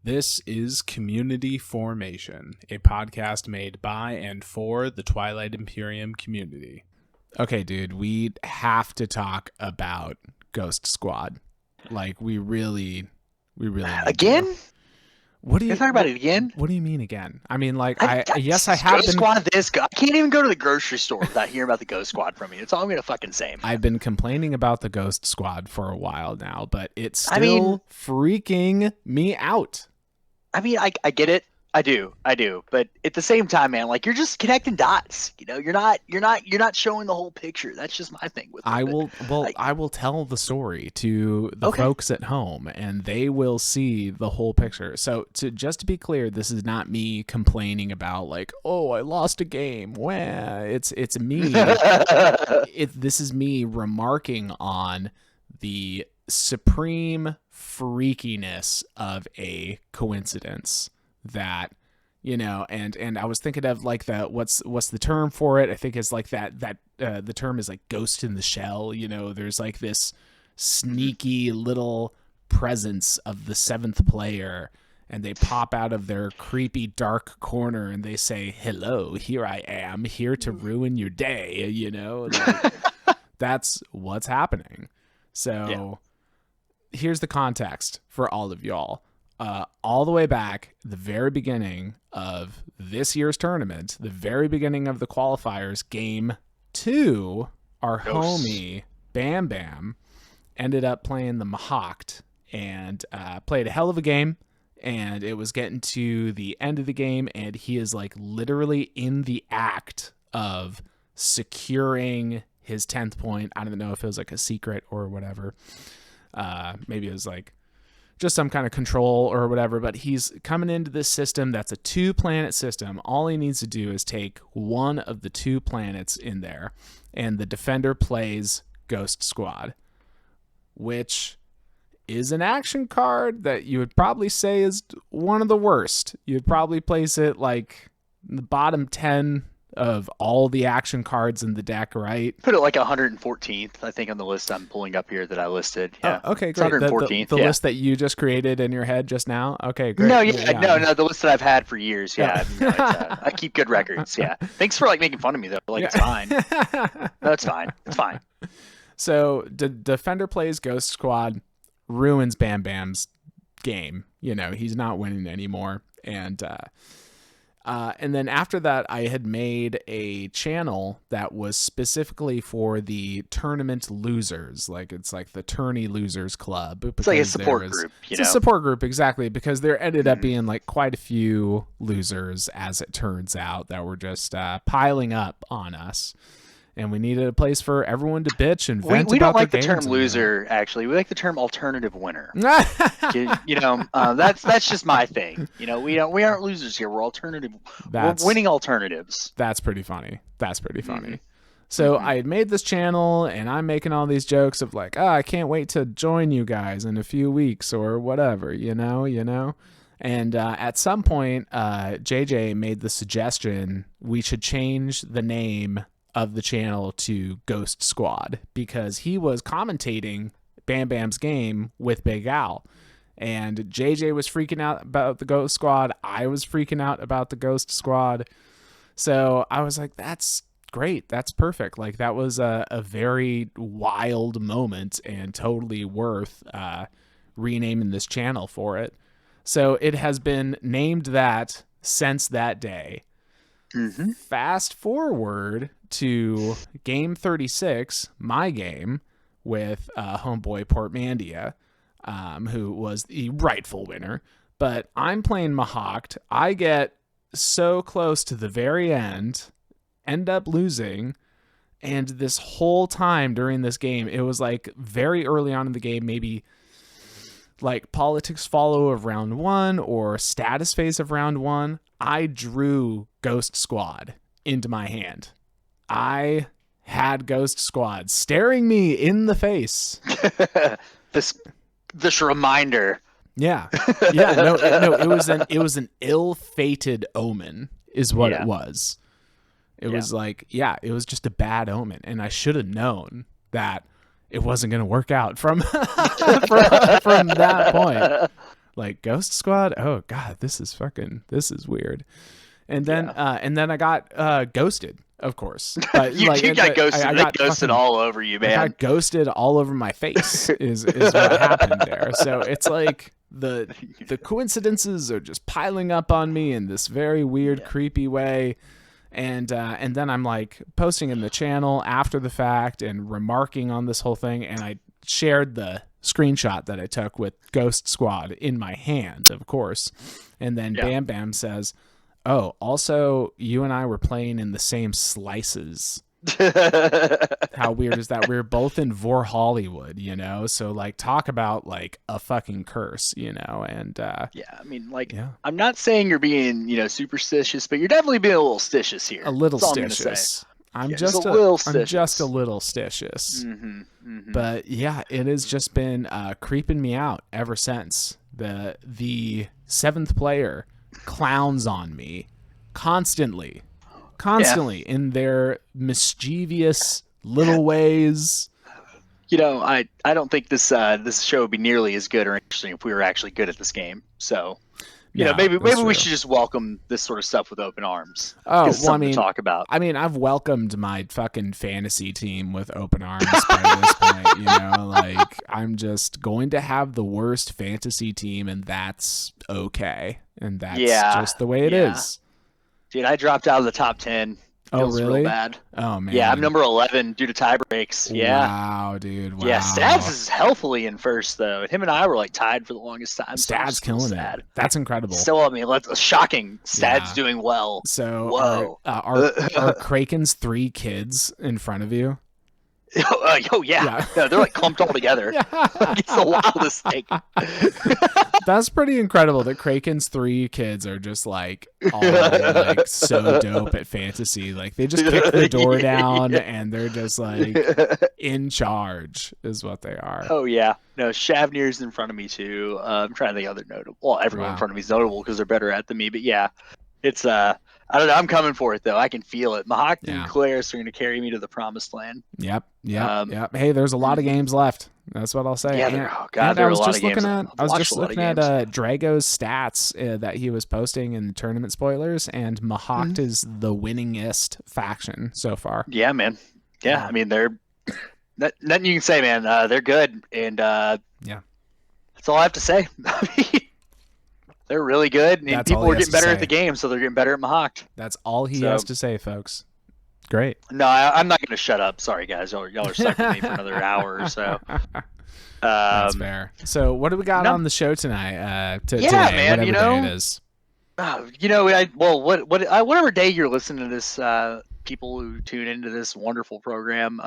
This is Community Formation, a podcast made by and for the Twilight Imperium community. Okay, dude, we have to talk about Ghost Squad. Like, we really need again. to. What do you talk about it again? What do you mean again? I mean, like, I have Ghost Squad. I can't even go to the grocery store without hearing about the Ghost Squad from you. That's all I'm gonna fucking say. I've been complaining about the Ghost Squad for a while now, but it's still freaking me out. I mean, I get it. I do. But at the same time, man, like, you're just connecting dots. You know, you're not showing the whole picture. That's just my thing with it. I will tell the story to the folks at home, and they will see the whole picture. So just to be clear, this is not me complaining about like, oh, I lost a game. Well, it's me. This is me remarking on the supreme freakiness of a coincidence. That, you know, and I was thinking of like what's the term for it? I think it's like that the term is like ghost in the shell. You know, there's like this sneaky little presence of the seventh player, and they pop out of their creepy dark corner and they say, "Hello, here I am, here to ruin your day." You know, like, that's what's happening. So here's the context for all of y'all. All the way back, the very beginning of this year's tournament, the very beginning of the qualifiers, game 2, our homie Bam Bam ended up playing the Mahawked and played a hell of a game. And it was getting to the end of the game, and he is like literally in the act of securing his 10th point. I don't know if it was like a secret or whatever. Maybe it was like just some kind of control or whatever, but he's coming into this system that's a 2-planet system. All he needs to do is take one of the 2 planets in there, and the defender plays Ghost Squad, which is an action card that you would probably say is one of the worst. You'd probably place it like in the bottom 10 of all the action cards in the deck, right? Put it like 114th, I think, on the list I'm pulling up here that I listed. Yeah. Oh, okay, great. 114th. The list that you just created in your head just now? Okay, great. No, no, the list that I've had for years. Yeah. I keep good records. Yeah. Thanks for like making fun of me though. Like, it's fine. No, it's fine. It's fine. So Defender plays Ghost Squad, ruins Bam Bam's game. You know, he's not winning anymore. And then after that, I had made a channel that was specifically for the tournament losers. Like, it's like the tourney losers club. It's like a support group. It's a support group, exactly, because there ended up being like quite a few losers, as it turns out, that were just piling up on us. And we needed a place for everyone to bitch and vent. We don't like the term loser, actually. We like the term alternative winner. You know, that's just my thing. You know, we aren't losers here. We're alternative. We're winning alternatives. That's pretty funny. So I had made this channel, and I'm making all these jokes of like, I can't wait to join you guys in a few weeks or whatever. You know. And at some point, JJ made the suggestion we should change the name of the channel to Ghost Squad, because he was commentating Bam Bam's game with Big Al, and JJ was freaking out about the Ghost Squad. I was freaking out about the Ghost Squad. So I was like, that's great. That's perfect. Like, that was a very wild moment and totally worth renaming this channel for it. So it has been named that since that day. Mm-hmm. Fast forward to game 36, my game with homeboy Portmandia, who was the rightful winner. But I'm playing Mahawked. I get so close to the very end, end up losing, and this whole time during this game, it was like very early on in the game, maybe like politics follow of round 1 or status phase of round 1, I drew Ghost Squad into my hand. I had Ghost Squad staring me in the face. This reminder. Yeah. No, it was an ill-fated omen is what it was. It was like, it was just a bad omen, and I should have known that it wasn't going to work out from from that point. Like Ghost Squad? Oh god, this is weird. And then I got ghosted, of course. But you got ghosted. I got ghosted all over you, man. I got ghosted all over my face is what happened there. So it's like the coincidences are just piling up on me in this very weird, creepy way. And then I'm like posting in the channel after the fact and remarking on this whole thing, and I shared the screenshot that I took with Ghost Squad in my hand, of course. And then Bam Bam says, "Oh, also, you and I were playing in the same slices." How weird is that? We're both in Vorhallywood, you know? So, like, talk about, like, a fucking curse, you know? And, I mean, like, I'm not saying you're being, you know, superstitious, but you're definitely being a little stitious here. A little stitious. I'm just a little stitious. But, yeah, it has just been creeping me out ever since. The 7th player clowns on me constantly in their mischievous little ways. You know, I don't think this show would be nearly as good or interesting if we were actually good at this game. So, you know, maybe we should just welcome this sort of stuff with open arms. Oh, well, I mean, to talk about. I mean, I've welcomed my fucking fantasy team with open arms by this point. You know, like, I'm just going to have the worst fantasy team, and that's okay. And that's just the way it is. Dude, I dropped out of the top 10. Feels really? Real bad. Oh, man. Yeah, I'm number 11 due to tie breaks. Yeah. Wow, dude. Wow. Yeah, Stabs is healthily in first, though. Him and I were, like, tied for the longest time. Stabs killing it. That's incredible. Still, I mean, shocking. Stabs doing well. So, whoa. Are Kraken's 3 kids in front of you? Oh yeah. No, they're like clumped all together. It's the wildest thing. That's pretty incredible that Kraken's 3 kids are just like all like so dope at fantasy. Like they just kick the door down and they're just like in charge is what they are. Oh yeah. No, Shavnir's in front of me too. I'm trying to think of other notable. Well, everyone in front of me is notable because they're better at than me. But yeah, it's I don't know. I'm coming for it though. I can feel it. Mahak and Claris are going to carry me to the promised land. Yep. Hey, there's a lot of games left. That's what I'll say. Yeah, there are a lot of games. I was just looking at Drago's stats that he was posting in tournament spoilers, and Mahak is the winningest faction so far. Yeah, man. Yeah, I mean they're nothing you can say, man. They're good, and that's all I have to say. They're really good, and people are getting better at the game, so they're getting better at Mahak. That's all he has to say, folks. Great. No, I'm not going to shut up. Sorry, guys. Y'all are stuck with me for another hour or so. That's fair. So, what do we got on the show tonight? Today, man. You know, day it is. Whatever day you're listening to this, people who tune into this wonderful program.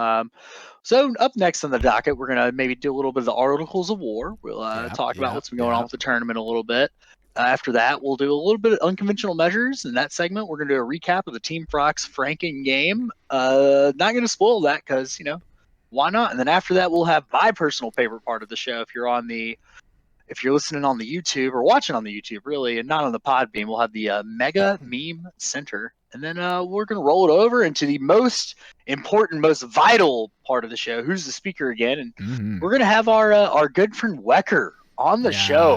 So up next on the docket, we're gonna maybe do a little bit of the Articles of War. We'll talk about what's been going on with the tournament a little bit. After that, we'll do a little bit of unconventional measures. In that segment, we're going to do a recap of the Team Frox franken game. Not going to spoil that because, you know, why not? And then after that, we'll have my personal favorite part of the show. If you're listening on the YouTube or watching on the YouTube, really, and not on the Podbeam, we'll have the Megameme Center. And then we're going to roll it over into the most important, most vital part of the show. Who's the speaker again? And we're going to have our good friend Wekker on the show.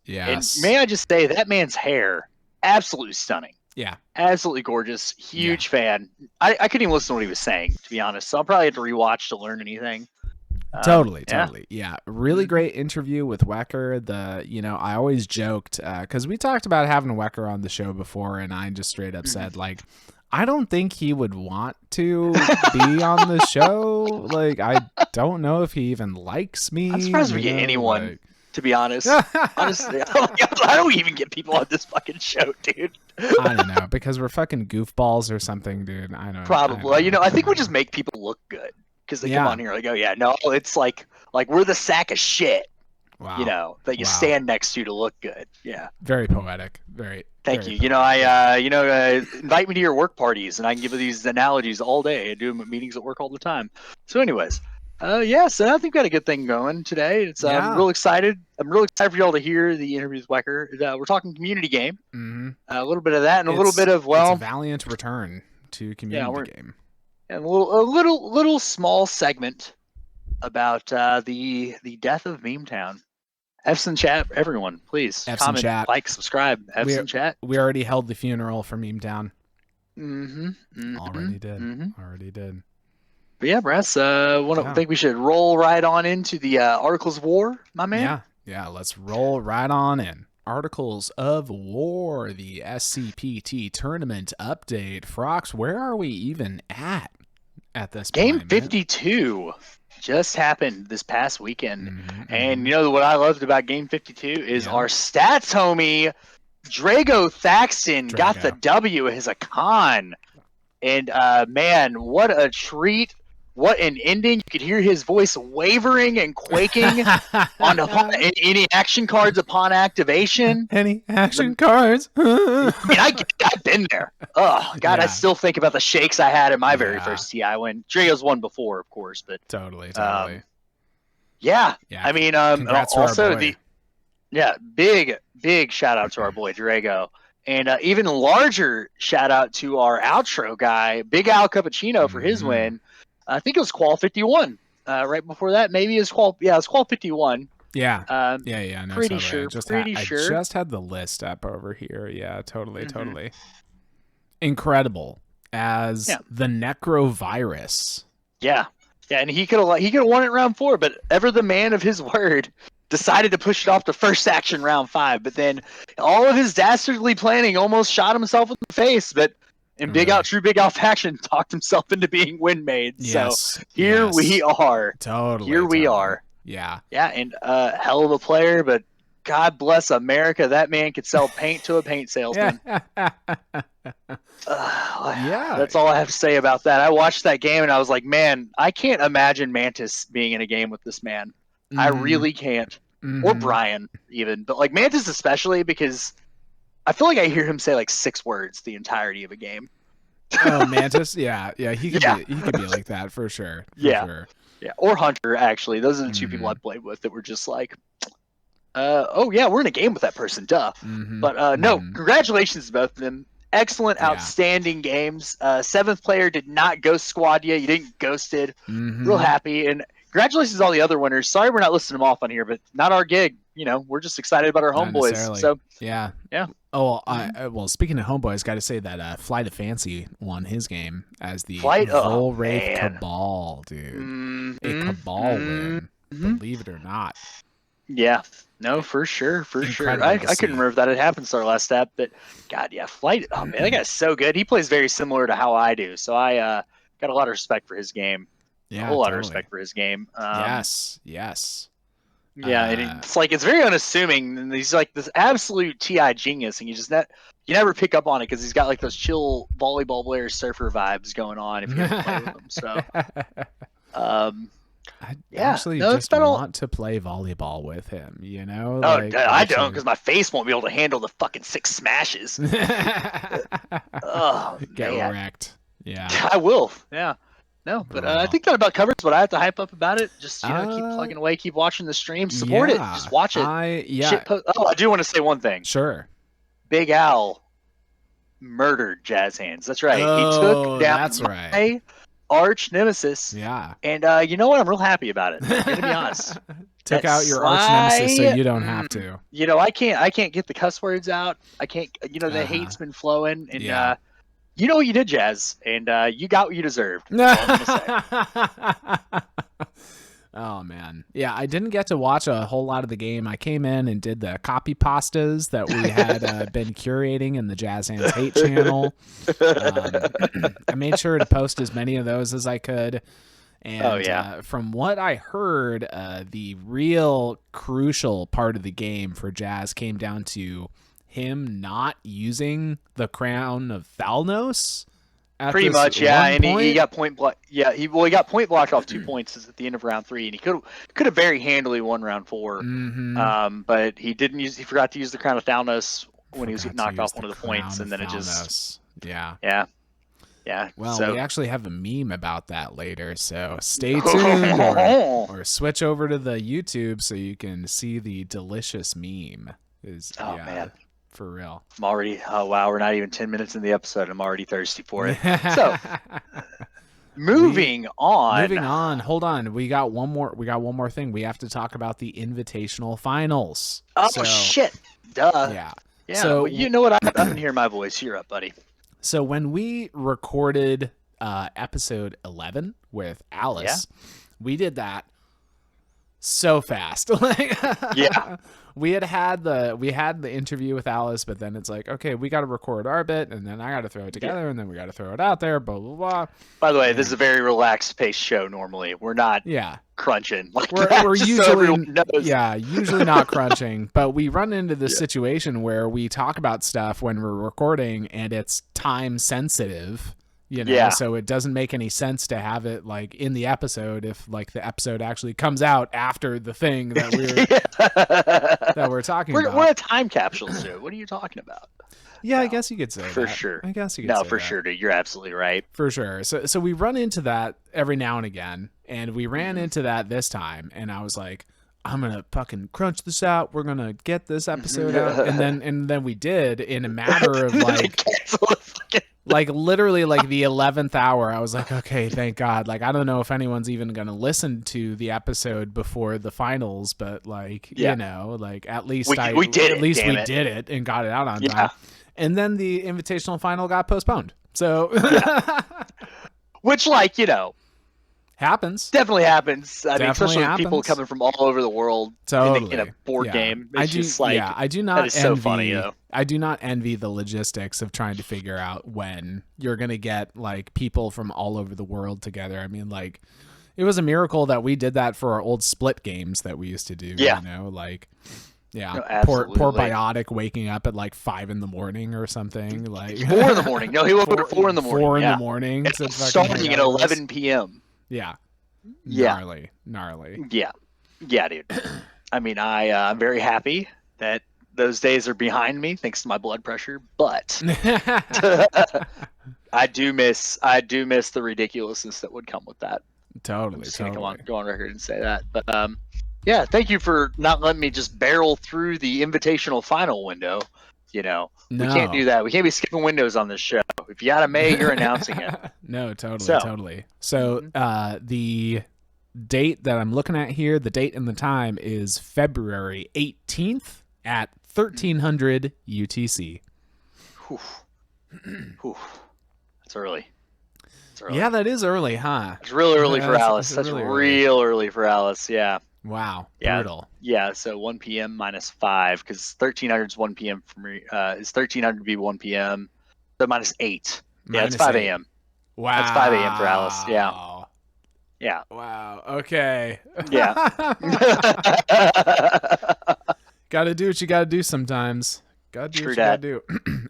Yes. And may I just say, that man's hair, absolutely stunning. Yeah. Absolutely gorgeous. Huge fan. I couldn't even listen to what he was saying, to be honest. So I'll probably have to rewatch to learn anything. Totally. Yeah. Really great interview with Wekker. I always joked, because we talked about having Wekker on the show before, and I just straight up said, like, I don't think he would want to be on the show. Like, I don't know if he even likes me. I'm surprised we get anyone. To be honest, honestly, I don't even get people on this fucking show, dude. I don't know, because we're fucking goofballs or something, dude. I don't. Probably, I think we just make people look good because they come on here like, oh yeah, no, it's like we're the sack of shit, that you stand next to look good. Yeah. Very poetic. Thank you. Poetic. Invite me to your work parties, and I can give you these analogies all day. I do them at meetings at work all the time. So, anyways. So I think we got a good thing going today. I'm real excited. I'm really excited for y'all to hear the interview with Wekker. We're talking community game. A little bit of that, and a little bit of it's a valiant return to community game. And a little small segment about the death of Meme Town. F's in chat, everyone, please. F's comment, in chat. like, subscribe. F's in chat. We already held the funeral for Meme Town. Already did. But yeah, Brass, think we should roll right on into the Articles of War, my man? Yeah, let's roll right on in. Articles of War, the SCPT Tournament update. Frox, where are we even at this Game point? 52 just happened this past weekend. And you know what I loved about Game 52 is our stats homie, Drago Thaxton, got the W as a con. And man, what a treat. What an ending. You could hear his voice wavering and quaking on any action cards upon activation. Any action cards? I mean, I've been there. Oh, God, I still think about the shakes I had in my very first TI win. Drago's won before, of course, but Totally. Yeah. I mean, also big shout out to our boy Drago. And even larger shout out to our outro guy, Big Al Cappuccino, for his win. I think it was Qual 51. Right before that, maybe it was Qual 51. Yeah. No, pretty sure. I just had the list up over here. Yeah, totally. Incredible as the Necrovirus. Yeah, and he could have won it round 4, but ever the man of his word decided to push it off to first action round 5. But then all of his dastardly planning almost shot himself in the face. But Big Al Faction talked himself into being win made. Yes, so here we are. Totally. Here we are. Yeah. Yeah, and hell of a player, but God bless America. That man could sell paint to a paint salesman. That's all I have to say about that. I watched that game and I was like, man, I can't imagine Mantis being in a game with this man. I really can't. Or Brian, even. But like Mantis especially, because I feel like I hear him say like 6 words the entirety of a game. Oh, Mantis? Yeah, he could be like that for sure. Yeah, or Hunter, actually. Those are the 2 people I played with that were just like, oh yeah, we're in a game with that person, duh. But no, congratulations to both of them. Excellent, outstanding games. 7th player did not ghost squad you. You didn't ghosted. Real happy. And congratulations to all the other winners. Sorry we're not listing them off on here, but not our gig. You know, we're just excited about our homeboys. So yeah. Oh, well, speaking of homeboys, got to say that Flight of Fancy won his game as the Full Wraith Cabal, dude. A Cabal win, believe it or not. Yeah, no, for sure. I couldn't remember if that had happened to our last step, but God, yeah, Flight. Oh man, that guy's so good. He plays very similar to how I do, so I got a lot of respect for his game. Yeah, a whole lot of respect for his game. Yes. Yeah, and it's like it's very unassuming, and he's like this absolute TI genius, and you never pick up on it because he's got like those chill volleyball player surfer vibes going on if you ever play with him. So, I actually just want to play volleyball with him, you know? I don't, because my face won't be able to handle the fucking 6 smashes. Get wrecked. Yeah. I will. Yeah. No, but I think that about covers what I have to hype up about it. Just keep plugging away, keep watching the stream, support it, just watch it. I do want to say one thing. Sure. Big Al murdered Jazz Hands. That's right. He took down my arch nemesis. Yeah. And you know what? I'm real happy about it. I'm gonna be honest. Took out your arch nemesis so you don't have to. You know, I can't get the cuss words out. I can't. You know, the hate's been flowing, and you know what you did, Jazz, and you got what you deserved. Oh, man. Yeah, I didn't get to watch a whole lot of the game. I came in and did the copy pastas that we had been curating in the Jazz Hands Hate channel. I made sure to post as many of those as I could. And from what I heard, the real crucial part of the game for Jazz came down to him not using the Crown of Thalnos. Pretty much, yeah, and he got point block. Yeah, he got point blocked off 2 points at the end of round 3, and he could have very handily won round 4. But he didn't use. He forgot to use the Crown of Thalnos when he was knocked off one of the points, and then it just yeah. Well, we actually have a meme about that later, so stay tuned or switch over to the YouTube so you can see the delicious meme. Man. For real. I'm already, oh wow, we're not even 10 minutes in the episode. I'm already thirsty for it. So, Moving on. Hold on. We got one more thing. We have to talk about the invitational finals. Oh, shit. Duh. Yeah. So you know what? I can hear my voice. You're up, buddy. So when we recorded episode 11 with Alice, we did that so fast. Yeah. We had the interview with Alice, but then it's like, okay, we got to record our bit, and then I got to throw it together, and then we got to throw it out there, blah blah blah. By the way, this is a very relaxed paced show. Normally, we're not crunching. Like we're usually usually not crunching, but we run into this situation where we talk about stuff when we're recording, and it's time sensitive. So it doesn't make any sense to have it like in the episode if like the episode actually comes out after the thing that we're talking about. We're a time capsule show. What are you talking about? Yeah, I guess you could say for that. Sure. I guess you could say for sure, dude. You're absolutely right. For sure. So we run into that every now and again, and we ran into that this time, and I was like, I'm gonna fucking crunch this out. We're gonna get this episode out, and then we did in a matter of like literally like the 11th hour. I was like, okay, thank God. Like, I don't know if anyone's even going to listen to the episode before the finals, but like, like at least we did it and got it out on time. And then the invitational final got postponed. So, which happens. Definitely happens. I mean, especially with people coming from all over the world in a board game. It's I do not that is so funny, I do not envy the logistics of trying to figure out when you're going to get like people from all over the world together. I mean, like it was a miracle that we did that for our old split games that we used to do, poor Biotic waking up at like 5 a.m. or something, like 4 a.m. No, he woke up at 4 a.m. 4 a.m. starting at 11 p.m. Yeah. Gnarly. Yeah, dude. I mean, I'm very happy that those days are behind me thanks to my blood pressure, but I do miss the ridiculousness that would come with that. Totally. Go on record and say that. But thank you for not letting me just barrel through the invitational final window. We can't do that. We can't be skipping windows on this show. If you got a May, you're announcing it. No, totally. So the date that I'm looking at here, the date and the time is February 18th at 1300 UTC. That's early. Yeah, that is early, huh? It's real early for Alice. That's real early for Alice, yeah. Wow, brutal. Yeah, so 1 p.m. minus 5, because 1300 is 1 p.m. for me. Is 1300 to be 1 p.m. So minus 8. Yeah, it's 5 a.m. Wow. That's 5 a.m. for Alice, yeah. Yeah. Wow, okay. Yeah. Gotta do what you gotta do sometimes. Gotta do what you gotta do.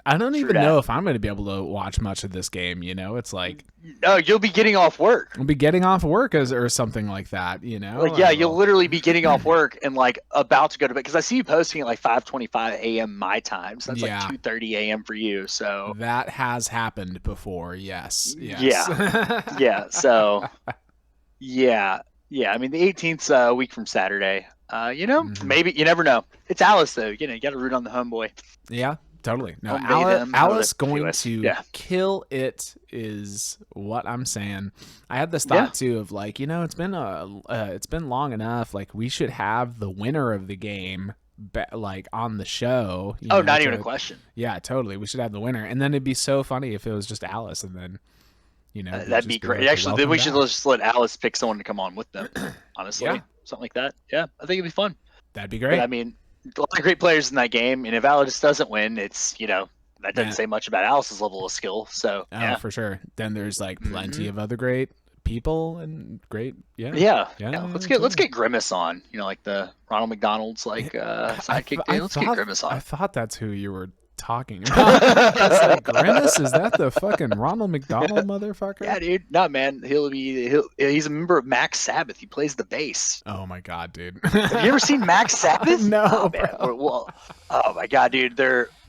I don't even know if I'm going to be able to watch much of this game, It's like... No, you'll be getting off work. I'll be getting off work or something like that, you'll literally be getting off work and, like, about to go to bed. Because I see you posting at, like, 5:25 a.m. my time. So that's, like, 2:30 a.m. for you, so... That has happened before, yes. Yeah, so... Yeah, I mean, the 18th's a week from Saturday. Maybe, you never know. It's Alice, though. You got to root on the homeboy. Yeah, totally. No, Alice going to kill it is what I'm saying. I had this thought too of like, it's been long enough. Like we should have the winner of the game like on the show. Not even a question. Yeah, totally. We should have the winner, and then it'd be so funny if it was just Alice, and then that'd be great. Actually, then we should just let Alice pick someone to come on with them. Honestly, something like that. Yeah, I think it'd be fun. That'd be great. But, I mean, a lot of great players in that game, and if Alice doesn't win, it's that doesn't say much about Alice's level of skill. So for sure. Then there's like plenty of other great people and great let's get Grimace on. Like the Ronald McDonald's sidekick. Let's get Grimace on. I thought that's who you were talking about. It's like, Grimace, is that the fucking Ronald McDonald motherfucker? Yeah, dude. No, man. He's a member of Max Sabbath. He plays the bass. Oh my god, dude. Have you ever seen Max Sabbath? No, oh, man. Well, oh my god, dude.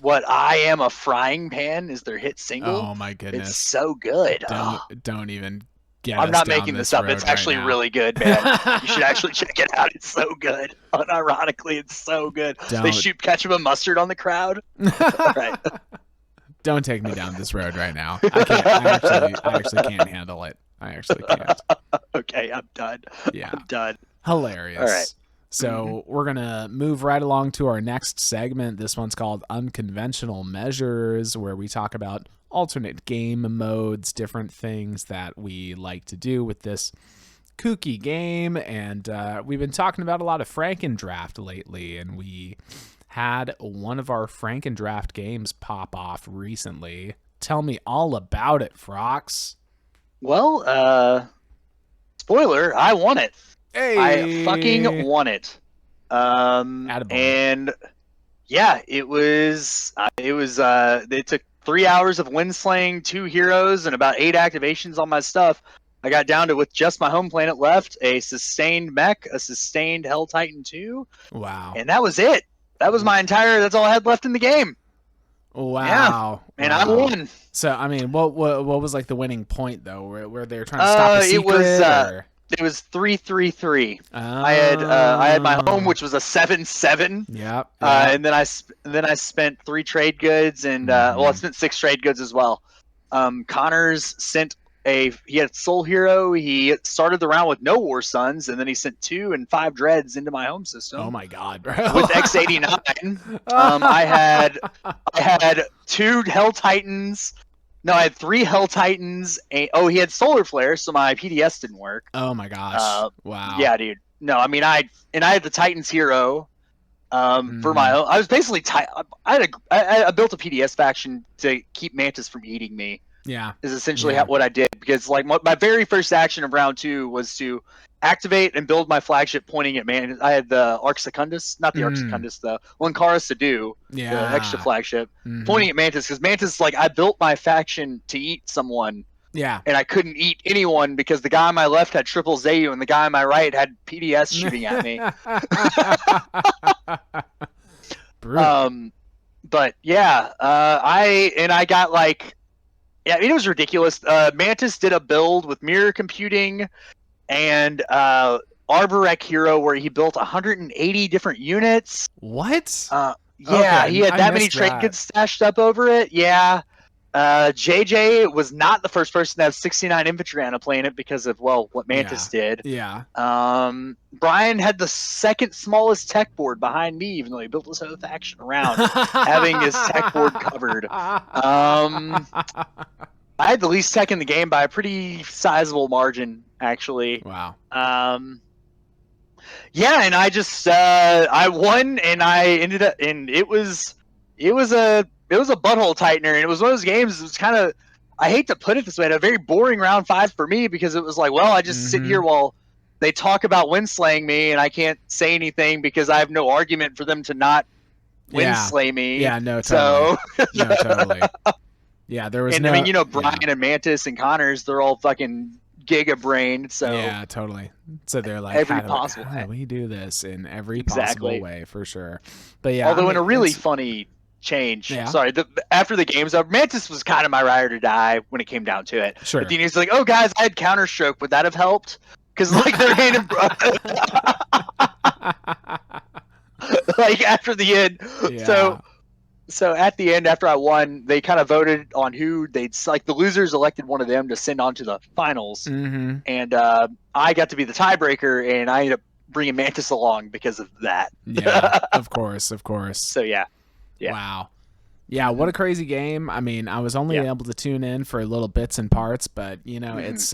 What I Am a Frying Pan is their hit single. Oh my goodness. It's so good. Don't even I'm not making this up. It's actually really good, man. You should actually check it out. It's so good. Unironically, it's so good. They shoot ketchup and mustard on the crowd. Right. Don't take me down this road right now. I actually can't handle it. I actually can't. Okay, I'm done. Yeah. I'm done. Hilarious. All right. So we're going to move right along to our next segment. This one's called Unconventional Measures, where we talk about alternate game modes, different things that we like to do with this kooky game. And we've been talking about a lot of Franken Draft lately, and we had one of our Franken Draft games pop off recently. Tell me all about it, Frox. Well, spoiler, I won it. Hey. I fucking won it. And yeah, it took 3 hours of wind slaying, 2 heroes, and about 8 activations on my stuff. I got down to, with just my home planet left, a sustained mech, a sustained Hell Titan 2. Wow. And that was it. That's all I had left in the game. Wow. Yeah. And I won. So, I mean, what was like the winning point though? Where they were trying to stop a secret? It was 3-3-3. I had my home, which was a 7-7. Yeah. And then I spent 3 trade goods, and I spent 6 trade goods as well. Connors sent he had Soul Hero. He started the round with no War Suns, and then he sent 2 and 5 Dreads into my home system. Oh my god, bro. With X89. I had 2 Hell Titans. No, I had 3 Hell Titans. He had Solar Flare, so my PDS didn't work. Oh my gosh! Wow. Yeah, dude. No, I mean I had the Titans hero for my own. I was basically I built a PDS faction to keep Mantis from eating me. Yeah, is essentially what I did, because like my very first action of round 2 was to activate and build my flagship pointing at Mantis. I had the Arc Secundus, not the Arc Secundus, the Lankara Sadu, the extra flagship, pointing at Mantis, because Mantis, like, I built my faction to eat someone. Yeah. And I couldn't eat anyone because the guy on my left had triple Zayu and the guy on my right had PDS shooting at me. But yeah, I got like, yeah, it was ridiculous. Mantis did a build with mirror computing and Arborek Hero where he built 180 different units. What? Yeah, okay, he had that many trade goods stashed up over it. Yeah. JJ was not the first person to have 69 infantry on a planet because of, well, what Mantis did. Yeah. Brian had the second smallest tech board behind me, even though he built his whole faction around having his tech board covered. I had the least tech in the game by a pretty sizable margin, actually. Wow. Yeah, and I just I won, and I ended up, and it was a butthole tightener, and it was one of those games. It was kind of, I hate to put it this way, a very boring round 5 for me, because it was like, well, I just sit here while they talk about windslaying me, and I can't say anything because I have no argument for them to not windslay me. Yeah, no, totally. So, no, totally. Yeah, there was. And I mean, Brian and Mantis and Connors, they're all fucking giga brained. So yeah, totally. So they're like, every possible way. How do we do this in every possible way, for sure? But yeah, although in a really funny change. Yeah. Sorry, after the game's up, Mantis was kind of my ride or die when it came down to it. Sure. But then he's like, "Oh, guys, I had Counterstroke. Would that have helped?" Because like they're handing, like after the end. Yeah. So at the end, after I won, they kind of voted on who they'd like. The losers elected one of them to send on to the finals, and I got to be the tiebreaker, and I ended up bringing Mantis along because of that. Yeah, of course. So yeah. Wow. Yeah, what a crazy game. I mean, I was only able to tune in for little bits and parts, but it's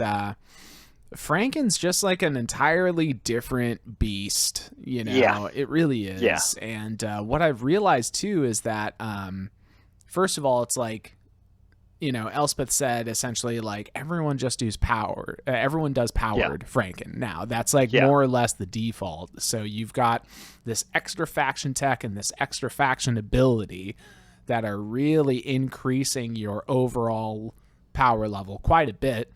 Franken's just like an entirely different beast, It really is. Yeah. And what I've realized too is that first of all, it's like, Elspeth said essentially like everyone just does powered Franken. Now that's like more or less the default. So you've got this extra faction tech and this extra faction ability that are really increasing your overall power level quite a bit.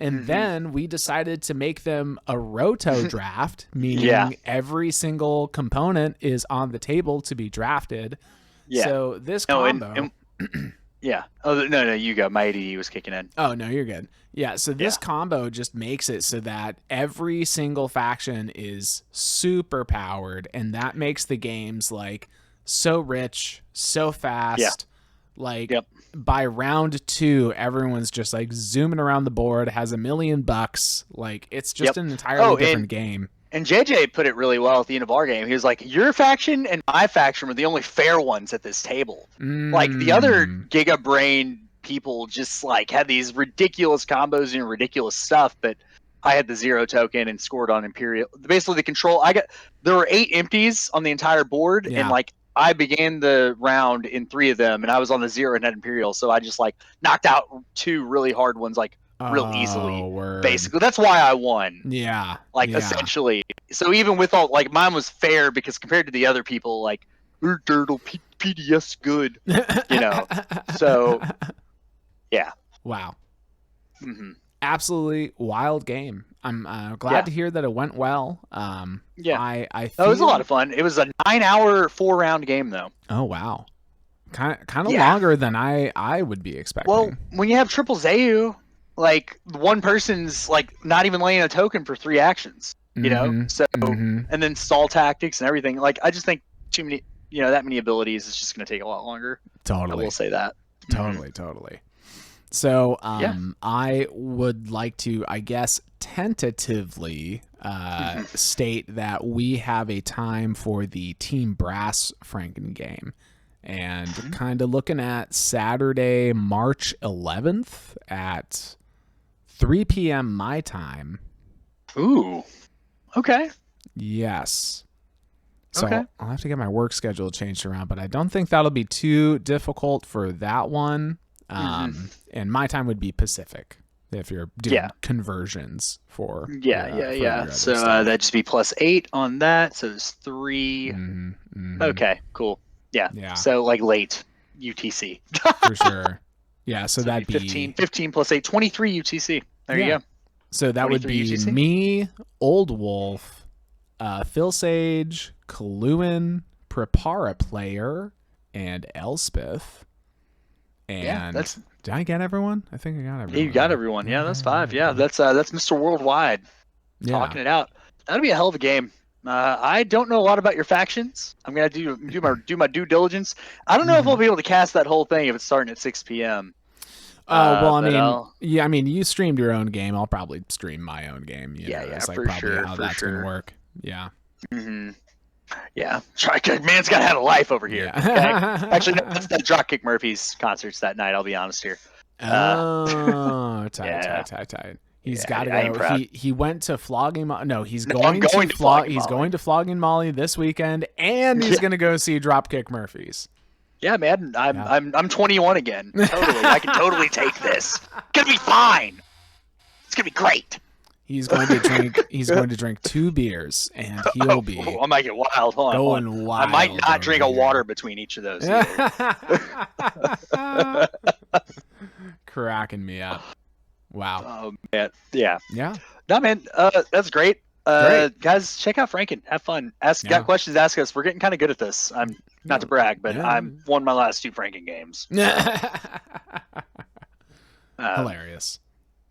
And then we decided to make them a roto draft, meaning every single component is on the table to be drafted. Yeah. So this combo... Yeah. Oh, no, you go. My ADD was kicking in. Oh, no, you're good. Yeah, so this combo just makes it so that every single faction is super powered, and that makes the games, like, so rich, so fast. Like by round 2, everyone's just like zooming around the board, has $1 million. Like it's just an entirely different game. And JJ put it really well at the end of our game. He was like, your faction and my faction were the only fair ones at this table. Like the other Giga Brain people just like had these ridiculous combos and ridiculous stuff, but I had the 0 token and scored on Imperial. Basically the control, there were 8 empties on the entire board, and like I began the round in 3 of them, and I was on the 0 and had Imperial, so I just like knocked out 2 really hard ones like real easily. Word. Basically, that's why I won. Yeah. Like essentially. So even with all like mine was fair because compared to the other people, like we're dirtle PDS good, you know. So yeah. Wow. Absolutely wild game. I'm glad to hear that it went well. I feel... it was a lot of fun. It was a 9-hour 4-round game though. Oh wow. Kind of longer than I would be expecting. Well, when you have triple Zayu, like one person's like not even laying a token for 3 actions, you know. So and then stall tactics and everything. Like I just think too many, that many abilities is just going to take a lot longer. Totally, I will say that. Totally. So I would like to, I guess, tentatively state that we have a time for the Team Brass Franken game. And kind of looking at Saturday, March 11th at 3 p.m. my time. Ooh. Okay. Yes. So I'll have to get my work schedule changed around, but I don't think that'll be too difficult for that one. And my time would be Pacific if you're doing conversions for So that'd just be +8 on that. So it's 3. Okay, cool. Yeah. So like late UTC. For sure. Yeah. So that'd be 15 +8, 23 UTC. There you go. So that would be UTC? Me, Old Wolf, Phil Sage, Kaluan, Prepara Player, and Elspeth. And did I get everyone? I think I got everyone. You got everyone. Yeah, that's 5. Yeah, that's Mr. Worldwide talking it out. That'll be a hell of a game. I don't know a lot about your factions. I'm gonna do my due diligence. I don't know if I'll be able to cast that whole thing if it's starting at 6 p.m. Well, I mean, you streamed your own game. I'll probably stream my own game. It's like for probably sure. How that's gonna work. Yeah. Yeah, man's got to have a life over here. Yeah. Okay? Actually, no, that's that Dropkick Murphys concerts that night. I'll be honest here. Tight. He's got to go. He went to Flogging. He's going to Flogging Molly this weekend, and he's going to go see Dropkick Murphys. Yeah, man. I'm 21 again. Totally, I can totally take this. It's gonna be fine. It's gonna be great. He's going to drink 2 beers, and he'll be. I might get wild. Hold on. Going wild. I might not drink a water between each of those. Cracking me up. Wow. Oh man. Yeah. Yeah. No, man. That's great. Guys, check out Franken. Have fun. Got questions? Ask us. We're getting kind of good at this. I'm not to brag, but I'm won my last 2 Franken games. Hilarious.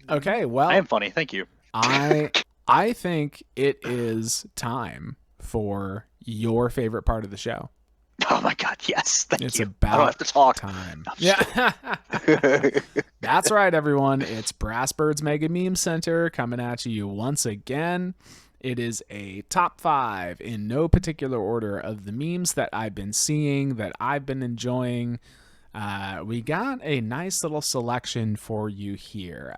Okay. Well, I am funny. Thank you. I think it is time for your favorite part of the show. Oh my God, yes. Thank you. It's about I don't have to talk. Time. Yeah. That's right, everyone. It's Brassbird's Megameme Center coming at you once again. It is a top 5 in no particular order of the memes that I've been seeing, that I've been enjoying. We got a nice little selection for you here.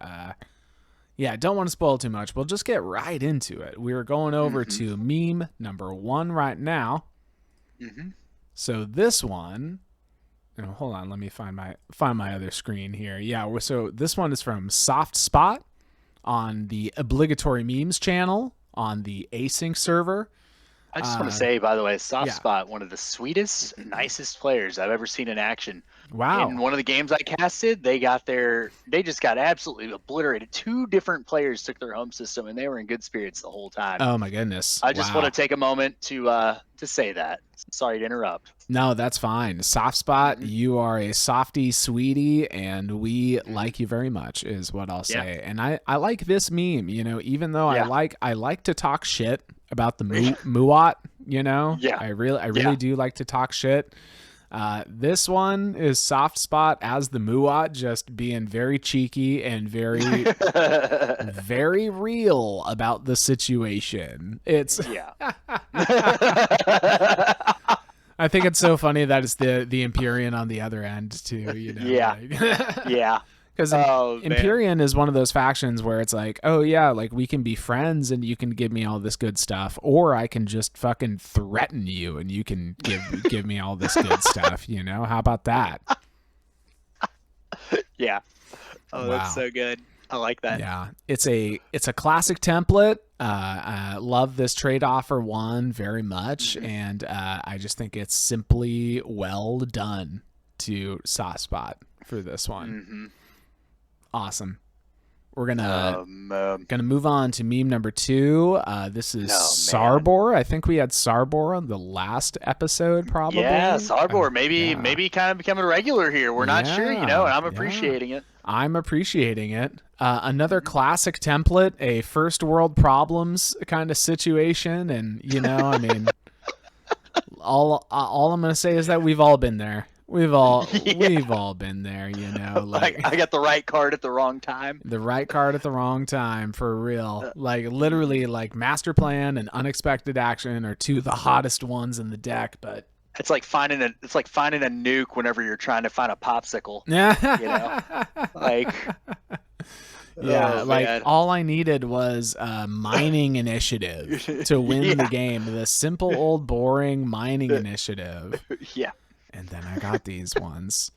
Yeah, don't want to spoil too much. We'll just get right into it. We're going over to meme number 1 right now. So this one, hold on, let me find my other screen here. Yeah, so this one is from Soft Spot on the Obligatory Memes channel on the Async server. I just want to say, by the way, Soft Spot, one of the sweetest, nicest players I've ever seen in action. Wow. In one of the games I casted, they just got absolutely obliterated. 2 different players took their home system, and they were in good spirits the whole time. Oh my goodness. I just want to take a moment to say that. Sorry to interrupt. No, that's fine. Soft Spot, you are a softy sweetie, and we like you very much, is what I'll say. Yeah. And I like this meme, even though I like to talk shit about the Muat, I really do like to talk shit. This one is Soft Spot as the Muat, just being very cheeky and very, very real about the situation. It's yeah. I think it's so funny that it's the Empyrean on the other end too. You know, yeah, yeah. Because Empyrean is one of those factions where it's like, oh yeah, like we can be friends and you can give me all this good stuff, or I can just fucking threaten you and you can give me all this good stuff. You know, how about that? Yeah. Oh, wow. That's so good. I like that. Yeah, it's a classic template. I love this trade offer one very much, and I just think it's simply well done to Soft Spot for this one. Awesome. We're gonna move on to meme number 2. This is Sarbor. I think we had Sarbor on the last episode, probably. Yeah, Sarbor. Maybe kind of becoming a regular here. We're not sure, you know, and I'm appreciating it. I'm appreciating it. Another classic template, a first world problems kind of situation, and you know, I mean, all I'm gonna say is that we've all been there. We've all been there, you know. Like I got the right card at the wrong time. The right card at the wrong time, for real. Like literally, like master plan and unexpected action are two of the hottest ones in the deck, but it's like finding a nuke whenever you're trying to find a popsicle. Yeah. You know? Like yeah, like all I needed was a mining initiative to win the game. The simple old boring mining initiative. Yeah. And then I got these ones.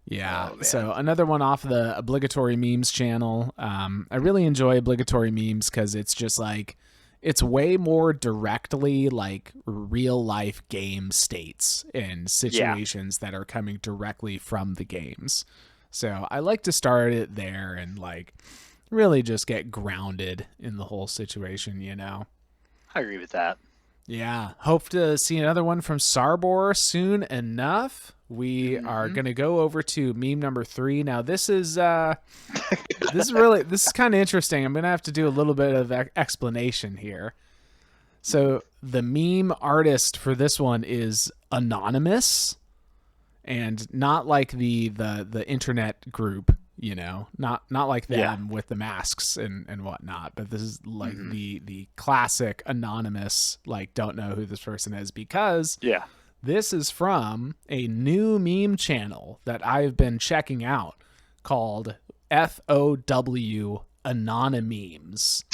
Yeah. So another one off the obligatory memes channel. I really enjoy obligatory memes because it's just like, it's way more directly like real life game states and situations that are coming directly from the games. So I like to start it there and like really just get grounded in the whole situation, you know? I agree with that. Yeah. Hope to see another one from Sarbor soon enough. We are going to go over to meme number 3. Now this is kind of interesting. I'm going to have to do a little bit of explanation here. So the meme artist for this one is anonymous and not like the internet group, you know, not like them with the masks and whatnot, but this is like the classic anonymous, like don't know who this person is, because this is from a new meme channel that I've been checking out called FOW Anonymemes.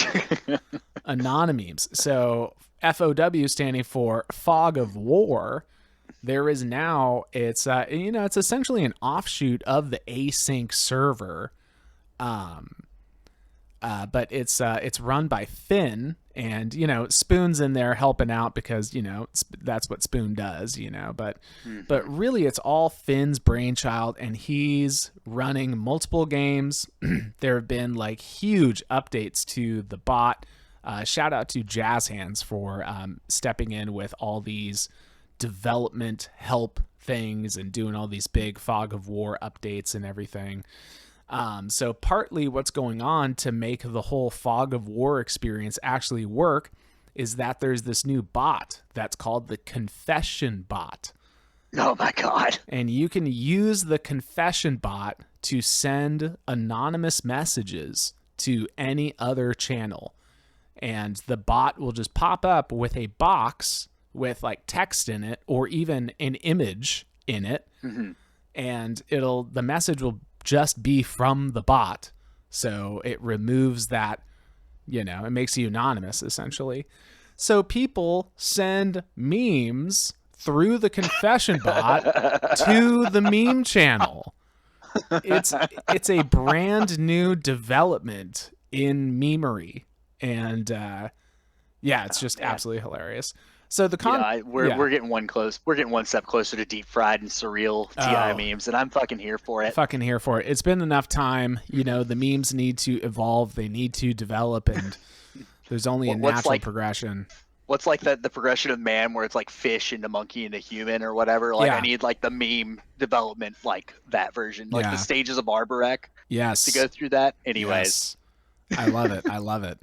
Anonymemes. So FOW standing for Fog of War. There is now, it's it's essentially an offshoot of the async server, but it's run by Finn, and you know Spoon's in there helping out because you know that's what Spoon does, you know. But really, it's all Finn's brainchild, and he's running multiple games. There have been like huge updates to the bot. Shout out to Jazz Hands for stepping in with all these development help things and doing all these big Fog of War updates and everything. So partly what's going on to make the whole Fog of War experience actually work is that there's this new bot that's called the Confession Bot. Oh my God. And you can use the Confession Bot to send anonymous messages to any other channel. And the bot will just pop up with a box with like text in it or even an image in it. And the message will just be from the bot. So it removes that, you know, it makes you anonymous essentially. So people send memes through the Confession Bot to the meme channel. It's a brand new development in memery. And it's just absolutely hilarious. So we're getting one step closer to deep fried and surreal TI memes, and I'm fucking here for it. Fucking here for it. It's been enough time. You know, the memes need to evolve. They need to develop, and there's only a natural progression. What's like the progression of man, where it's like fish into monkey into human or whatever. Like I need like the meme development, like that version, like the stages of Barbarek. Yes. To go through that. Anyways, yes. I love it. I love it.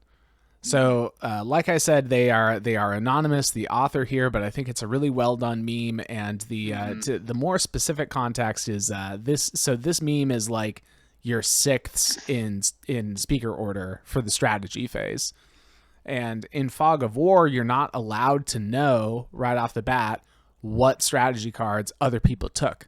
So, like I said, they are anonymous, the author here, but I think it's a really well done meme. And the more specific context is this. So this meme is like your sixths in speaker order for the strategy phase. And in Fog of War, you're not allowed to know right off the bat what strategy cards other people took.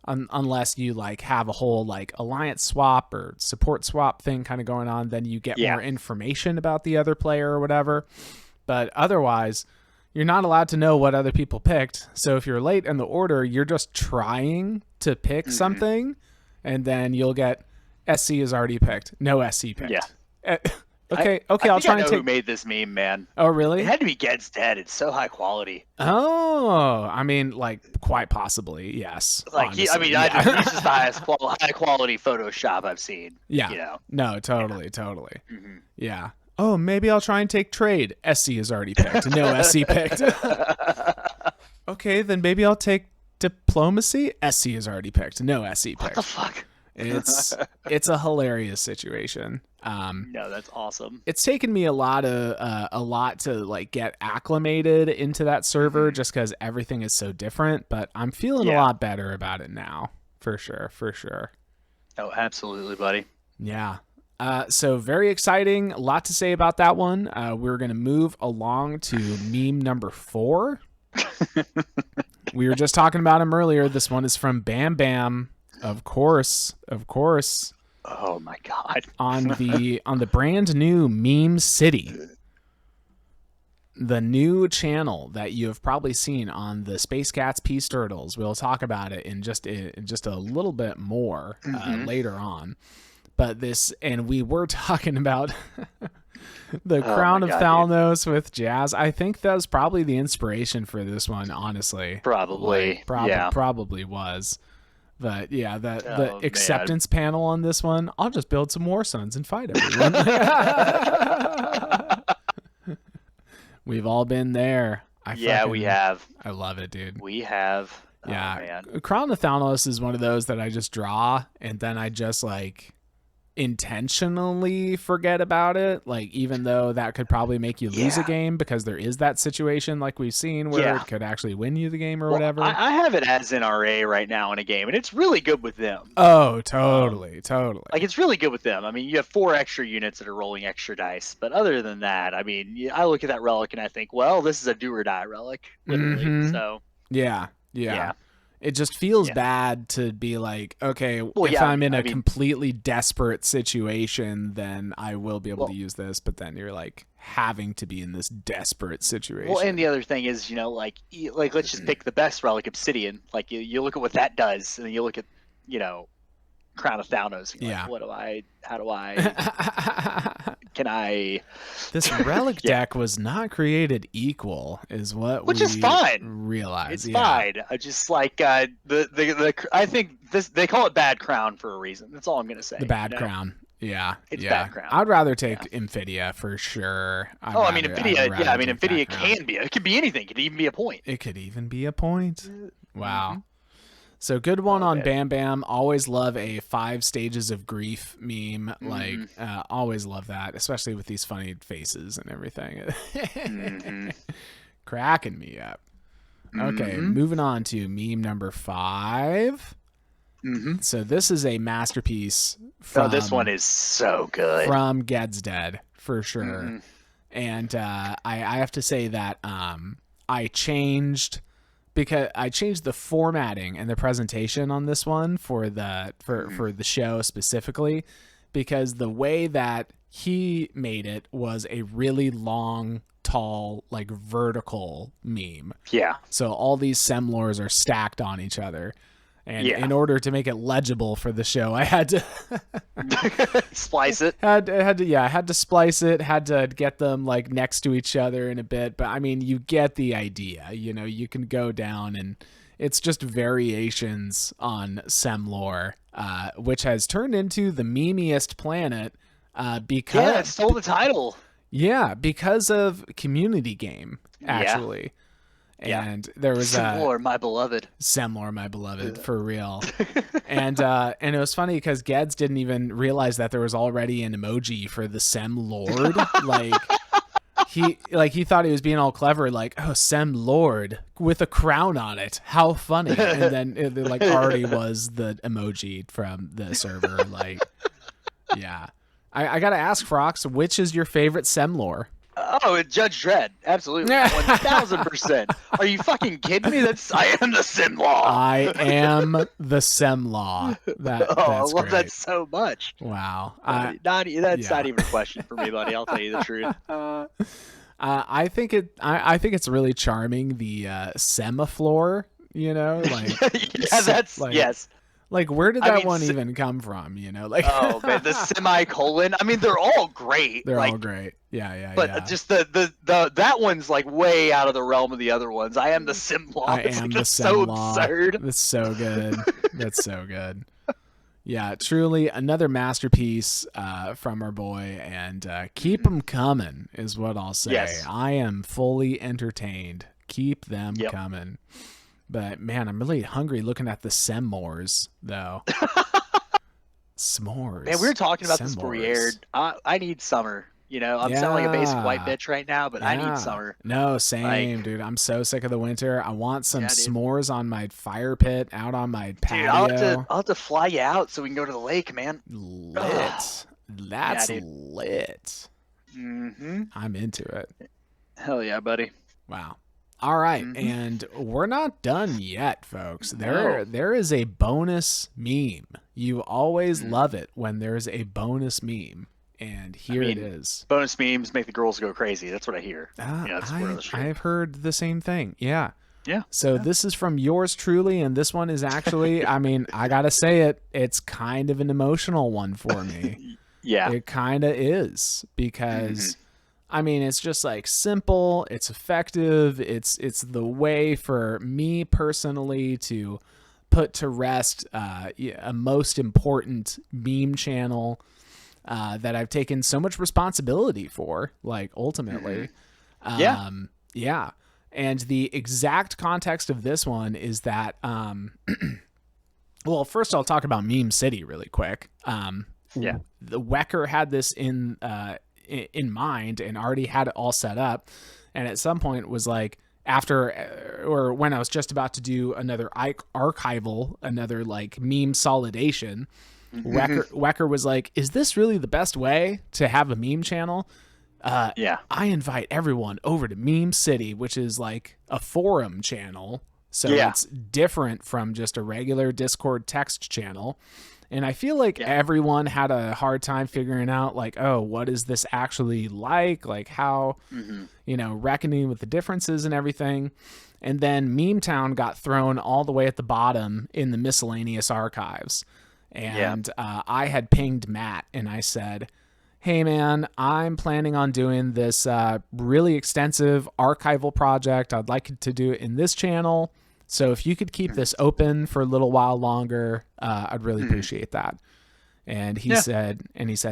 Unless you like have a whole like alliance swap or support swap thing kind of going on, then you get more information about the other player or whatever. But otherwise, you're not allowed to know what other people picked. So if you're late in the order, you're just trying to pick something, and then you'll get SC is already picked. No SC picked. Yeah. Okay, I'll try and take. Who made this meme, man? Oh, really? It had to be Ged's Dead. It's so high quality. Oh, I mean, like quite possibly, yes. Like, he's just the high quality Photoshop I've seen. Yeah. You know. No, totally. Mm-hmm. Yeah. Oh, maybe I'll try and take trade. SC is already picked. No SC picked. Okay, then maybe I'll take diplomacy. SC is already picked. No SC picked. What the fuck? It's a hilarious situation. No, that's awesome. It's taken me a lot to like get acclimated into that server just because everything is so different, but I'm feeling a lot better about it now. For sure. Oh, absolutely, buddy. Yeah. So very exciting. A lot to say about that one. We're going to move along to meme number 4. We were just talking about him earlier. This one is from Bam Bam. Of course. Oh my god. on the brand new Meme City, the new channel that you have probably seen on the Space Cats Peace Turtles. We'll talk about it in just a little bit more later on. But we were talking about the Crown of Thalnos with Jazz. I think that was probably the inspiration for this one, honestly. Probably. Probably was. But yeah, the acceptance panel on this one, I'll just build some more suns and fight everyone. We've all been there. We have. I love it, dude. We have. Yeah. Oh, man. Crown of Thalnos is one of those that I just draw and then I just like intentionally forget about it, like even though that could probably make you lose a game, because there is that situation like we've seen where it could actually win you the game or whatever. I have it as an RA right now in a game, and it's really good with them. Oh, totally. Like, it's really good with them. I mean, you have 4 extra units that are rolling extra dice, but other than that, I mean, I look at that relic and I think, well, this is a do or die relic, literally. So yeah. It just feels bad to be like, okay, if I'm in a completely desperate situation, then I will be able to use this. But then you're like having to be in this desperate situation. Well, and the other thing is, like let's just pick the best relic, Obsidian. Like you look at what that does, and then you look at, Crown of Thalnos. Like, how do I can I? This relic deck was not created equal, is which is fine. Realize it's fine. I just like I think they call it Bad Crown for a reason. That's all I'm gonna say. The Bad Crown. Yeah, it's Bad Crown. I'd rather take Infidia for sure. Infidia can be. It could be anything. It could even be a point. It could even be a point. Wow. So good one on Bam Bam. Always love a 5 stages of grief meme. Like, always love that, especially with these funny faces and everything. Cracking me up. Okay, moving on to meme number 5. So this is a masterpiece. This one is so good. From Ged's Dead, for sure. And I have to say that I changed the formatting and the presentation on this one for the show specifically, because the way that he made it was a really long, tall, like vertical meme. Yeah. So all these semlors are stacked on each other. And in order to make it legible for the show, I had to splice it. I had to splice it, had to get them like next to each other in a bit. But I mean, you get the idea. You can go down, and it's just variations on Semlore, which has turned into the memeiest planet because it stole the title. Yeah, because of Community Game, actually. And there was Semlor, my beloved. Semlor, my beloved, for real. And it was funny because Geds didn't even realize that there was already an emoji for the Sem Lord. He thought he was being all clever, like, oh, Sem Lord with a crown on it. How funny. And then it already was the emoji from the server. Yeah. I got to ask, Frox, which is your favorite Semlor? Oh, Judge Dredd. Absolutely. 1000%. Are you fucking kidding me? I am the Semlaw. I am the Semlaw. I love that so much. Wow. Not even a question for me, buddy. I'll tell you the truth. I think it's really charming, the semaphore, yes. Where did that one even come from? Oh man, the semicolon. I mean, they're all great. They're all great. Yeah. But just that one's way out of the realm of the other ones. I am the Semlaw. I am the Semlaw. So absurd. That's so good. That's so good. Yeah, truly another masterpiece from our boy, and keep them coming is what I'll say. Yes. I am fully entertained. Keep them coming. But man, I'm really hungry looking at the s'mores, though. S'mores. Man, we were talking about this before we aired. I need summer. I'm sounding like a basic white bitch right now, but I need summer. No, same, dude. I'm so sick of the winter. I want some s'mores on my fire pit, out on my patio. Dude, I'll have to fly you out so we can go to the lake, man. Lit. That's lit. Mm-hmm. I'm into it. Hell yeah, buddy. Wow. All right, and we're not done yet, folks. There is a bonus meme. You always love it when there's a bonus meme, and here it is. Bonus memes make the girls go crazy. That's what I hear. I've heard the same thing. Yeah. So Yeah. this is from yours truly, and this one is actually, I gotta say it, it's kind of an emotional one for me. Yeah. It kind of is, because... it's just simple, it's effective, it's the way for me personally to put to rest a most important meme channel that I've taken so much responsibility for, ultimately. Yeah. And the exact context of this one is that, well, first I'll talk about Meme City really quick. The Wekker had this in mind and already had it all set up, and at some point was after or when I was just about to do another archival, another meme solidation, Wekker was like, is this really the best way to have a meme channel? I invite everyone over to Meme City, which is a forum channel, so it's different from just a regular Discord text channel. And I feel everyone had a hard time figuring out, what is this actually like? How, reckoning with the differences and everything. And then Memetown got thrown all the way at the bottom in the miscellaneous archives. And I had pinged Matt, and I said, hey, man, I'm planning on doing this really extensive archival project. I'd like to do it in this channel. So if you could keep this open for a little while longer, I'd really appreciate that. And he said,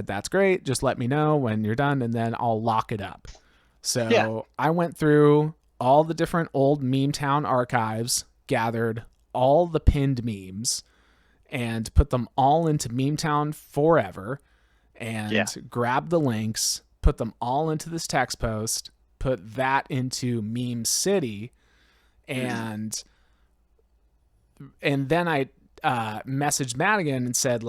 that's great. Just let me know when you're done, and then I'll lock it up. So I went through all the different old Memetown archives, gathered all the pinned memes, and put them all into Memetown Forever, and grabbed the links, put them all into this text post, put that into Meme City, and then I messaged Matt again and said,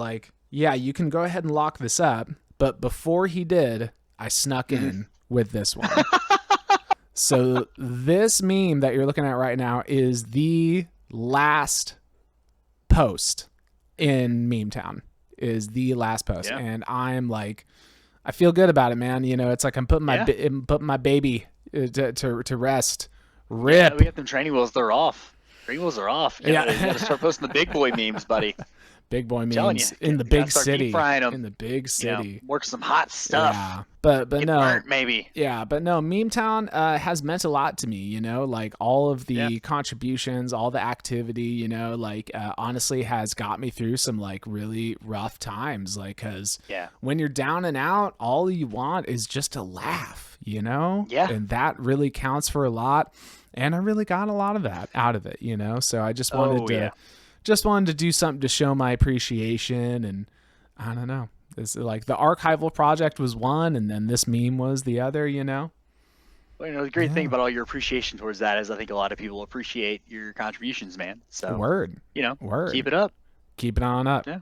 you can go ahead and lock this up. But before he did, I snuck in with this one. So this meme that you're looking at right now is the last post in Memetown. Is the last post. And I'm I feel good about it, man. It's I'm putting my baby to rest. Rip. Yeah, we got them training wheels. They're off. Training wheels are off. You gotta start posting the big boy memes, buddy. Big boy memes in the big city. In the big city. Work some hot stuff. Yeah. But Get no. burnt, maybe. Yeah, but no, Memetown has meant a lot to me, all of the contributions, all the activity, honestly has got me through some really rough times, cuz when you're down and out, all you want is just to laugh, you know? Yeah. And that really counts for a lot. And I really got a lot of that out of it, you know? So I just wanted to do something to show my appreciation. And I don't know. It's like the archival project was one, and then this meme was the other, you know? Well, you know, the great thing about all your appreciation towards that is I think a lot of people appreciate your contributions, man. So, keep it up. Keep it on up. Yeah.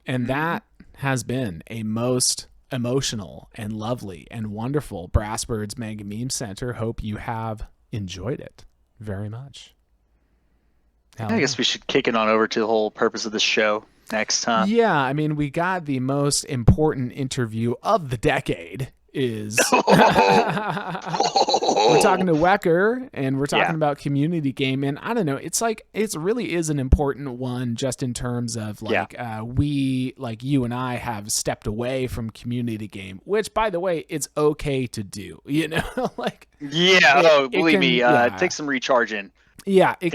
And that has been a most emotional and lovely and wonderful Brassbird's Megameme Center. Hope you have enjoyed it very much. I guess we should kick it on over to the whole purpose of this show next time. Yeah, I mean, we got the most important interview of the decade. We're talking to Wekker, and we're talking about community game, and I don't know, it's like it really is an important one just in terms of like we, like you and I, have stepped away from community game, which, by the way, it's okay to do, you know? Like believe me, take some recharging. Yeah, it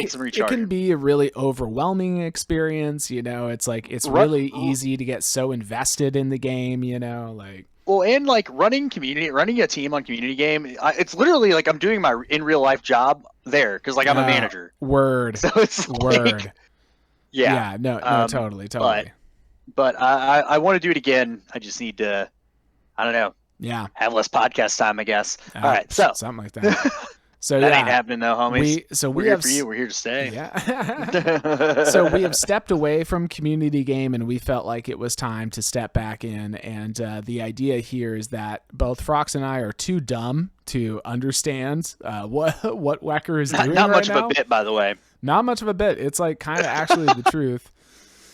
can be a really overwhelming experience, you know. It's like it's really easy to get so invested in the game, you know, like. Well, and like running a team on community game, it's literally like I'm doing my in real life job there because like I'm a manager. Word. So it's word. Yeah. No, totally. But I want to do it again. I just need to, I don't know. Yeah. Have less podcast time, I guess. All right, so something like that. So that ain't happening though, homies. We're here for you. We're here to stay. Yeah. So we have stepped away from community game, and we felt like it was time to step back in. And the idea here is that both Frox and I are too dumb to understand what Wekker is doing. Not much right now. Of a bit, by the way. Not much of a bit. It's like kind of actually the truth.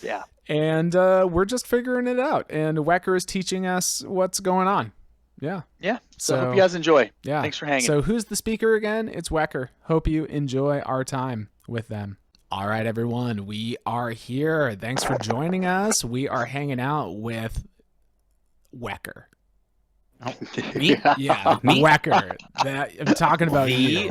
Yeah. And we're just figuring it out. And Wekker is teaching us what's going on. Yeah. Yeah. So hope you guys enjoy. Yeah. Thanks for hanging. So who's the speaker again? It's Wekker. Hope you enjoy our time with them. All right, everyone. We are here. Thanks for joining us. We are hanging out with Wekker. Oh, me? Yeah, me? Wekker. I'm talking about you.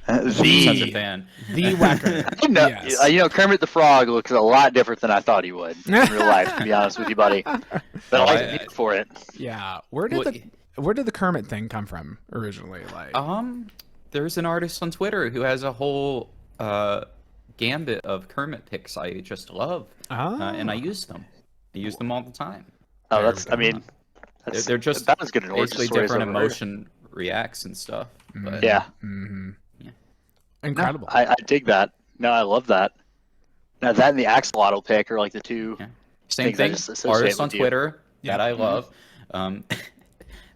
Such a fan. The Wekker. Yes. You know, Kermit the Frog looks a lot different than I thought he would in real life, to be honest with you, buddy. But I like the for it. Yeah. Where did the Kermit thing come from originally? Like, there's an artist on Twitter who has a whole gambit of Kermit pics I just love, and I use them. I use them all the time. Oh, they're just that was good. Basically different emotion reacts and stuff. But, yeah. Mm-hmm. Yeah. Incredible. No, I dig that. No, I love that. Now that and the axolotl pic are like the two. Yeah. Same thing. Artists on Twitter that I love.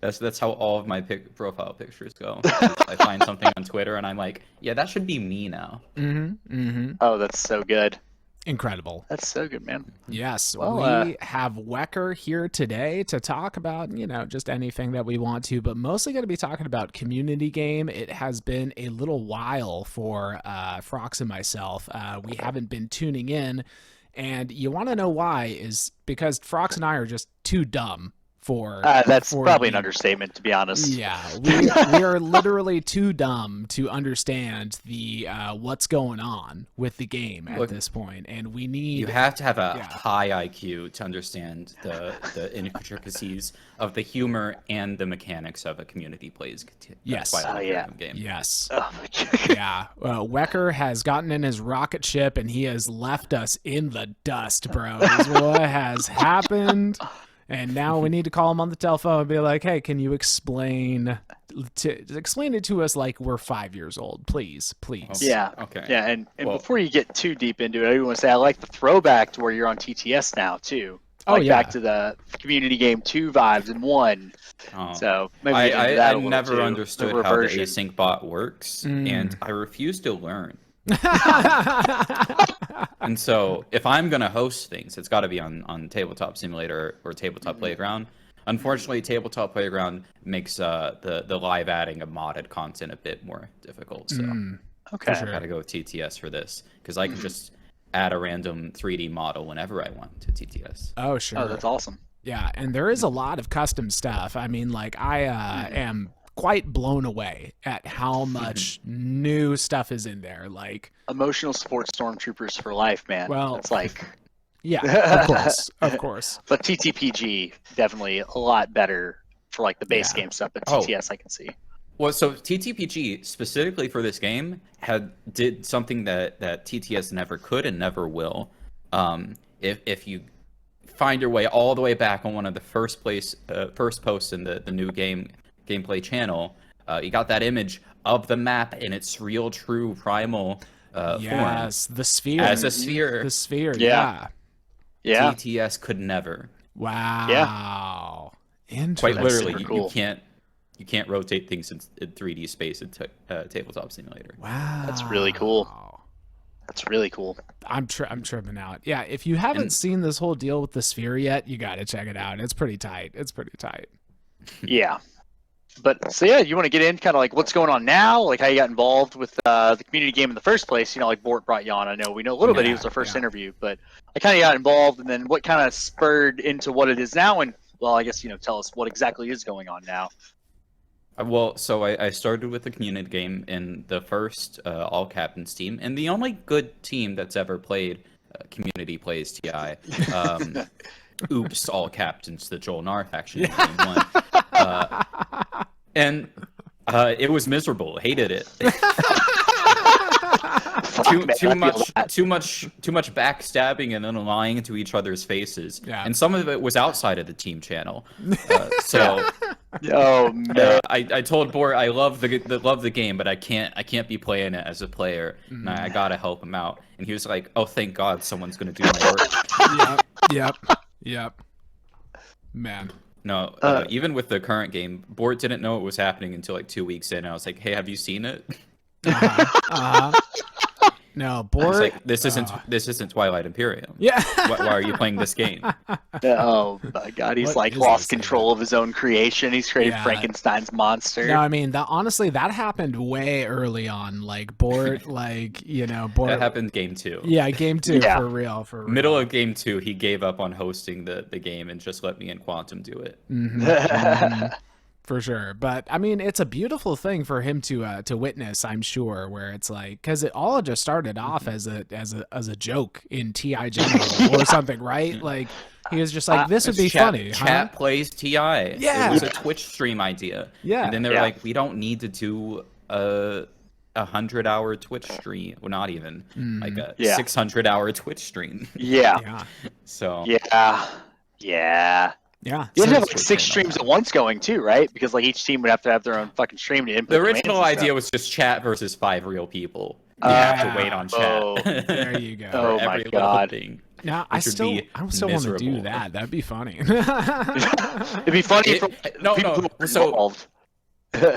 That's how all of my profile pictures go. I find something on Twitter and I'm like, yeah, that should be me now. Mm-hmm. Mm-hmm. Oh, that's so good. Incredible. That's so good, man. Yes. Well, we have Wekker here today to talk about, you know, just anything that we want to, but mostly going to be talking about community game. It has been a little while for Frox and myself. We haven't been tuning in, and you want to know why is because Frox and I are just too dumb for that's probably an understatement, to be honest. Yeah, we are literally too dumb to understand the what's going on with the game at this point, and we need. You have to have a high IQ to understand the intricacies of the humor and the mechanics of a community plays. Yes. Game. Yes. Oh, yeah. Wekker has gotten in his rocket ship and he has left us in the dust, bro. Is what has happened. And now we need to call him on the telephone and be like, "Hey, can you explain it to us like we're 5 years old, please?" Yeah. Okay. Yeah, and before you get too deep into it, I want to say I like the throwback to where you're on TTS now too. Back to the community game 2 vibes in 1. So maybe I never understood how the async bot works, and I refuse to learn. And so if I'm gonna host things, it's got to be on Tabletop Simulator or Tabletop Playground. Unfortunately, Tabletop Playground makes the live adding of modded content a bit more difficult. So okay, I gotta go with TTS for this because I can just add a random 3D model whenever I want to TTS. Oh sure. Oh, that's awesome. Yeah, and there is a lot of custom stuff. I mean, like I am quite blown away at how much new stuff is in there. Like emotional support stormtroopers for life, man. Well, it's like yeah, of course. But TTPG definitely a lot better for like the base game stuff, but TTS I can see. Well, so TTPG specifically for this game did something that TTS never could and never will. If you find your way all the way back on one of the first posts in the new gameplay channel, you got that image of the map in its real, true, primal form. The sphere. As a sphere. The sphere, yeah. TTS could never. Wow. Yeah. Interesting. Quite literally, cool. you can't rotate things in 3D space in Tabletop Simulator. Wow. That's really cool. That's really cool. I'm tripping out. Yeah, if you haven't seen this whole deal with the sphere yet, you got to check it out. It's pretty tight. Yeah. But so yeah, you want to get in kind of like what's going on now, like how you got involved with the community game in the first place. You know, like Bort brought you on. I know we know a little bit. He was the first interview, but I kind of got involved, and then what kind of spurred into what it is now. And well, I guess tell us what exactly is going on now. Well, so I started with the community game in the first all captains team, and the only good team that's ever played community plays TI. Oops, all captains, the Joel Nar faction in game 1. And it was miserable. Hated it. too much backstabbing and then lying to each other's faces. Yeah. And some of it was outside of the team channel. Oh man! I told Bort I love the game, but I can't be playing it as a player. And I gotta help him out. And he was like, "Oh, thank God, someone's gonna do my work." Yep. Man. No, even with the current game, Bort didn't know it was happening until like 2 weeks in. I was like, "Hey, have you seen it?" No, Bort. Like, this isn't Twilight Imperium. Yeah. Why are you playing this game? Oh my God, he's like lost control of his own creation. He's created Frankenstein's monster. No, I mean honestly, that happened way early on. Like Bort, Bort. That happened game 2. Yeah, game 2 for real. Middle of game 2, he gave up on hosting the game and just let me and Quantum do it. For sure. But I mean, it's a beautiful thing for him to witness, I'm sure, where it's like, because it all just started off as a joke in TI general or something, right? Like he was just like, this would be funny. Chat plays TI. Yeah. It was a Twitch stream idea. Yeah. And then they're like, we don't need to do a 100-hour Twitch stream. Well, not even like a 600-hour Twitch stream. Yeah. So. Yeah. Yeah, you have like 6 streams at once going too, right? Because like each team would have to have their own fucking stream to input. The original idea was just chat versus 5 real people. You have to wait on chat. There you go. Oh my God. Thing, now I still want to do that. That'd be funny. It'd be funny for people who are involved.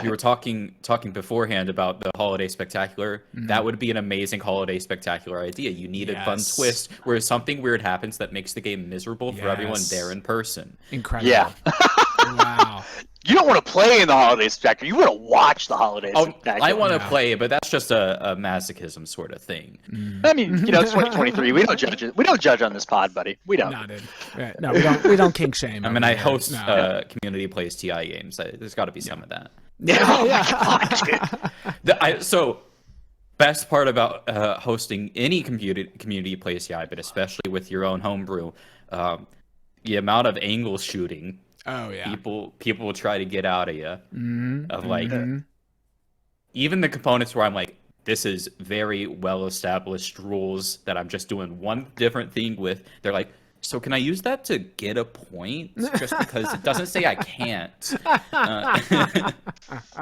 You were talking beforehand about the holiday spectacular. That would be an amazing holiday spectacular idea. You need a fun twist where something weird happens that makes the game miserable for everyone there in person. Incredible. Yeah. Wow. You don't want to play in the holiday spectacular. You want to watch the holiday spectacular. I want to play, but that's just a masochism sort of thing. I mean, it's 2023. We don't judge it. We don't judge on this pod, buddy. We don't. No, dude. No, we don't kink shame. I mean, I host community plays TI games. There's got to be some of that. So, best part about hosting any community plays TI, but especially with your own homebrew, the amount of angle shooting. Oh yeah. People will try to get out of you. Of like, even the components where I'm like, this is very well established rules that I'm just doing one different thing with. They're like, so can I use that to get a point? Just because it doesn't say I can't.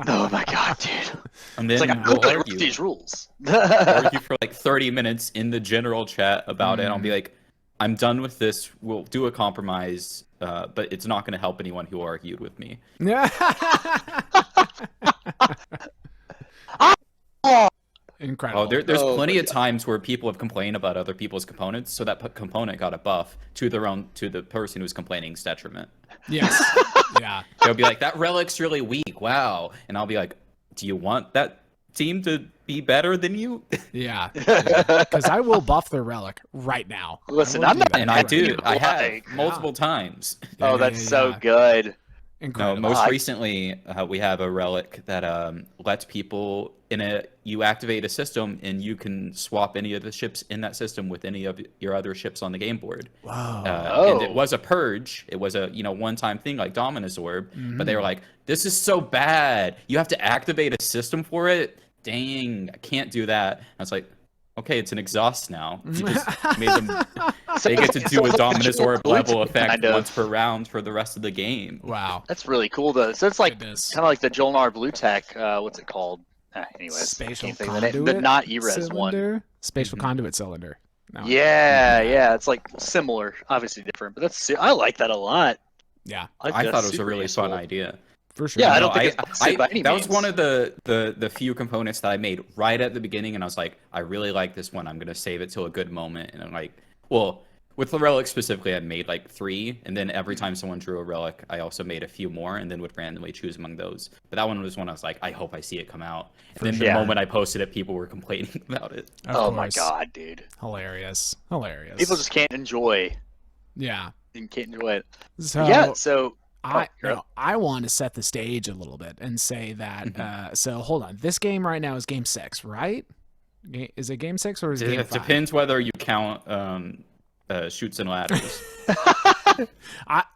Oh my God, dude! And then it's like we'll I argue these rules. Argue for like 30 minutes in the general chat about it. I'll be like, I'm done with this. We'll do a compromise, but it's not going to help anyone who argued with me. Incredible. Oh, there's plenty of times where people have complained about other people's components, so that component got a buff to the person who's complaining detriment. Yes. Yeah. They'll be like, that relic's really weak. Wow. And I'll be like, do you want that team to be better than you? Yeah. Because I will buff their relic right now. Listen, I'm not, and I do. I have multiple times. Oh, that's so good. Incredible. No, most recently, we have a relic that lets people you activate a system and you can swap any of the ships in that system with any of your other ships on the game board. Wow. And it was a purge. It was a one-time thing like Dominus Orb, but they were like, this is so bad. You have to activate a system for it. Dang, I can't do that. I was like, okay, it's an exhaust now. You just made them. They get to do a Dominus Orb level effect once per round for the rest of the game. Wow, that's really cool though. So it's like kind of like the Jolnar Blue Tech. What's it called? Anyways, spatial conduit, the not ERES one. Spatial conduit cylinder. No, yeah, it's like similar, obviously different, but I like that a lot. Yeah, I thought it was a really fun idea. For sure. Yeah, I don't think it's by any that means. was one of the few components that I made right at the beginning, and I was like, I really like this one. I'm gonna save it till a good moment. And I'm like, well, with the relic specifically, I made like 3, and then every time someone drew a relic, I also made a few more, and then would randomly choose among those. But that one was one I was like, I hope I see it come out. And then the moment I posted it, people were complaining about it. Oh my god, dude! Hilarious. People just can't enjoy. Yeah, you can't enjoy it. So I want to set the stage a little bit and say that. So hold on, this game right now is game 6, right? Is it game 6 or is it game 5? It depends whether you count shoots and ladders.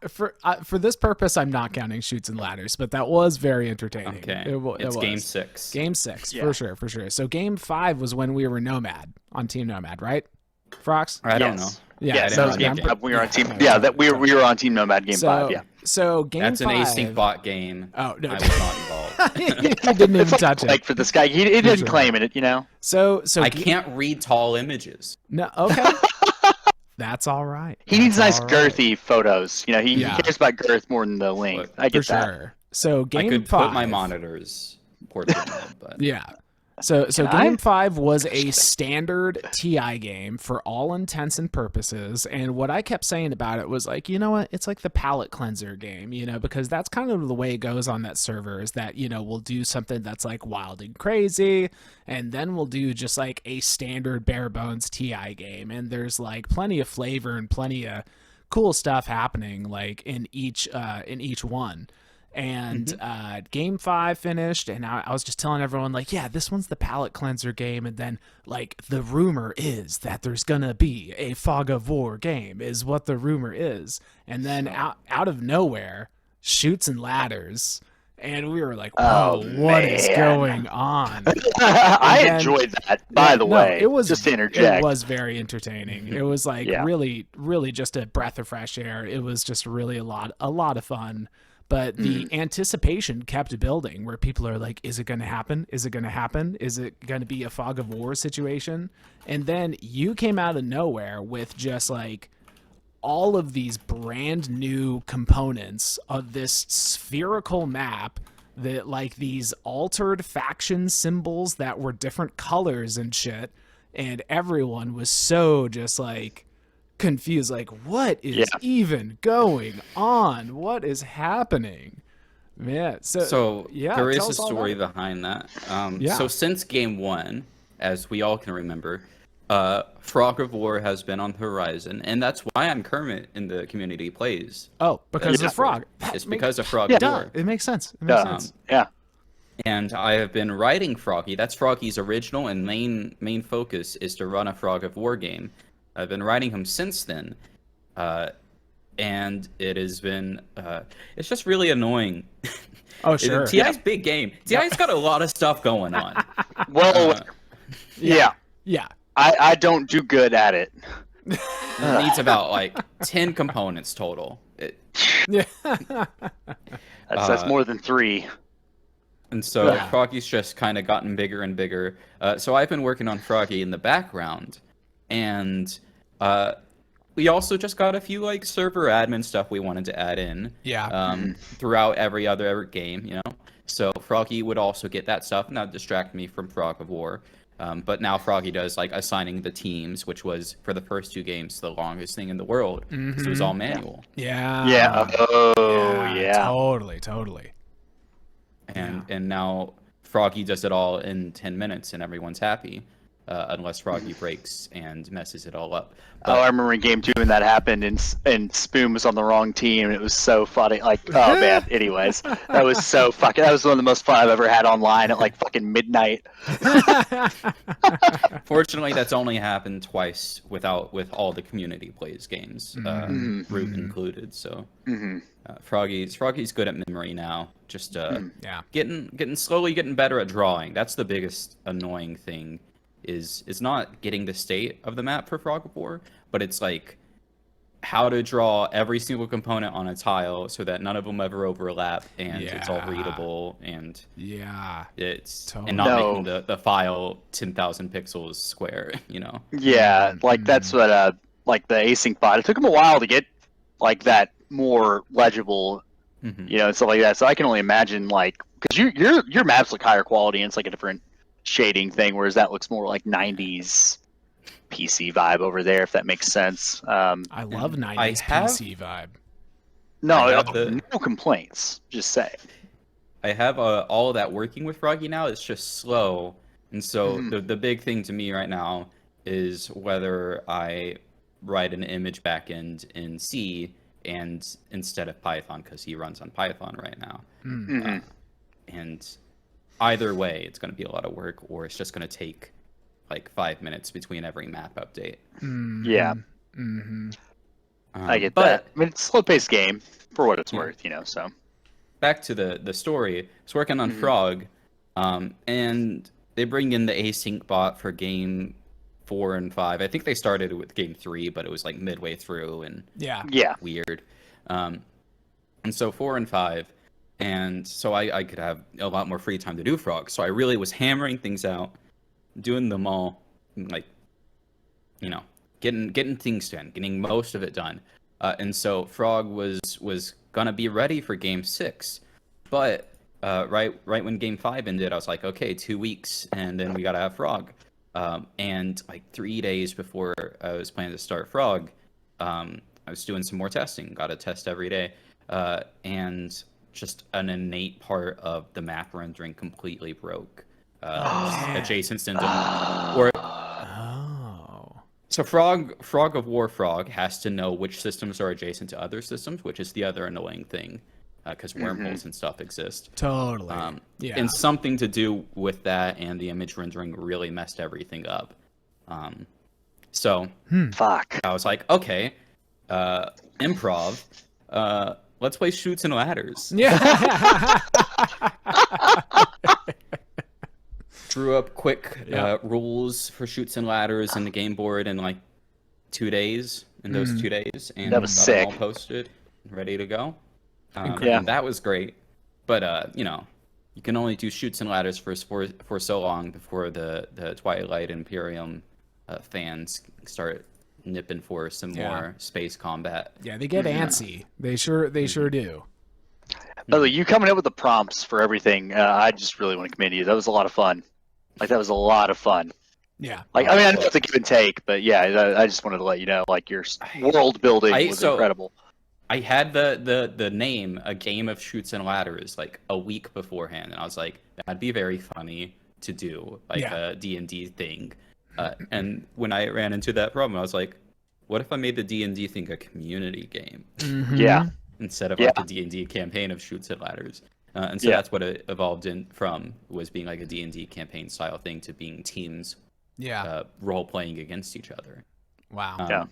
For this purpose, I'm not counting shoots and ladders, but that was very entertaining. Okay, it's game 6. Game 6, for sure. So game 5 was when we were Nomad on Team Nomad, right? Frox? I don't know. Yeah, that was game 5. We were on Team. Yeah, that we were on Team Nomad game 5. Yeah. So game 5. That's an async bot game. Oh no, I was not involved. I didn't even touch it. Like for this guy, he didn't claim it. So I can't read tall images. No, okay. That's all right. He needs nice girthy photos. He cares about girth more than the length. I get that. Sure. So game 5. I could put my monitors portrait mode, but yeah. So game 5 was a standard TI game for all intents and purposes, and what I kept saying about it was like, you know what, it's like the palate cleanser game, because that's kind of the way it goes on that server, is that, we'll do something that's like wild and crazy, and then we'll do just like a standard bare bones TI game, and there's like plenty of flavor and plenty of cool stuff happening like in each one. And game 5 finished, and I was just telling everyone like, yeah, this one's the palate cleanser game, and then like the rumor is that there's gonna be a Fog of War game is what the rumor is, and then out of nowhere, shoots and ladders, and we were like, whoa, what is going on? I enjoyed that, by the way. It was just to interject. It was very entertaining. It was like really, really just a breath of fresh air. It was just really a lot of fun. But the anticipation kept building, where people are like, is it going to happen? Is it going to happen? Is it going to be a Fog of War situation? And then you came out of nowhere with just like all of these brand new components of this spherical map, that like these altered faction symbols that were different colors and shit. And everyone was so just like confused, like, what is even going on? What is happening? Yeah. So there is a story behind that. So since game 1, as we all can remember, Frog of War has been on the horizon, and that's why I'm Kermit in the community plays. Oh, because of Frog. It's because of Frog of War. It makes sense. It makes sense. Yeah. And I have been writing Froggy. That's Froggy's original and main focus is to run a Frog of War game. I've been writing him since then, and it has been it's just really annoying. Oh sure, TI's big game. TI's got a lot of stuff going on. Well, yeah. I don't do good at it. It needs about like 10 components total. That's more than 3. And so Froggy's just kind of gotten bigger and bigger. So I've been working on Froggy in the background. And we also just got a few like server admin stuff we wanted to add in. Throughout every other game, So Froggy would also get that stuff, and that would distract me from Frog of War. But now Froggy does like assigning the teams, which was for the first 2 games the longest thing in the world. Because it was all manual. Yeah. Totally. And now Froggy does it all in 10 minutes, and everyone's happy. unless Froggy breaks and messes it all up. I remember in game 2 when that happened, and Spoon was on the wrong team, and it was so funny. Like, oh man. Anyways, that was so fucking. That was one of the most fun I've ever had online at like fucking midnight. Fortunately, that's only happened twice with all the community plays games, Root included. So Froggy's good at memory now. Just slowly getting better at drawing. That's the biggest annoying thing. Is not getting the state of the map for Frog of War, but it's like how to draw every single component on a tile so that none of them ever overlap and it's all readable and it's totally. And not making the file 10,000 pixels square, you know. Yeah, like that's what like the async bot. It took him a while to get like that more legible, you know, and stuff like that. So I can only imagine like because your maps look higher quality and it's like a different shading thing, whereas that looks more like 90s PC vibe over there, if that makes sense. I love 90s PC vibe. No complaints. Just say. I have all of that working with Froggy now. It's just slow, and so the big thing to me right now is whether I write an image backend in C and instead of Python, because he runs on Python right now, and either way, it's going to be a lot of work, or it's just going to take like 5 minutes between every map update. Yeah. I get that. I mean, it's a slow-paced game for what it's worth, you know. So back to the story. It's working on Frog, and they bring in the async bot for game 4 and 5. I think they started with game 3, but it was like midway through and weird. And so 4 and 5. And so I could have a lot more free time to do Frog. So I really was hammering things out, doing them all, like, you know, getting things done, getting most of it done. And so Frog was gonna be ready for game 6, but right when game 5 ended, I was like, okay, 2 weeks, and then we gotta have Frog. And like 3 days before I was planning to start Frog, I was doing some more testing. Got to test every day, and just an innate part of the map rendering completely broke. Adjacent syndrome. So Frog of War Frog has to know which systems are adjacent to other systems, which is the other annoying thing, because wormholes and stuff exist. Totally. And something to do with that and the image rendering really messed everything up. Fuck. I was like, okay, improv. Let's play Shoots and Ladders. Yeah. Drew up quick rules for Shoots and Ladders in the game board in like 2 days. In those 2 days, and that was sick. All posted, ready to go. And that was great. But you know, you can only do Shoots and Ladders for so long before the Twilight Imperium fans start nipping for some more space combat. Yeah, they get antsy. They sure do. By the way, you coming up with the prompts for everything, I just really want to commend you. That was a lot of fun. Like, that was a lot of fun. Yeah. Like, I mean, I know it's a give and take, but yeah, I just wanted to let you know, like, your world building was incredible. I had the name, A Game of Shoots and Ladders, like a week beforehand, and I was like, that'd be very funny to do, like a D&D thing. And when I ran into that problem, I was like, what if I made the D&D thing a community game? Yeah. Instead of like the D&D campaign of Shoots and Ladders. And so that's what it evolved from, was being like a D&D campaign style thing to being teams role-playing against each other. Wow.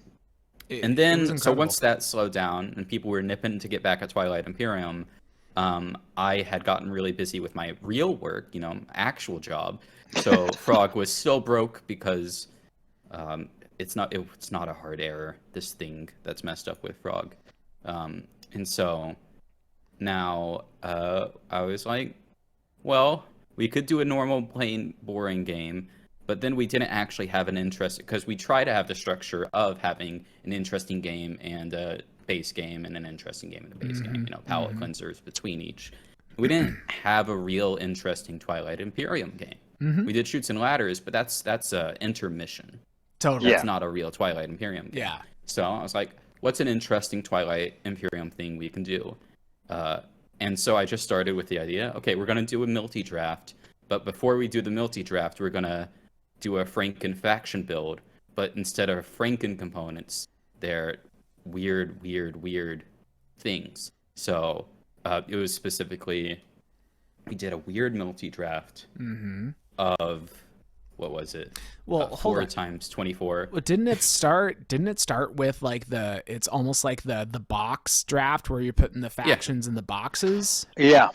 And then, so once that slowed down and people were nipping to get back at Twilight Imperium, I had gotten really busy with my real work, you know, actual job. So Frog was still broke because it's not a hard error, this thing that's messed up with Frog. And so now I was like, well, we could do a normal, plain, boring game, but then we didn't actually have an interest, because we try to have the structure of having an interesting game and a base game and an interesting game and a base game, you know, palette cleansers between each. We didn't have a real interesting Twilight Imperium game. We did Shoots and Ladders, but that's intermission. Totally. That's not a real Twilight Imperium game. Yeah. So I was like, what's an interesting Twilight Imperium thing we can do? And so I just started with the idea, okay, we're going to do a multi-draft, but before we do the multi-draft, we're going to do a franken faction build, but instead of franken components, they're weird things. So it was specifically, we did a weird multi-draft of, what was it? Well, 4 times 24. Well, didn't it start with like it's almost like the box draft where you're putting the factions in the boxes? Yeah.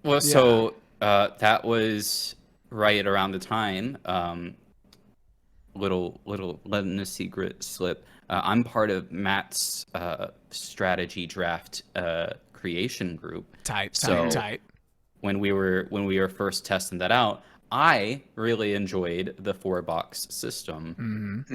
Well, so that was right around the time. Little letting a secret slip. I'm part of Matt's strategy draft creation group. Tight. When we were first testing that out, I really enjoyed the 4-box system,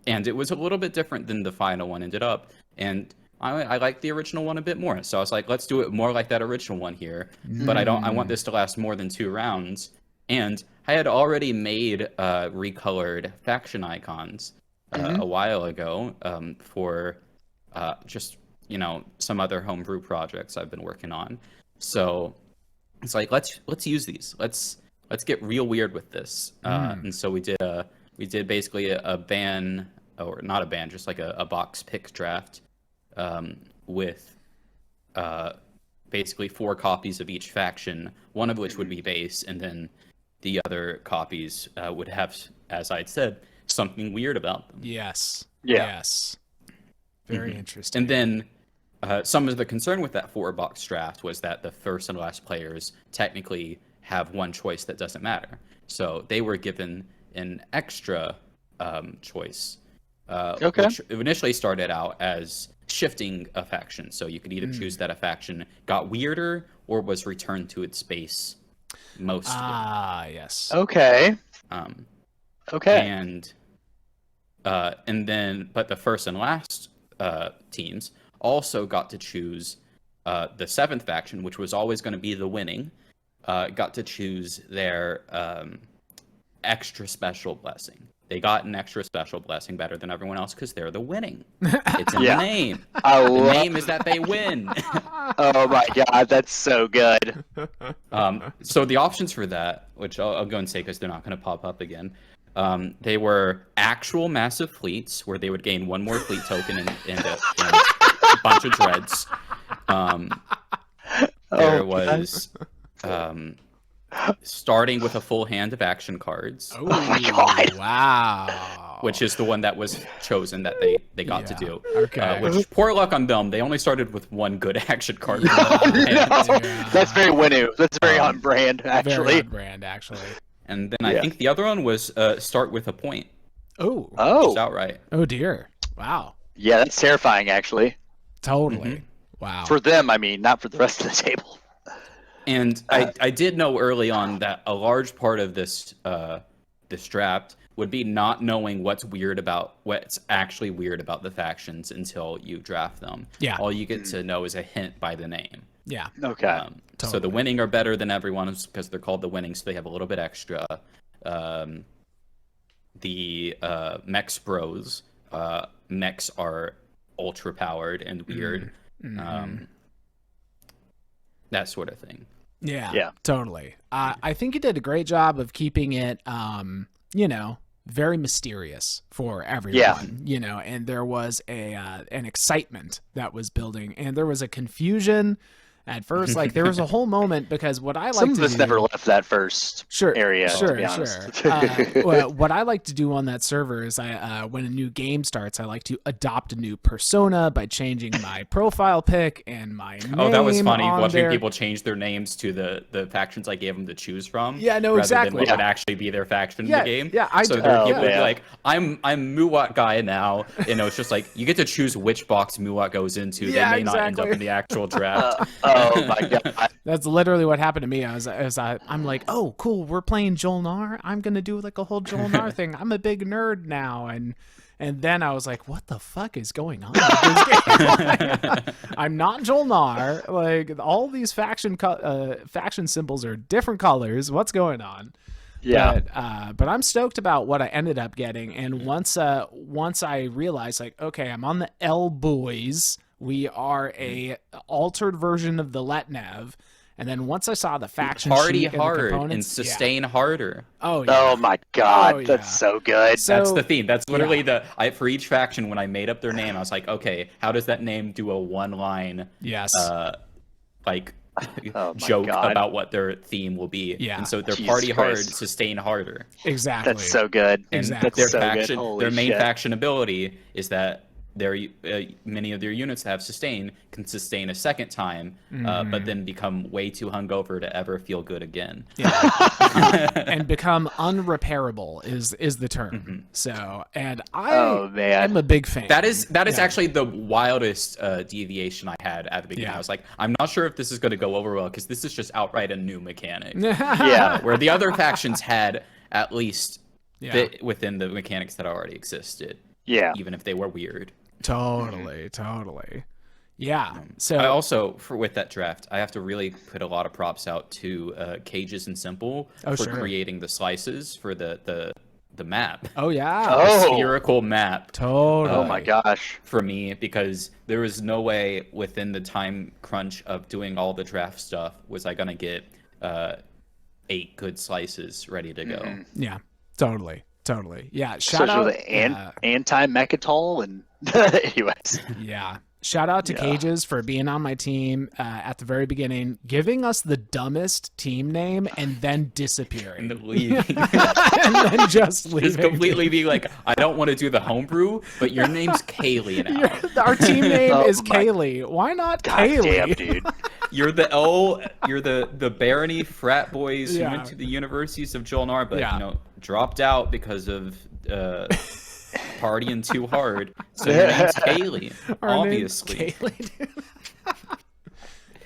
and it was a little bit different than the final one ended up. And I liked the original one a bit more, so I was like, let's do it more like that original one here. But I want this to last more than 2 rounds. And I had already made recolored faction icons a while ago for just some other homebrew projects I've been working on. So it's like let's use these. Let's get real weird with this. And so we did basically a ban, or not a ban, just like a box pick draft with basically 4 copies of each faction, one of which would be base, and then the other copies would have, as I'd said, something weird about them. Yes. Yeah. Yes. Very interesting. And then some of the concern with that 4-box draft was that the first and last players technically have one choice that doesn't matter. So they were given an extra choice, which initially started out as shifting a faction. So you could either choose that a faction got weirder or was returned to its base mostly. Yes. Okay. And then, but the first and last teams also got to choose the 7th faction, which was always going to be the winning, got to choose their extra special blessing. They got an extra special blessing better than everyone else because they're the winning. It's in the name. The name is that they win. Oh my god, that's so good. So the options for that, which I'll go and say because they're not going to pop up again, they were actual massive fleets where they would gain 1 more fleet token and a bunch of dreads. There was starting with a full hand of action cards. Oh my god! Wow. Which is the one that was chosen that they got to do. Okay. Which, poor luck on them. They only started with 1 good action card. That's very Winu. That's very on brand, actually. Very on brand, actually. And then I think the other one was start with a point. Oh. Oh. Just outright. Oh dear. Wow. Yeah, that's terrifying, actually. Totally. Wow. For them, I mean, not for the rest of the table. And I did know early on that a large part of this this draft would be not knowing what's actually weird about the factions until you draft them. Yeah. All you get to know is a hint by the name. Yeah. Okay. Totally. So the winning are better than everyone's because they're called the winning, so they have a little bit extra. The Mex Bros, mechs are ultra powered and weird. That sort of thing. Yeah. Totally. I think you did a great job of keeping it, very mysterious for everyone. And there was an excitement that was building, and there was a confusion at first. Like there was a whole moment because what I like some of us never left that first area. To be honest. What I like to do on that server is when a new game starts, I like to adopt a new persona by changing my profile pic and my name. Oh, that was funny watching there. people change their names to the factions I gave them to choose from. Yeah, no, rather exactly. Than what would actually be their faction in the game. Yeah, so there are people who be like, I'm Muwat guy now. It's just like you get to choose which box Muwat goes into. They may not end up in the actual draft. Oh my god. That's literally what happened to me. I'm like, oh, cool, we're playing Jolnar. I'm gonna do like a whole Jolnar thing. I'm a big nerd now, and then I was like, what the fuck is going on with this game? I'm not Jolnar. Like all these faction symbols are different colors. What's going on? Yeah. But I'm stoked about what I ended up getting, and once I realized, like, okay, I'm on the L boys. We are a altered version of the Letnev, And then once I saw the faction Party sheet and the hard and components, sustain harder. Oh yeah. Oh my god, Oh, yeah. that's so good. So- That's the theme. That's literally for each faction, when I made up their name, I was like, okay, how does that name do a one-line Yes. like Oh my joke God. about what their theme will be? Yeah. And so they're Jesus party hard, Christ. sustain harder. Exactly. That's so good. And Exactly. their That's so good. faction, Holy their main shit. faction ability is that many of their units that have sustain can sustain a second time, but then become way too hungover to ever feel good again. Yeah. And become unrepairable is the term. So, and Oh, man. I'm a big fan. That is Yeah. actually the wildest deviation I had at the beginning. Yeah. I was like, I'm not sure if this is going to go over well because this is just outright a new mechanic. Yeah. Where the other factions had at least Yeah. fit within the mechanics that already existed, Yeah. even if they were weird. Totally. Yeah. So I also, with that draft, I have to really put a lot of props out to Cages and Simple for sure. creating the slices for the map. Oh yeah. Oh. Spherical map. Totally. Oh my gosh. For me, because there was no way within the time crunch of doing all the draft stuff was I gonna get 8 good slices ready to go. Yeah. Totally. Yeah. Shout Especially out. with anti-Mechatol and anyways. Yeah. Shout out to Cages for being on my team at the very beginning, giving us the dumbest team name and then disappearing. And leaving. And then just leaving. Just completely be like, I don't want to do the homebrew, but your name's Kaylee now. Our team name Oh is my- Kaylee. Why not God Kaylee? damn, dude. You're the barony frat boys who Yeah. went to the universities of Jolnar, but Yeah. dropped out because of partying too hard. So your name's Kaylee, Our name's obviously. Kaylee, dude.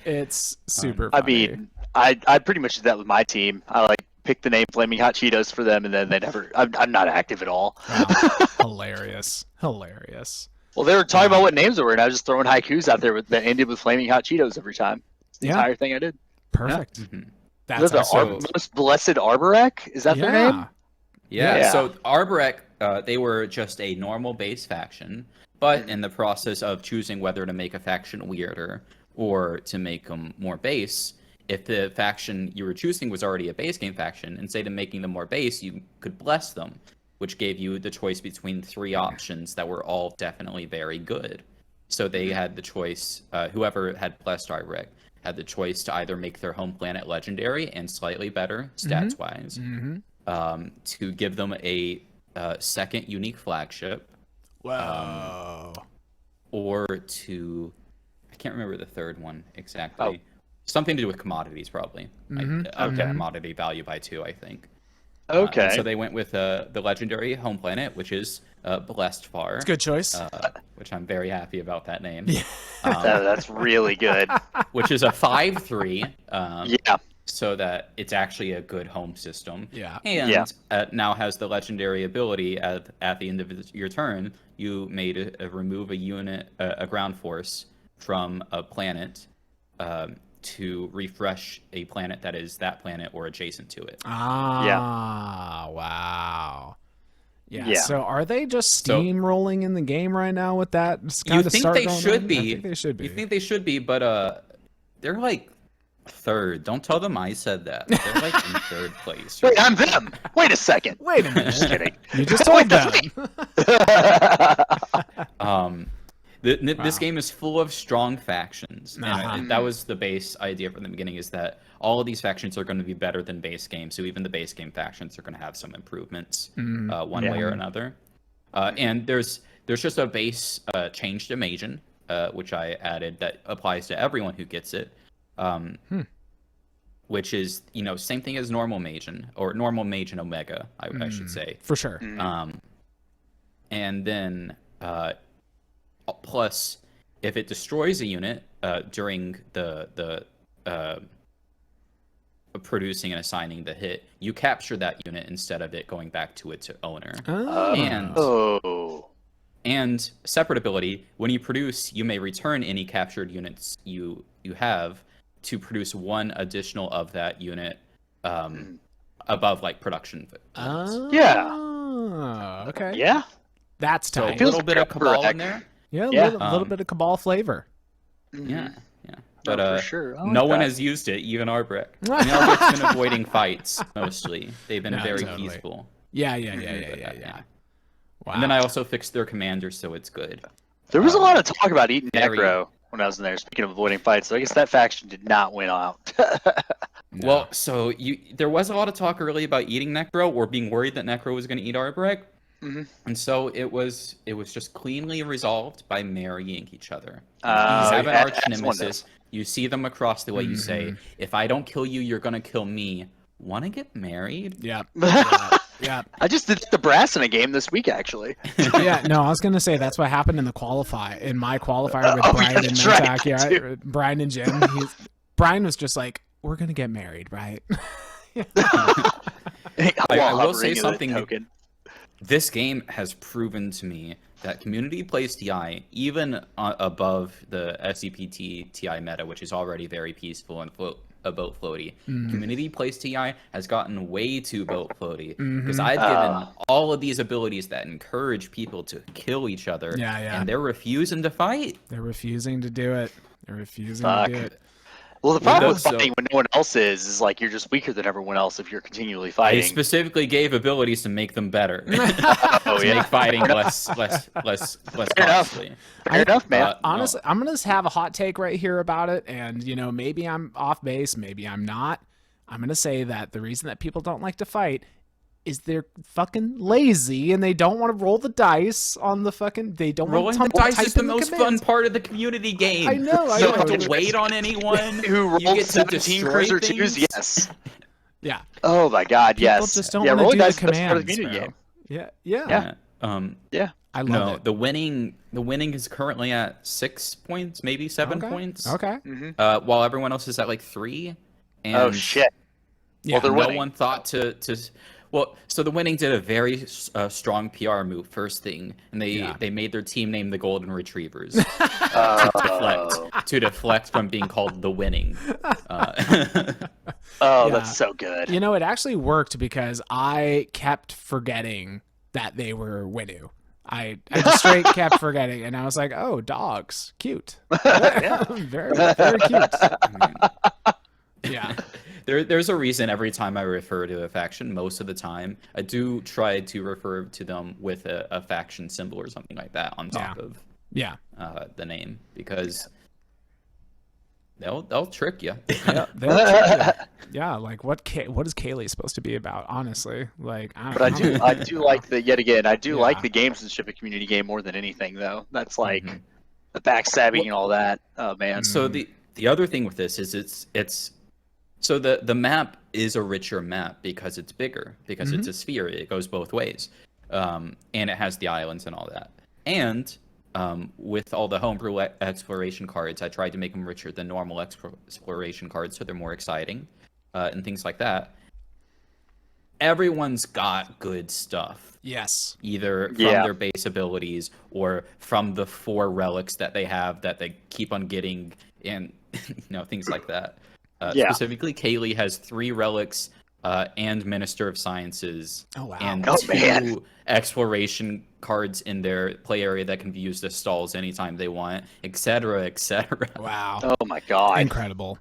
It's super I funny. mean, I pretty much did that with my team. I like picked the name Flaming Hot Cheetos for them, and then they never. I'm not active at all. Wow. Hilarious. Well, they were talking about what names they were, and I was just throwing haikus out there that ended with Flaming Hot Cheetos every time. It's the Yeah. entire thing I did. Perfect. Mhm. Is That's that the also, Most Blessed Arborek? Is that their name? Yeah, Yeah. so Arborek, they were just a normal base faction, but in the process of choosing whether to make a faction weirder or to make them more base, if the faction you were choosing was already a base game faction, instead of making them more base, you could bless them, which gave you the choice between 3 options that were all definitely very good. So they had the choice, whoever had blessed Arborek had the choice to either make their home planet legendary and slightly better stats-wise, to give them a second unique flagship, whoa. or to, I can't remember the third one exactly. Oh. Something to do with commodities, probably. Commodity value by 2, I think. Okay. So they went with the legendary home planet, which is Blessed Far. Good choice. Which I'm very happy about that name. That's really good. Which is a 5/3. Yeah. So that it's actually a good home system. Yeah. And now has the legendary ability at the end of your turn, you made remove a unit, a ground force from a planet to refresh a planet that is that planet or adjacent to it. Wow. Yeah. So are they just So- steamrolling in the game right now with that kind You of think start they going should on? be. I think they should be. You think they should be, but they're like 3rd. Don't tell them I said that. They're like in 3rd place. Wait, I'm them. Wait a second. Wait a minute. Just kidding. You just told them. This game is full of strong factions. And that was the base idea from the beginning, is that all of these factions are going to be better than base game. So even the base game factions are going to have some improvements one way or another. And there's just a base change to Magen, which I added that applies to everyone who gets it. Which is, same thing as normal Magen, or normal Magen Omega, I should say. For sure. And then, plus, if it destroys a unit during the producing and assigning the hit, you capture that unit instead of it going back to its owner. And separate ability, when you produce, you may return any captured units you have to produce 1 additional of that unit above production. Yeah. Okay. Yeah. That's So tight. a little bit of Cabal in there. Yeah, a Yeah. little bit of Cabal flavor. Yeah. But for sure. no one has used it, even Arbrick. Arbrick's been avoiding fights mostly. They've been very peaceful. Yeah. Wow. And then I also fixed their commander, so it's good. There was a lot of talk about eating Necro when I was in there. Speaking of avoiding fights, so I guess that faction did not win out. No. Well, so there was a lot of talk early about eating Necro or being worried that Necro was going to eat Arbrick. And so it was just cleanly resolved by marrying each other. You have an arch nemesis. You see them across the way. You say, "If I don't kill you, you're going to kill me. Want to get married?" Yeah. Yeah. I just did the brass in a game this week, actually. Yeah, no, I was gonna say that's what happened in my qualifier with Brian and Mentak. Yeah, Brian and Jim. Brian was just like, "We're gonna get married, right?" I will say something. This game has proven to me that community plays TI, even above the SCPT TI meta, which is already very peaceful and boat floaty. Community plays TI has gotten way too boat floaty because I've given all of these abilities that encourage people to kill each other, and they're refusing to fight. They're refusing to do it. To do it. Well, the problem with fighting when no one else is like you're just weaker than everyone else if you're continually fighting. They specifically gave abilities to make them better. To make fighting less costly. Fair enough, man. Honestly, I'm gonna have a hot take right here about it, and maybe I'm off base, maybe I'm not. I'm gonna say that the reason that people don't like to fight is they're fucking lazy and they don't want to roll the dice on the fucking. They don't rolling want the dice is the most fun part of the community game. I know. You don't have to wait on anyone. Who rolled 17 cruiser twos? Yes. Yeah. Oh my God. People yes. just don't want to do the commands. The game. Yeah. Yeah. I love it. The winning is currently at 6 points, maybe 7 points. Okay. While everyone else is at like 3. And oh shit. Yeah. Well, no one thought to. Well, so the winning did a very strong PR move first thing, and they made their team name the Golden Retrievers to deflect from being called the winning. That's so good. It actually worked because I kept forgetting that they were Winu. I just straight kept forgetting, and I was like, "Oh, dogs, cute, very, very cute." Yeah. There's a reason every time I refer to a faction, most of the time, I do try to refer to them with a faction symbol or something like that on top of the name, because they'll trick you. Yeah, they'll trick you. Yeah, like what is Kaylee supposed to be about? Honestly, like. I do like like the gamesmanship of community game more than anything, though. That's like the backstabbing and all that. Oh man. So the other thing with this is it's. So the map is a richer map because it's bigger, because it's a sphere. It goes both ways, and it has the islands and all that. And with all the homebrew exploration cards, I tried to make them richer than normal exploration cards, so they're more exciting, and things like that. Everyone's got good stuff. Yes. Either from their base abilities or from the 4 relics that they have that they keep on getting, and things like that. Specifically, Kaylee has 3 relics and Minister of Sciences. Oh, wow. And 2 exploration cards in their play area that can be used as stalls anytime they want, etc., etc. Wow. Oh my God. Incredible.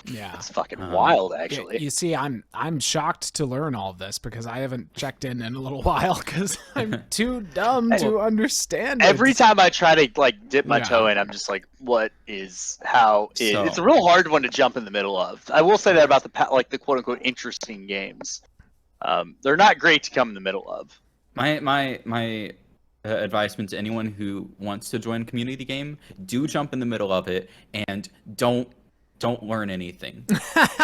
Yeah. It's fucking wild, actually. You see, I'm shocked to learn all of this because I haven't checked in a little while because I'm too dumb to understand it. Every time I try to dip my toe in, I'm just like, it's a real hard one to jump in the middle of. I will say that about the quote unquote interesting games. They're not great to come in the middle of. My advisement to anyone who wants to join a community game: do jump in the middle of it and don't learn anything.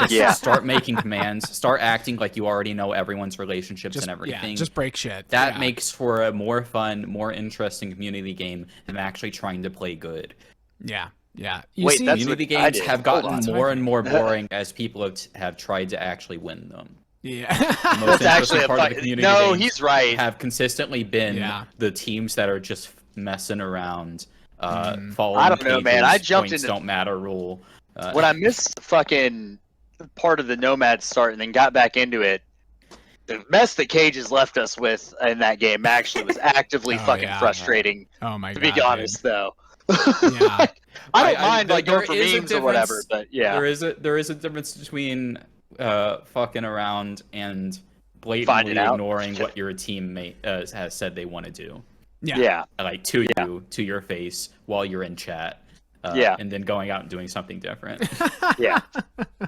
Just start making commands. Start acting like you already know everyone's relationships and everything. Yeah, just break shit. That makes for a more fun, more interesting community game than actually trying to play good. Yeah. Yeah. Community games have gotten more and more boring as people have tried to actually win them. Yeah. The most interesting part of the community games he's right. have consistently been the teams that are just messing around, following I don't know, man. I jumped points into don't matter rule. When I missed fucking part of the Nomad start and then got back into it, the mess that Cages left us with in that game actually was actively fucking frustrating. Oh my God. To be honest, though. Yeah. I don't mind like there going for is a memes or whatever, difference- but yeah. there is a difference between fucking around and Find blatantly it out. ignoring what your teammate has said they want to do. Yeah. Like to you, to your face while you're in chat. And then going out and doing something different. Yeah.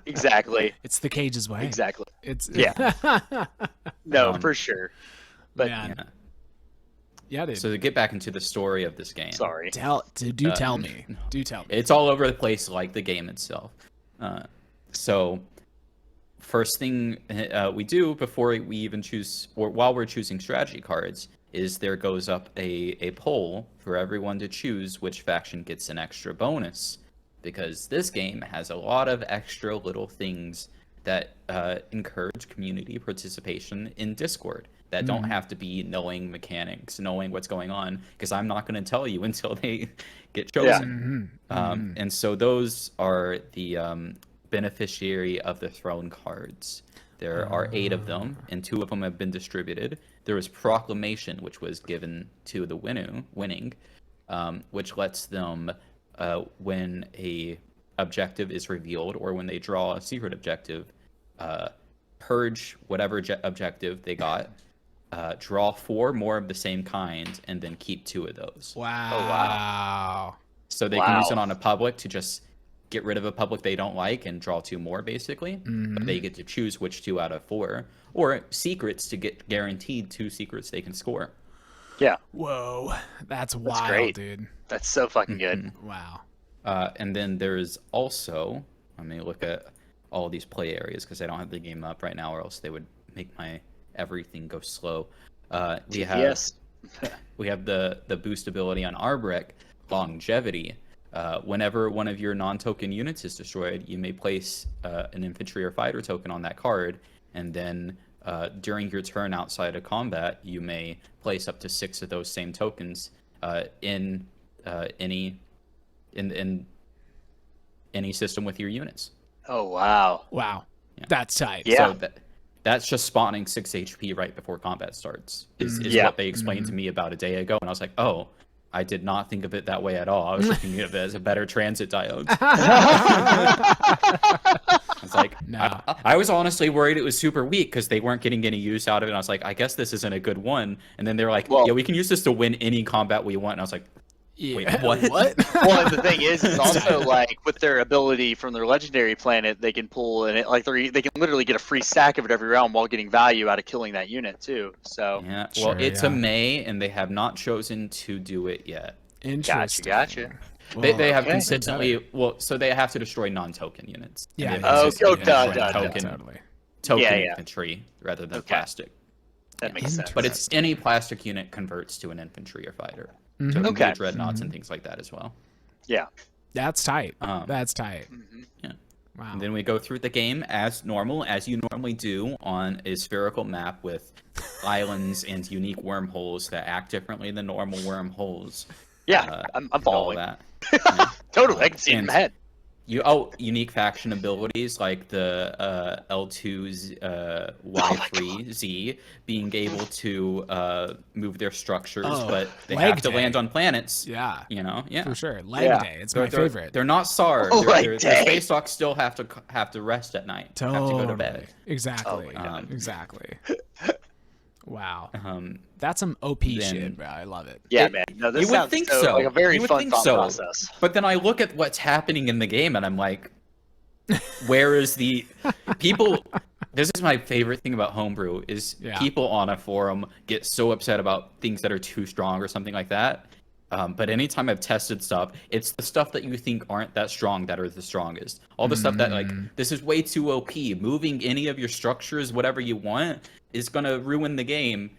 Exactly. It's the Cage's way. Exactly. It's No, for sure. But Man. Yeah, dude. So to get back into the story of this game. sorry. Tell me. Do tell me. It's all over the place like the game itself. So first thing we do before we even choose, or while we're choosing strategy cards, is there goes up a poll for everyone to choose which faction gets an extra bonus. Because this game has a lot of extra little things that encourage community participation in Discord. That don't have to be knowing mechanics, knowing what's going on, because I'm not going to tell you until they get chosen. And so those are the beneficiary of the throne cards. There are 8 of them, and 2 of them have been distributed. There was Proclamation, which was given to the winning, which lets them, when a objective is revealed or when they draw a secret objective, purge whatever objective they got, draw 4 more of the same kind, and then keep 2 of those. Wow. Oh, wow. So they can use it on a public to just get rid of a public they don't like and draw 2 more, basically. But they get to choose which 2 out of 4. Or secrets to get guaranteed 2 secrets they can score. Yeah. Whoa. That's wild, great. dude. That's so fucking good. Wow. And then there's also, let me look at all these play areas because I don't have the game up right now, or else they would make my everything go slow. We have the boost ability on Arbrek, Longevity. Whenever one of your non-token units is destroyed, you may place an infantry or fighter token on that card, and then during your turn outside of combat, you may place up to 6 of those same tokens in any system with your units. Oh wow. Wow. Yeah. That's tight. Yeah. So that's just spawning 6 HP right before combat starts. Is what they explained to me about a day ago, and I was like, oh, I did not think of it that way at all. I was thinking of it as a better transit diode. It's like, No. I was honestly worried it was super weak because they weren't getting any use out of it. And I was like, I guess this isn't a good one. And then they were like, yeah, we can use this to win any combat we want. And I was like, wait, what? Well, and the thing is also like with their ability from their legendary planet, they can pull in it like they can literally get a free stack of it every round while getting value out of killing that unit too. So yeah, well, it's a May, and they have not chosen to do it yet. Interesting. Gotcha. Well, They have consistently so they have to destroy non-token units. Yeah. Token Yeah. infantry rather than plastic. That makes sense. But it's any plastic unit converts to an infantry or fighter. So it can be dreadnoughts and things like that as well. Yeah. That's tight. That's tight. Yeah. Wow. And then we go through the game as normal, as you normally do on a spherical map with islands and unique wormholes that act differently than normal wormholes. Yeah, I'm following that. Totally, I can see it in my head. Unique faction abilities like the L2's Y3Z being able to move their structures, but they have to land on planets. Yeah, for sure. Leg day, it's my favorite. They're not SAR. Their space dogs still have to rest at night. Totally. Have to go to bed. Exactly. Exactly. Wow. That's some OP shit, bro. I love it. Yeah, man. No, this you would think so. Like a very fun thought process. But then I look at what's happening in the game, and I'm like, where is the people? This is my favorite thing about homebrew is people on a forum get so upset about things that are too strong or something like that. But anytime I've tested stuff, it's the stuff that you think aren't that strong that are the strongest. All the stuff that like, this is way too OP. Moving any of your structures, whatever you want, is gonna ruin the game.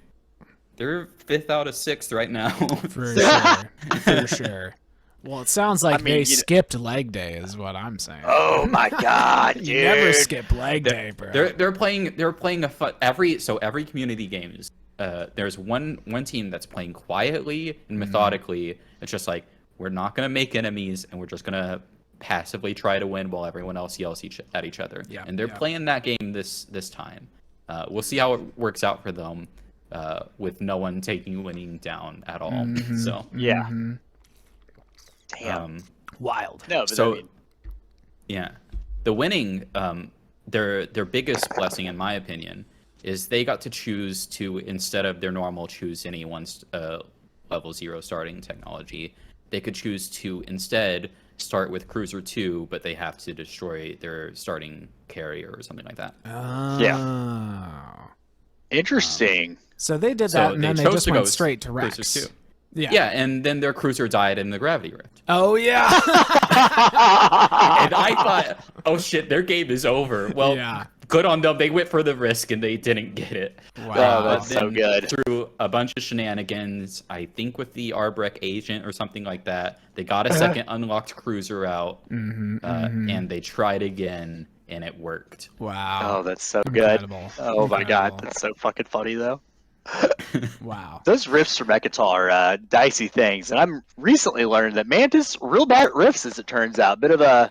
They're 5th out of 6th right now. For sure. For sure. Well, it sounds like they skipped leg day, is what I'm saying. Oh my god, dude! You never skip leg day, bro. They're playing every community game is. There's one team that's playing quietly and methodically. It's just like, we're not gonna make enemies, and we're just gonna passively try to win while everyone else yells at each other. Yeah, and they're playing that game this time. We'll see how it works out for them. With no one taking winning down at all. So yeah. Damn. Wild. No, but So, I mean, yeah, the winning, their biggest blessing, in my opinion, is they got to choose to, instead of their normal choose any level 0 starting technology, they could choose to instead start with Cruiser 2, but they have to destroy their starting carrier or something like that. Oh. interesting. So they did So that, and then they chose just to went go straight to Rex. Cruiser 2. Yeah. Yeah, and then their cruiser died in the gravity rift. Oh yeah. And I thought, oh shit, their game is over. Well, Yeah. good on them. They went for the risk and they didn't get it. Wow. Oh, that's so Then good. Through a bunch of shenanigans, I think with the Arbrek agent or something like that, they got a second unlocked cruiser out, and they tried again, and it worked. Wow. Oh, that's so Incredible. good. Oh my god, Incredible. that's so fucking funny though. Wow. Those riffs from Mechatol are dicey things, and I'm recently learned that Mantis real bad at riffs, as it turns out. Bit of a,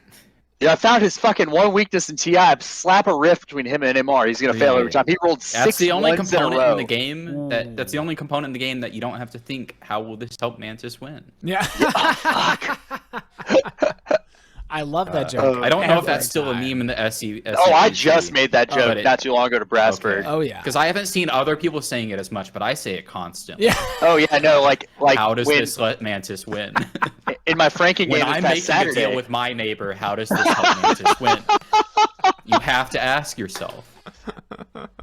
I found his fucking one weakness in TI. Slap a riff between him and MR, he's gonna fail every time. He rolled That's six the only ones in a component row. in the game that's the only component in the game that you don't have to think, how will this help Mantis win? Yeah. I love that joke. I don't know if every that's still a time. meme in the SC. Oh, I just made that joke but not too long ago to Brassbird. Okay. Oh yeah. Because I haven't seen other people saying it as much, but I say it constantly. Yeah. Oh yeah, no, like How does when, this let Mantis win? in my franken When game this I'm past making Saturday. a deal with my neighbor, how does this help Mantis win? You have to ask yourself.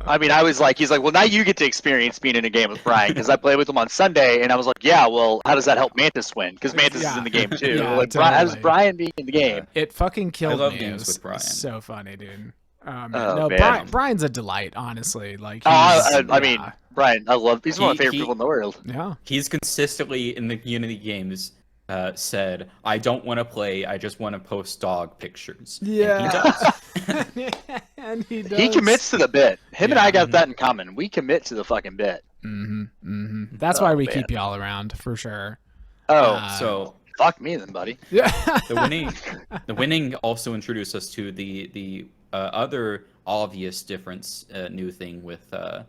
I mean, I was like, he's like, well, now you get to experience being in a game with Brian, because I played with him on Sunday, and I was like, yeah, well, how does that help Mantis win? Because Mantis is in the game too. Yeah, Like, totally. how does Brian being in the game? It fucking killed I love me. games It was with Brian. So funny, dude. Oh, No, man. Brian's a delight, honestly. Like, I he's- mean, yeah. Brian, I love. He's one of my favorite He- people in the world. Yeah. He's consistently in the Unity games said, I don't want to play, I just want to post dog pictures. Yeah. And he does. And he does. He commits to the bit. Him and Yeah. I got that in common. We commit to the fucking bit. That's Oh, why we man. keep y'all around, for sure. Oh, So fuck me then, buddy. Yeah. the winning also introduced us to the other obvious difference, new thing with the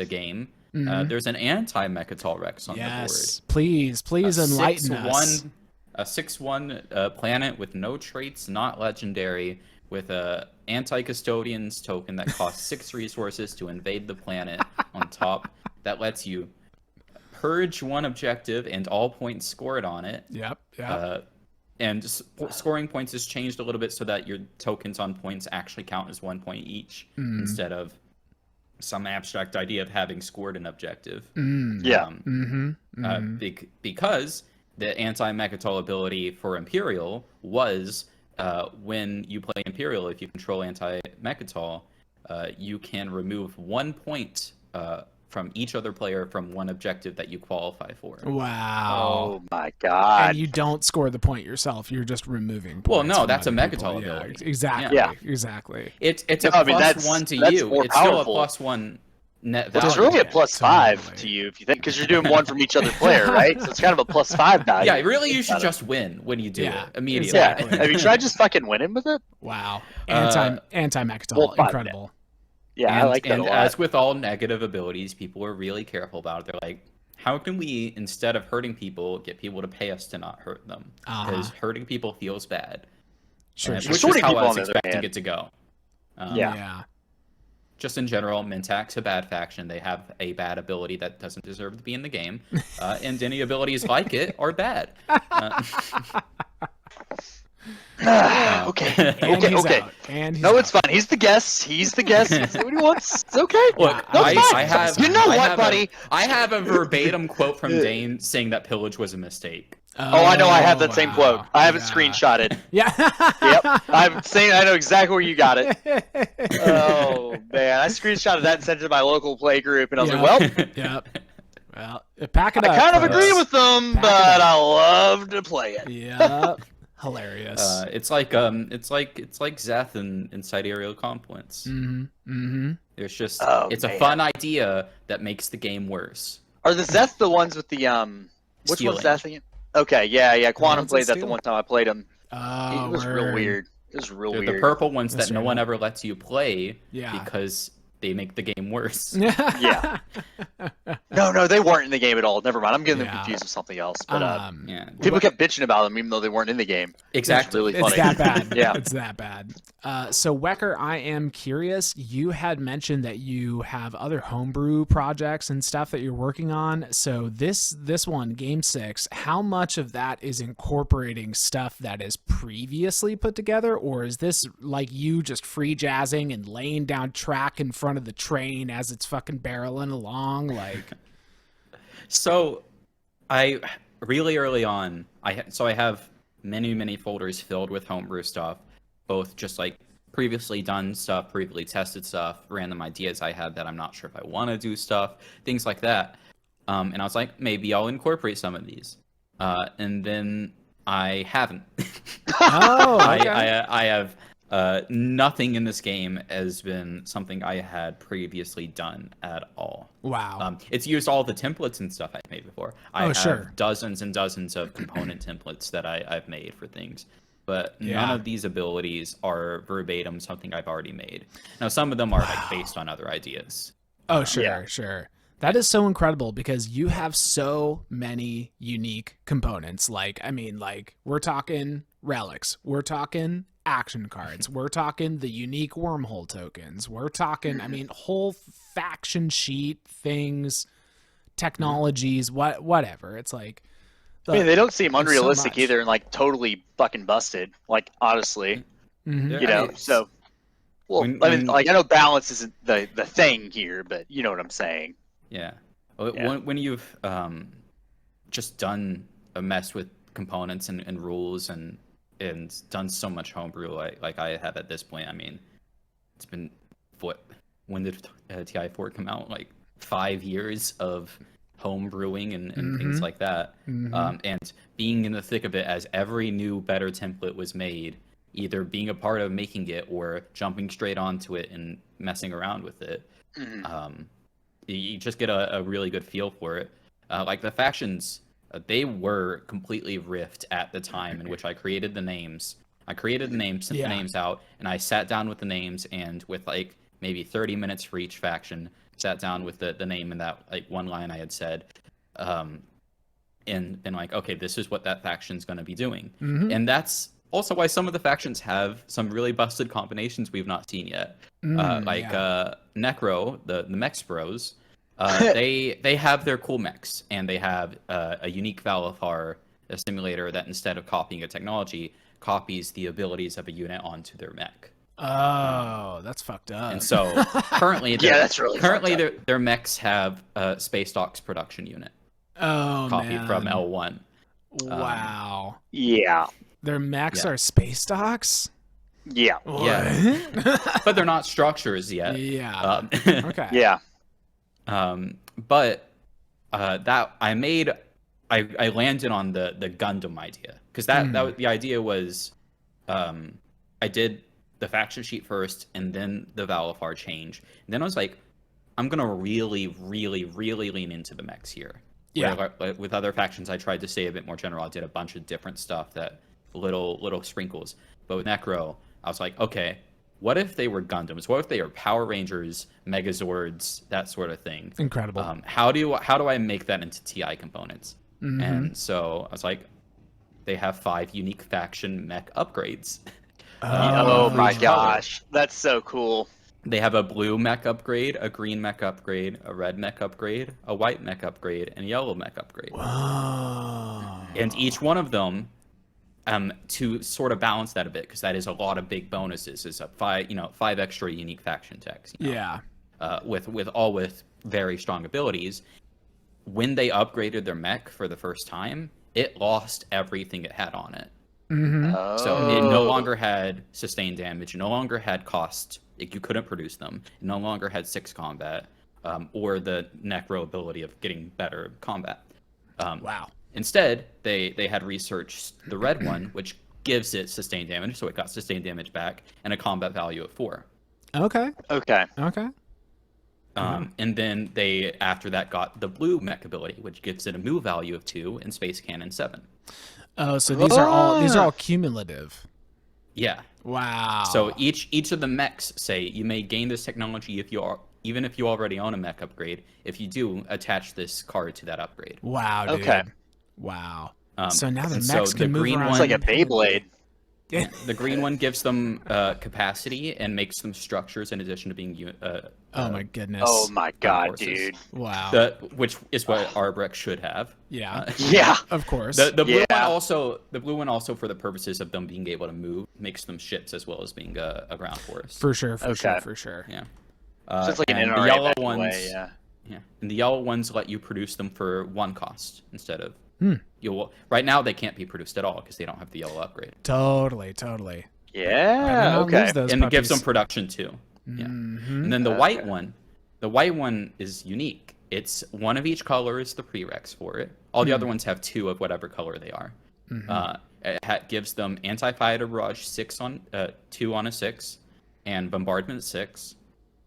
game. There's an anti-Mechatol Rex on the board. Yes. Please enlighten us. A 6/1 planet with no traits, not legendary, with a anti-custodians token that costs 6 resources to invade the planet on top. That lets you purge one objective and all points scored on it. Yep. And scoring points is changed a little bit so that your tokens on points actually count as 1 point each instead of some abstract idea of having scored an objective. Yeah. Because the anti-Mechatol ability for Imperial was when you play Imperial, if you control anti-Mechatol, you can remove 1 point from each other player from one objective that you qualify for. Wow. Oh my god. And you don't score the point yourself. You're just removing points. Well, no, from that's a other people. Mechatol Yeah, ability. exactly. Yeah. Exactly. It's No, a I mean, plus that's- 1 to that's you. more It's still a powerful. +1 net But value. it's really a plus Totally. 5 to you if you think, because you're doing one from each other player, right? So it's kind of a plus 5 value. Yeah, really, you should just win when you do Yeah, it immediately. Yeah. Exactly. Have you tried just fucking winning with it? Wow. Uh, Anti-Mechatol. well, fine, Incredible. Yeah, and, I like that and a lot. as with all negative abilities, people are really careful about it. They're like, how can we, instead of hurting people, get people to pay us to not hurt them? Because hurting people feels bad. Sure. Which Sorting is how people I on was the other expecting hand. it to go. Yeah. Just in general, Mentak's a bad faction. They have a bad ability that doesn't deserve to be in the game. And any abilities like it are bad. Okay. And he's Okay. out. And he's No, it's out. fine. He's the guest. He's the guest. He can say what he wants. It's okay. Look, No, it's fine. I have. You know I what, have buddy? I have a verbatim quote from Dane saying that pillage was a mistake. Oh, I know. I have that same wow. quote. I have it Yeah. screenshotted. Yeah. Yep. I'm saying I know exactly where you got it. Oh man, I screenshotted that and sent it to my local play group, and I was like, well, Yep. Well, pack it up. I kind of folks. agree with them, Pack it but up. I love to play it. Yep. Hilarious. It's like Zeth in sidereal compliments. There's just it's a man. fun idea that makes the game worse. Are the Zeth the ones with the Which Stealing. one's Zeth again? Okay, yeah. Quantum ones that played that the steal? one time I played him. Oh, It was real word. weird. It was real They're weird. the purple ones That's that no right. one ever lets you play Yeah. because they make the game worse. Yeah. No, they weren't in the game at all. Never mind. I'm getting them confused with something else. But people kept bitching about them even though they weren't in the game. Exactly. Really funny. It's that bad. Yeah. It's that bad. So Wekker, I am curious. You had mentioned that you have other homebrew projects and stuff that you're working on. So this one, Game 6, how much of that is incorporating stuff that is previously put together, or is this like you just free jazzing and laying down track in front of the train as it's fucking barreling along? Like, so I really early on, I have many folders filled with homebrew stuff, both just like previously done stuff, previously tested stuff, random ideas I had that I'm not sure if I want to do stuff, things like that. And I was like, maybe I'll incorporate some of these. And then I haven't. oh, okay. I have nothing in this game has been something I had previously done at all. Wow. It's used all the templates and stuff I've made before. I have sure. dozens and dozens of component templates that I've made for things. But none of these abilities are verbatim something I've already made. Now, some of them are like based on other ideas. Oh, sure, sure. That is so incredible because you have so many unique components. Like, I mean, like, we're talking relics. We're talking action cards. We're talking the unique wormhole tokens. We're talking, I mean, whole faction sheet things, technologies, whatever. It's like... I mean, they don't seem unrealistic either and, like, totally fucking busted. Like, honestly. Mm-hmm. You know, so... Well, I mean, like, I know balance isn't the thing here, but you know what I'm saying. Yeah. When you've just done a mess with components and rules and done so much homebrew like I have at this point, I mean, it's been when did TI4 come out? Like 5 years of home brewing and things like that. And being in the thick of it as every new better template was made, either being a part of making it or jumping straight onto it and messing around with it. You just get a really good feel for it. Like the factions, they were completely riffed at the time in which I created the names. I created the names, sent the names out, and I sat down with the names and with like maybe 30 minutes for each faction, sat down with the name and that like one line I had said, and been like, okay, this is what that faction's going to be doing. And that's also why some of the factions have some really busted combinations we've not seen yet. Necro, the Mex Bros, they have their cool mechs, and they have a unique Valifar, a simulator that instead of copying a technology, copies the abilities of a unit onto their mech. Oh, that's fucked up. And so currently, that's really their mechs have a Space Docks production unit. Copied from L1. Wow. Yeah. Their mechs are space docks? Yeah. What? Yeah. But they're not structures yet. Yeah. Okay. Yeah. But that I landed on the Gundam idea, because that the idea was, I did the faction sheet first and then the Valifar change, and then I was like, I'm gonna really lean into the mechs here. Yeah. With other factions, I tried to stay a bit more general. I did a bunch of different stuff, that little sprinkles. But with Necro, I was like, okay, what if they were Gundams? What if they are Power Rangers, Megazords, that sort of thing? Incredible. How do I make that into TI components? And so I was like, they have 5 unique faction mech upgrades. Oh my gosh, that's so cool. They have a blue mech upgrade, a green mech upgrade, a red mech upgrade, a white mech upgrade, and a yellow mech upgrade. Wow. And each one of them, to sort of balance that a bit, because that is a lot of big bonuses, is 5 extra unique faction techs. Yeah. With very strong abilities. When they upgraded their mech for the first time, it lost everything it had on it. So it no longer had sustained damage, it no longer had cost, you couldn't produce them, it no longer had 6 combat, or the Necro ability of getting better combat. Wow. Instead, they had researched the red one, which gives it sustained damage, so it got sustained damage back, and a combat value of 4. Okay. And then they, after that, got the blue mech ability, which gives it a move value of 2 and space cannon 7. Oh, so these are all cumulative. Yeah. Wow. So each of the mechs say you may gain this technology if you even if you already own a mech upgrade, if you do, attach this card to that upgrade. Wow, dude. Okay. Wow. So now the and mechs so can the move green around. It's like a independently. Beyblade. Yeah, the green one gives them capacity and makes them structures in addition to being Oh my goodness. Oh my god, forces. dude. Wow. Which is what Arbrecht should have. Yeah. Yeah. Of course. The blue Yeah. one also for the purposes of them being able to move makes them ships as well as being a ground force. For sure. For sure. Okay. For sure. Yeah. So it's like an and NRA the yellow mech in a ones, way, yeah. and the yellow ones let you produce them for 1 cost instead of right now they can't be produced at all because they don't have the yellow upgrade. Totally. Yeah. I'll Okay. lose those And it gives them puppies. production too. Yeah. And then the white one is unique. It's 1 of each color is the prereqs for it. All the other ones have 2 of whatever color they are. It gives them anti-fighter barrage 2 on a 6, and bombardment 6,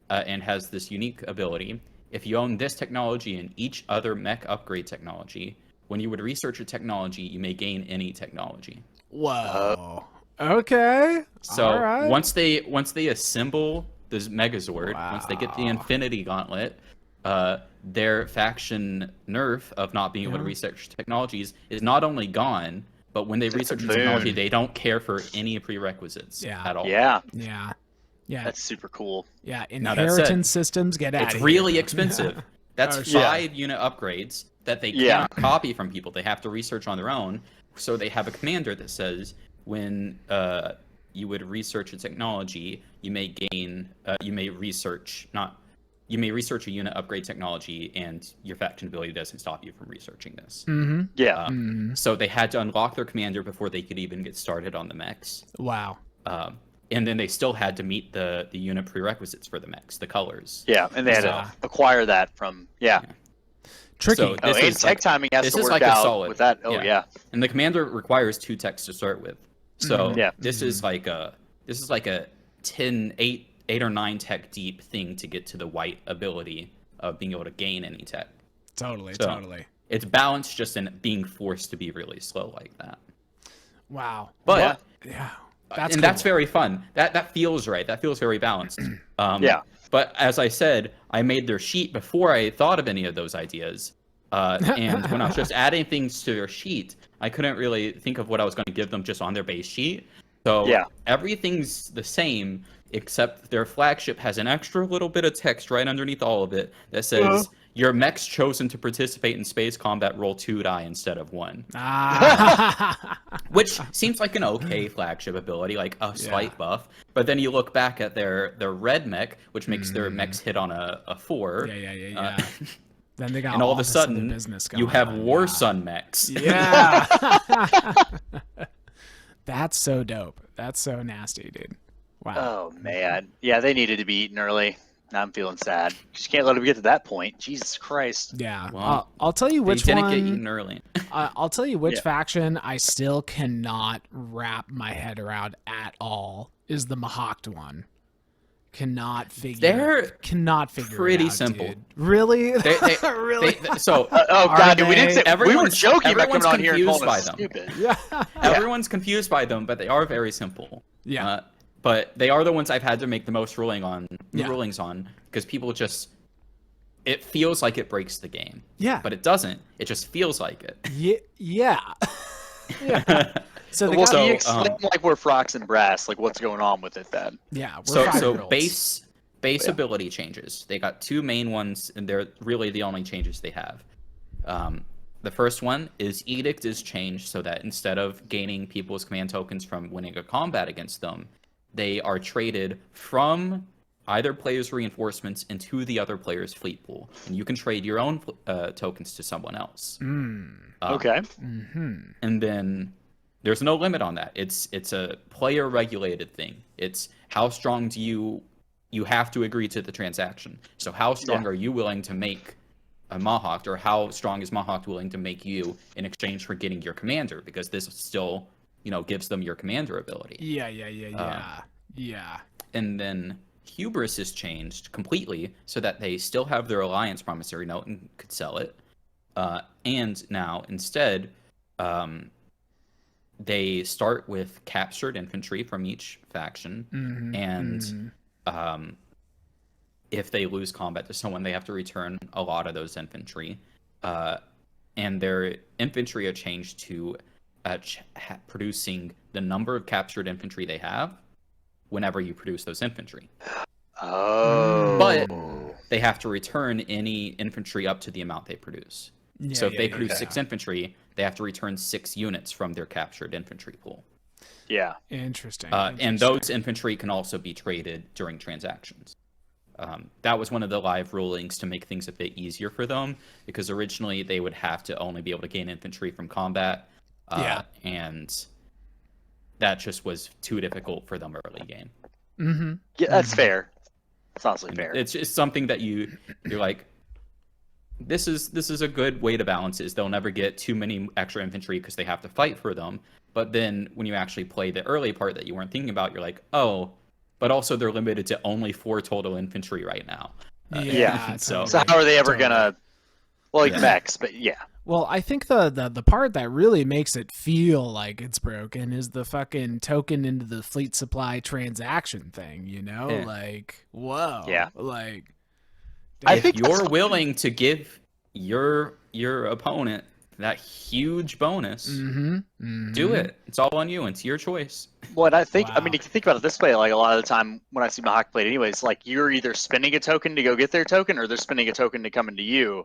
and has this unique ability. If you own this technology and each other mech upgrade technology, when you would research a technology, you may gain any technology. Whoa. Okay. So All right. once they assemble this Megazord, once they get the Infinity Gauntlet, their faction nerf of not being able to research technologies is not only gone, but when they research the technology, they don't care for any prerequisites at all. Yeah. Yeah. That's super cool. Yeah. Now, that said, Inheritance systems get out It's of here. really expensive. That's Oh, shit. 5 unit upgrades that they cannot copy from people. They have to research on their own. So they have a commander that says when you would research a technology, you may gain, you may research a unit upgrade technology, and your faction ability doesn't stop you from researching this. Yeah. So they had to unlock their commander before they could even get started on the mechs. Wow. And then they still had to meet the unit prerequisites for the mechs, the colors. Yeah, and they had to acquire that from Tricky. So and this is tech timing has this to is work like a out solid with that. Oh yeah. And the commander requires 2 techs to start with. So this is like a 8 or 9 tech deep thing to get to the white ability of being able to gain any tech. Totally. It's balanced just in being forced to be really slow like that. Wow. But yeah. That's very fun. That feels right. That feels very balanced. But as I said, I made their sheet before I thought of any of those ideas. And when I was just adding things to their sheet, I couldn't really think of what I was going to give them just on their base sheet. So everything's the same, except their flagship has an extra little bit of text right underneath all of it that says, your mech's chosen to participate in space combat, roll 2 die instead of 1. Which seems like an okay flagship ability, like a slight buff. But then you look back at their red mech, which makes their mechs hit on a 4. Yeah. Then they got and all of a this other sudden, business you going have on. War Sun mechs. Yeah. That's so dope. That's so nasty, dude. Wow. Oh man. Yeah, they needed to be eaten early. Now I'm feeling sad. You can't let them get to that point. Jesus Christ. Yeah. Well, I'll tell you which they didn't one. get eaten early. I'll tell you which faction I still cannot wrap my head around at all is the Mahawked one. Cannot figure. They're pretty it out, simple. Dude. Really? Really? So oh god, dude, we didn't say, we were everyone's- joking about everyone's coming on here and confused calling by us them. stupid. Yeah. Everyone's confused by them, but they are very simple. Yeah. But they are the ones I've had to make the most rulings on because people just it feels like it breaks the game. Yeah. But it doesn't. It just feels like it. Yeah. So they Well, got can you explain like where Frox and Brass, like what's going on with it then? yeah. We're So 5-year-olds. base ability changes. They got 2 main ones, and they're really the only changes they have. The first one is Edict is changed so that instead of gaining people's command tokens from winning a combat against them, they are traded from either player's reinforcements into the other player's fleet pool, and you can trade your own tokens to someone else. Okay. And then there's no limit on that. It's a player regulated thing. It's how strong do you have to agree to the transaction. So how strong are you willing to make a Mahawk, or how strong is Mahawk willing to make you in exchange for getting your commander? Because this still, gives them your commander ability. Yeah. And then Hubris is changed completely so that they still have their alliance promissory note and could sell it. And now instead, they start with captured infantry from each faction, and if they lose combat to someone, they have to return a lot of those infantry, and their infantry are changed to producing the number of captured infantry they have whenever you produce those infantry. Oh. But they have to return any infantry up to the amount they produce. So if they produce 6 infantry, they have to return 6 units from their captured infantry pool. Yeah. Interesting. And those infantry can also be traded during transactions. That was one of the live rulings to make things a bit easier for them, because originally they would have to only be able to gain infantry from combat. And that just was too difficult for them early game. Mm-hmm. Yeah, that's fair. It's honestly fair. It's just something that you're like, this is a good way to balance it. Is they'll never get too many extra infantry because they have to fight for them. But then when you actually play the early part that you weren't thinking about, you're like, oh, but also they're limited to only 4 total infantry right now. So how are they ever gonna? Well, like mechs, but yeah. Well, I think the part that really makes it feel like it's broken is the fucking token into the fleet supply transaction thing, you know? Yeah. Like, whoa. Yeah. Like, I think you're willing to give your opponent that huge bonus, do it. It's all on you. It's your choice. Well, and I think, I mean, if you think about it this way, like a lot of the time when I see Mahawk played anyways, like you're either spending a token to go get their token or they're spending a token to come into you.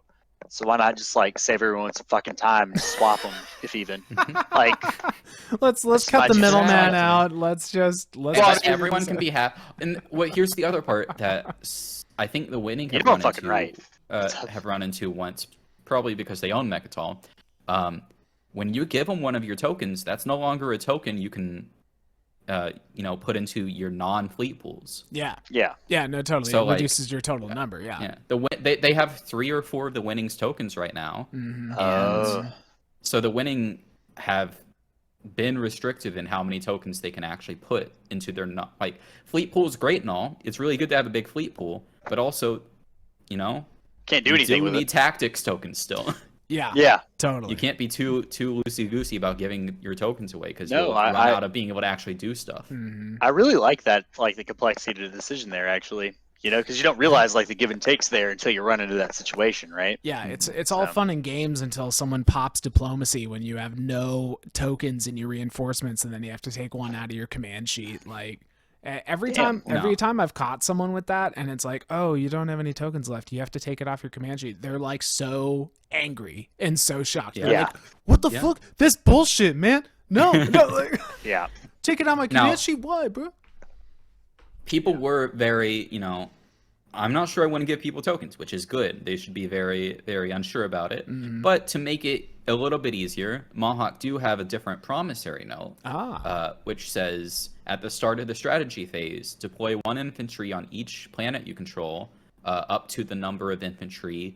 So why not just like save everyone some fucking time and swap them, if even. Like, let's cut the middleman out. Let's everyone can be happy. And here's the other part that I think the winning have run into once, probably because they own Mechatol. When you give them one of your tokens, that's no longer a token you can put into your non-fleet pools. Yeah, no, totally. So, it reduces your total number. They have 3 or 4 of the winnings tokens right now, and so the winning have been restrictive in how many tokens they can actually put into their fleet pool is great and all. It's really good to have a big fleet pool, but also, can't do anything with it. You need tactics tokens still. Yeah, totally. You can't be too loosey-goosey about giving your tokens away because you'll run out of being able to actually do stuff. I really like that, like the complexity of the decision there, actually. Because you don't realize like the give and takes there until you run into that situation, right? Yeah, it's all fun and games until someone pops diplomacy when you have no tokens in your reinforcements, and then you have to take one out of your command sheet. Like every time I've caught someone with that, and it's like, oh, you don't have any tokens left, you have to take it off your command sheet. They're like so angry and so shocked. They're like, what the fuck? This bullshit, man. No, like, take it out my command sheet. Why, bro? People were very, I'm not sure I want to give people tokens, which is good. They should be very, very unsure about it. But to make it a little bit easier, Mahawk do have a different promissory note, which says, at the start of the strategy phase, deploy 1 infantry on each planet you control, up to the number of infantry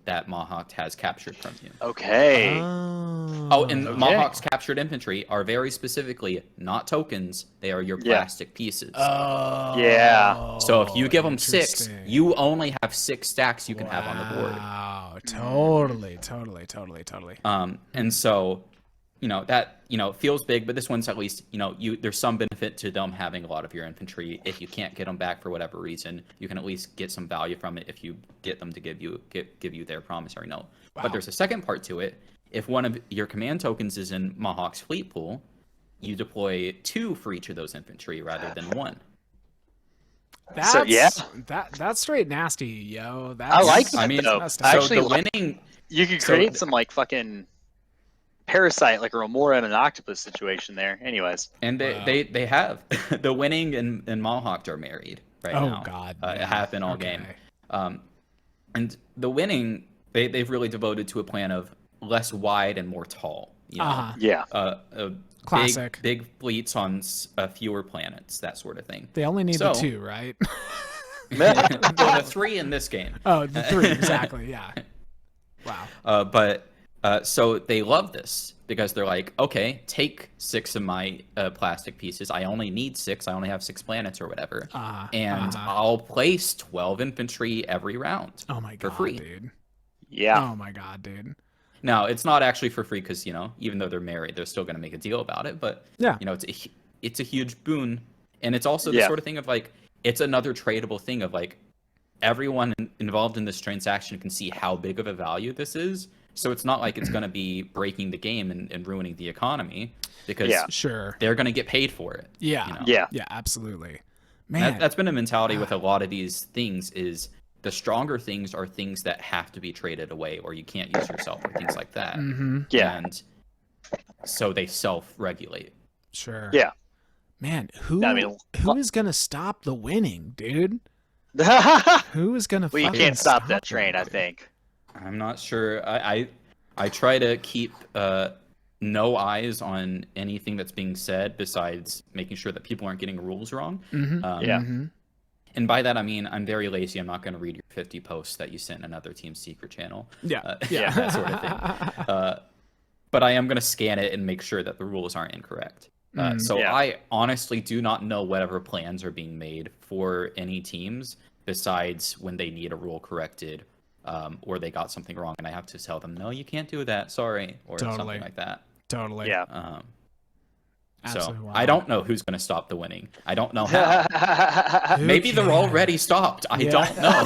that Mahawk has captured from you. Okay. And Mahawk's captured infantry are very specifically not tokens. They are your plastic pieces. So if you give them 6, you only have 6 stacks you can have on the board. Wow. Totally. And so, that, feels big, but this one's at least, there's some benefit to them having a lot of your infantry. If you can't get them back for whatever reason, you can at least get some value from it if you get them to give you their promissory note. Wow. But there's a second part to it. If one of your command tokens is in Mahawk's fleet pool, you deploy 2 for each of those infantry rather than 1. That's straight nasty, yo. I like that, though. Actually, the winning... You could create some, like, fucking... Parasite, like a Remora and an octopus situation there. Anyways, and they have the winning and Mahawk are married right now. Oh God, it happened all game. And the winning they've really devoted to a plan of less wide and more tall. Classic big fleets on fewer planets, that sort of thing. They only need the 2, right? Well, the 3 in this game. Oh, the 3 exactly. Yeah. Wow. So they love this because they're like, okay, take 6 of my plastic pieces. I only need 6. I only have 6 planets or whatever. I'll place 12 infantry every round. Oh my God, for free. Dude. Yeah. Oh my God, dude. Now, it's not actually for free because, even though they're married, they're still going to make a deal about it. But, it's a huge boon. And it's also the sort of thing of, like, it's another tradable thing of, like, everyone involved in this transaction can see how big of a value this is. So it's not like it's going to be breaking the game and ruining the economy, because they're going to get paid for it. Yeah. You know? Yeah, absolutely. Man, that's been a mentality with a lot of these things, is the stronger things are things that have to be traded away, or you can't use yourself, or things like that. Yeah. And so they self-regulate. Sure. Yeah. Man, who is going to stop the winning, dude? Who is going to Well, you can't stop that train, I think. I'm not sure. I try to keep no eyes on anything that's being said, besides making sure that people aren't getting rules wrong. And by that, I mean, I'm very lazy. I'm not going to read your 50 posts that you sent in another team's secret channel. That sort of thing. But I am going to scan it and make sure that the rules aren't incorrect. I honestly do not know whatever plans are being made for any teams, besides when they need a rule corrected, or they got something wrong and I have to tell them, no, you can't do that, sorry, or something like that. Totally. Yeah. So I don't know who's going to stop the winning. I don't know how. Maybe they're already stopped. I don't know.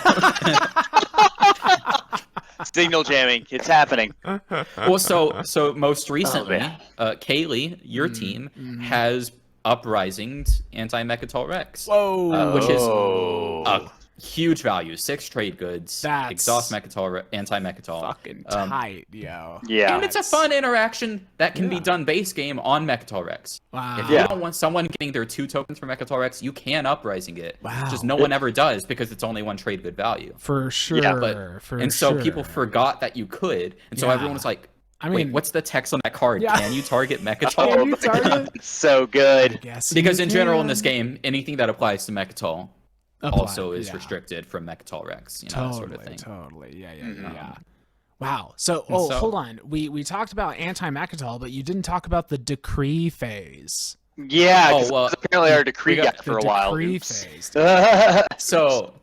Signal jamming. It's happening. Well, so most recently, Kaylee, your team, has uprisinged anti-Mechatol Rex. Which is a huge value. 6 trade goods. That's exhaust Mechatol, anti-Mechatol. Fucking tight, yo. Yeah. And it's a fun interaction that can be done base game on Mechatol Rex. Wow. If you don't want someone getting their 2 tokens for Mechatol Rex, you can uprising it. Wow. Just no one ever does, because it's only 1 trade good value. For sure. So people forgot that you could, and so everyone was like, wait, what's the text on that card? Can you target Mechatol? Can you target? So good. Because in general in this game, anything that applies to Mechatol also is restricted from Mechatol Rex, that sort of thing. Totally. Yeah. Wow. So, hold on. We talked about anti-Mechatol, but you didn't talk about the decree phase. Yeah, because apparently our decree got for a while. Decree phase. So,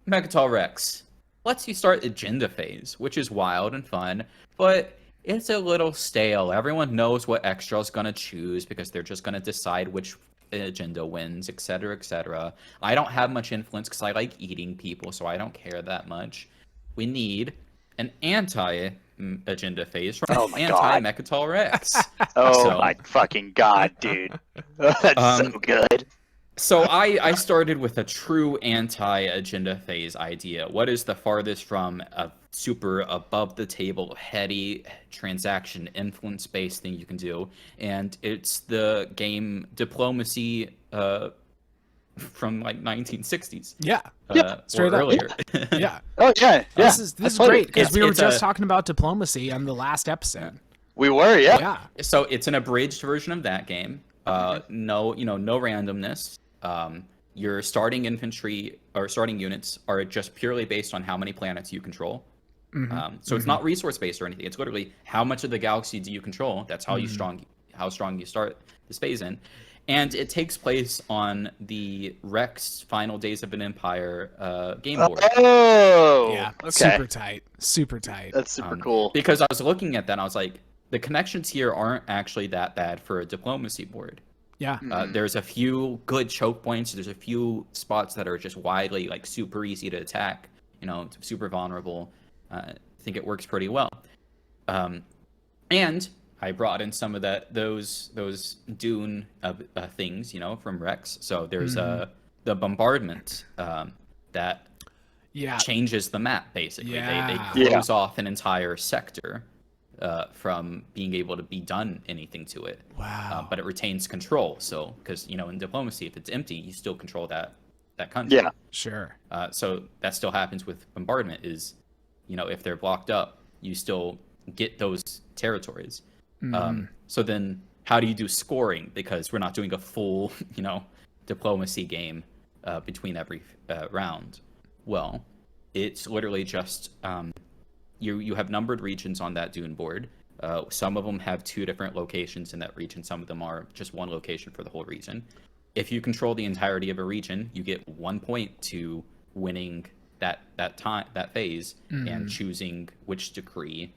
Mechatol Rex lets you start agenda phase, which is wild and fun, but it's a little stale. Everyone knows what Extra's gonna choose, because they're just gonna decide which agenda wins, etc., etc. I don't have much influence because I like eating people, so I don't care that much. We need an anti-agenda phase from anti-Mechatol Rex. My fucking god, dude. That's so good. So I started with a true anti-agenda phase idea. What is the farthest from a super above-the-table, heady transaction influence-based thing you can do? And it's the game Diplomacy from like 1960s. Yeah. Straight up. Earlier. Yeah. Oh, yeah. This is great, because we were just talking about Diplomacy on the last episode. We were, yeah. So it's an abridged version of that game. No randomness. Your starting infantry or starting units are just purely based on how many planets you control. So it's not resource based or anything. It's literally how much of the galaxy do you control. That's how how strong you start this phase in. And it takes place on the Rex Final Days of an Empire game board. Oh, yeah, okay. Super tight. That's super cool. Because I was looking at that, and I was like, the connections here aren't actually that bad for a diplomacy board. Yeah. There's a few good choke points. There's a few spots that are just widely like super easy to attack. Super vulnerable. I think it works pretty well. And I brought in some of those Dune things, from Rex. So there's the bombardment that changes the map, basically. They close off an entire sector from being able to be done anything to it. Wow. But it retains control. So, because, in diplomacy, if it's empty, you still control that country. Yeah. Sure. So that still happens with bombardment is, if they're blocked up, you still get those territories. So then how do you do scoring? Because we're not doing a full, diplomacy game between every round. Well, it's literally just you have numbered regions on that Dune board. Some of them have 2 different locations in that region. Some of them are just 1 location for the whole region. If you control the entirety of a region, you get 1 point to winning that phase and choosing which decree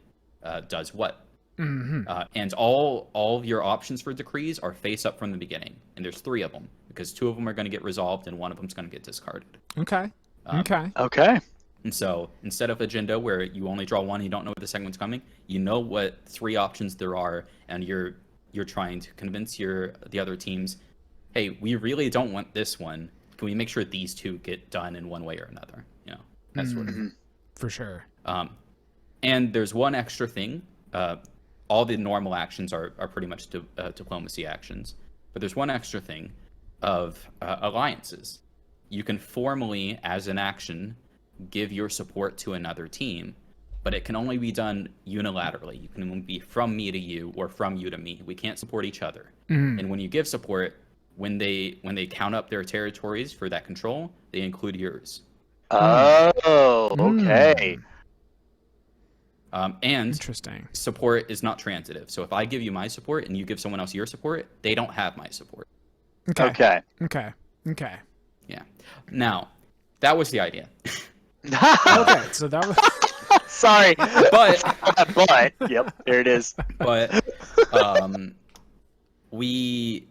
does what. And all of your options for decrees are face up from the beginning, and there's 3 of them, because 2 of them are going to get resolved and 1 of them is going to get discarded. Okay. Okay. And so instead of agenda where you only draw one, you don't know what the second one's coming, you know what 3 options there are, and you're trying to convince the other teams, hey, we really don't want this one. Can we make sure these 2 get done in one way or another? You know, that sort of thing. For sure. And there's one extra thing. All the normal actions are pretty much diplomacy actions, but there's one extra thing of alliances. You can formally, as an action, give your support to another team, but it can only be done unilaterally. You can only be from me to you or from you to me. We can't support each other. And when you give support, when they count up their territories for that control, they include yours. Oh, okay. And interesting. Support is not transitive. So if I give you my support and you give someone else your support, they don't have my support. Okay. Yeah. Now, that was the idea. Okay, so that was Sorry. But yep, there it is. But we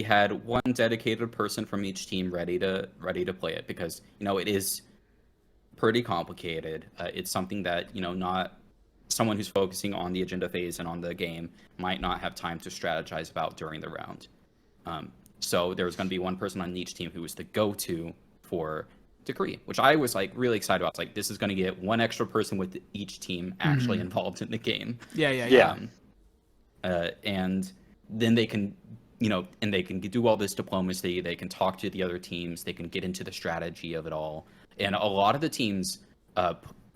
had one dedicated person from each team ready to play it, because it is pretty complicated. It's something that not someone who's focusing on the agenda phase and on the game might not have time to strategize about during the round. So there was going to be one person on each team who was the go-to for decree, which I was really excited about. It's like, this is going to get one extra person with each team actually involved in the game. Yeah. And then they can and they can do all this diplomacy. They can talk to the other teams. They can get into the strategy of it all. And a lot of the teams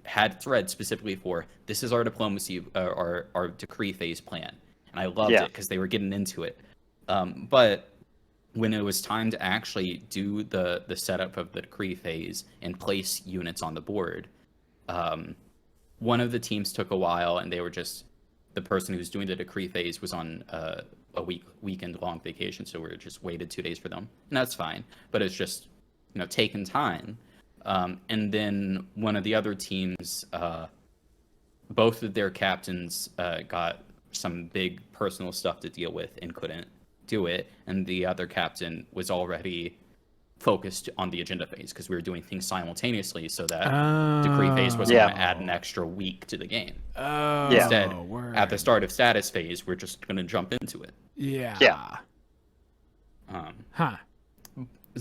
had threads specifically for, this is our diplomacy, our decree phase plan. And I loved it because they were getting into it. But when it was time to actually do the setup of the decree phase and place units on the board, one of the teams took a while, and they were just, the person who's doing the decree phase was on a weekend long vacation, so we just waited 2 days for them, and that's fine. But it's just taking time. And then one of the other teams, both of their captains got some big personal stuff to deal with and couldn't do it, and the other captain was already focused on the agenda phase because we were doing things simultaneously, so that decree phase wasn't going to add an extra week to the game. Instead, at the start of status phase, we're just going to jump into it.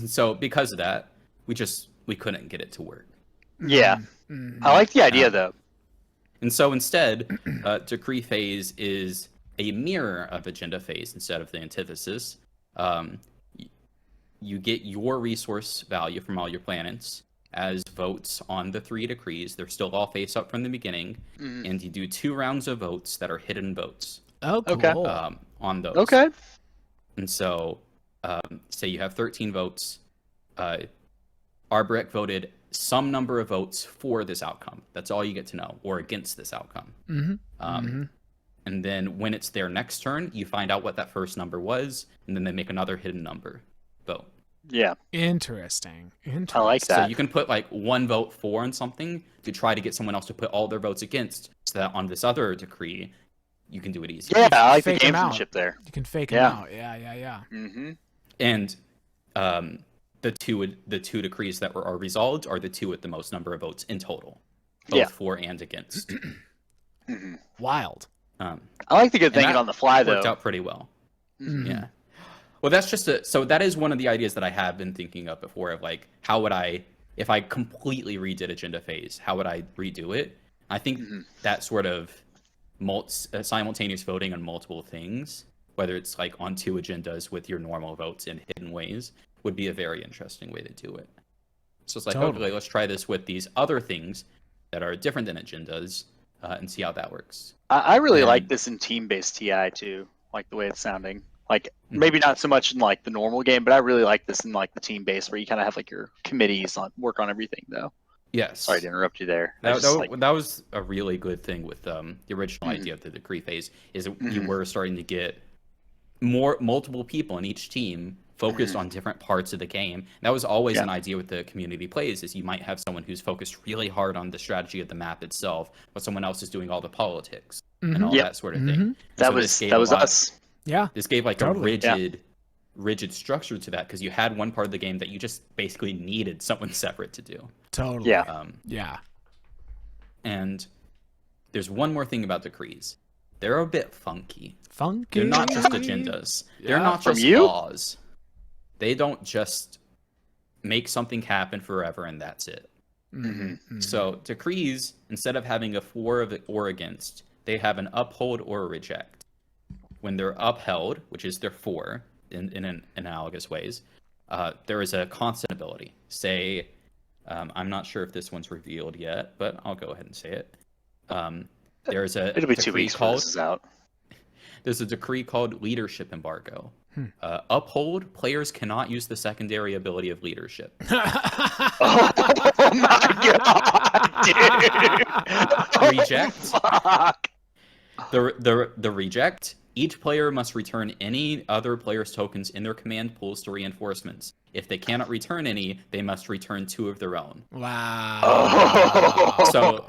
So because of that, we couldn't get it to work. I like the idea though. And so instead, decree phase is a mirror of agenda phase instead of the antithesis. You get your resource value from all your planets as votes on the 3 decrees. They're still all face up from the beginning, and you do 2 rounds of votes that are hidden votes. Oh, cool. On those. Okay. And so, say you have 13 votes. Arborek voted some number of votes for this outcome. That's all you get to know, or against this outcome. And then when it's their next turn, you find out what that first number was, and then they make another hidden number vote. Interesting. I like that. So you can put 1 vote for on something to try to get someone else to put all their votes against, so that on this other decree, you can do it easier. I like the gamesmanship there. You can fake them out. Yeah. And the two decrees that are resolved are the 2 with the most number of votes in total, both for and against. Wild. I like the good thinking on the fly, though. Worked out pretty well. Yeah. Well, that's just so that is one of the ideas that I have been thinking of before, of how would I, if I completely redid agenda phase, how would I redo it? I think that sort of simultaneous voting on multiple things, whether it's on 2 agendas with your normal votes in hidden ways, would be a very interesting way to do it. So it's okay, let's try this with these other things that are different than agendas, and see how that works. I really like this in team-based TI too, like the way it's sounding. Maybe not so much in the normal game, but I really like this in the team-based, where you kind of have your committees work on everything though. Yes. Sorry to interrupt you there. That was a really good thing with the original idea of the decree phase, is you were starting to get multiple people in each team focused on different parts of the game. That was always an idea with the community plays, is you might have someone who's focused really hard on the strategy of the map itself, but someone else is doing all the politics and all that sort of thing. That was us. Yeah. This gave a rigid rigid structure to that because you had one part of the game that you just basically needed someone separate to do. Totally. Yeah. Yeah. And there's one more thing about decrees. They're a bit funky. Funky. They're not just agendas. They're Yeah. not From just you? laws. They don't just make something happen forever and that's it. So decrees, instead of having a for of or against, they have an uphold or a reject. When they're upheld, which is their for in an analogous ways, there is a constant ability. Say, I'm not sure if this one's revealed yet, but I'll go ahead and say it. There's a It'll be 2 decree weeks before this is out. There's a decree called leadership embargo. Uphold, players cannot use the secondary ability of leadership. Oh my god, dude! Reject. Fuck. The reject. Each player must return any other player's tokens in their command pools to reinforcements. If they cannot return any, they must return 2 of their own. Wow. Oh. So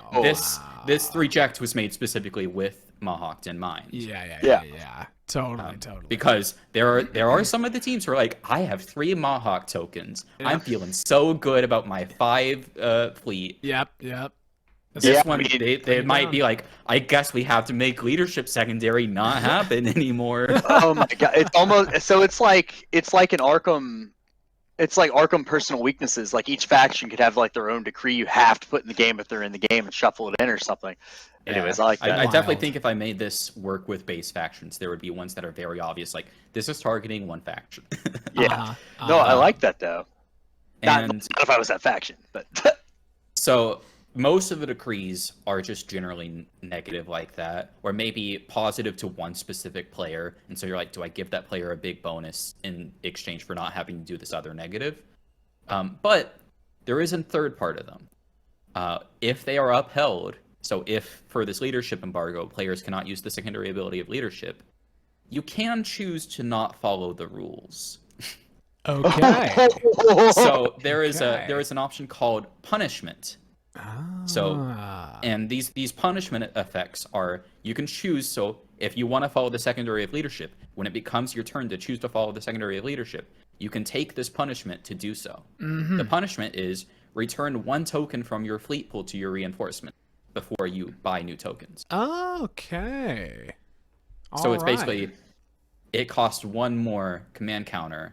this reject was made specifically with Mohawked in mind. Yeah. Totally. Because there are some of the teams who are like, I have 3 Mohawk tokens. Yeah. I'm feeling so good about my 5 fleet. Yep. This one, they might be like, I guess we have to make leadership secondary not happen anymore. Oh my god! It's almost so. It's like an Arkham. It's like Arkham personal weaknesses. Like each faction could have like their own decree you have to put in the game if they're in the game and shuffle it in or something. Anyways, I like that. I definitely think if I made this work with base factions, there would be ones that are very obvious. Like this is targeting one faction. Yeah. No, I like that though. Not And if I was that faction, but so most of the decrees are just generally negative like that, or maybe positive to one specific player. And so you're like, do I give that player a big bonus in exchange for not having to do this other negative? But there is a third part of them. If they are upheld, so if for this leadership embargo, players cannot use the secondary ability of leadership, you can choose to not follow the rules. Okay. So there is an option called punishment. So, and these punishment effects are, you can choose, so if you want to follow the secondary of leadership, when it becomes your turn to choose to follow the secondary of leadership, you can take this punishment to do so. The punishment is return 1 token from your fleet pool to your reinforcement before you buy new tokens. Okay. So it's basically, it costs 1 more command counter.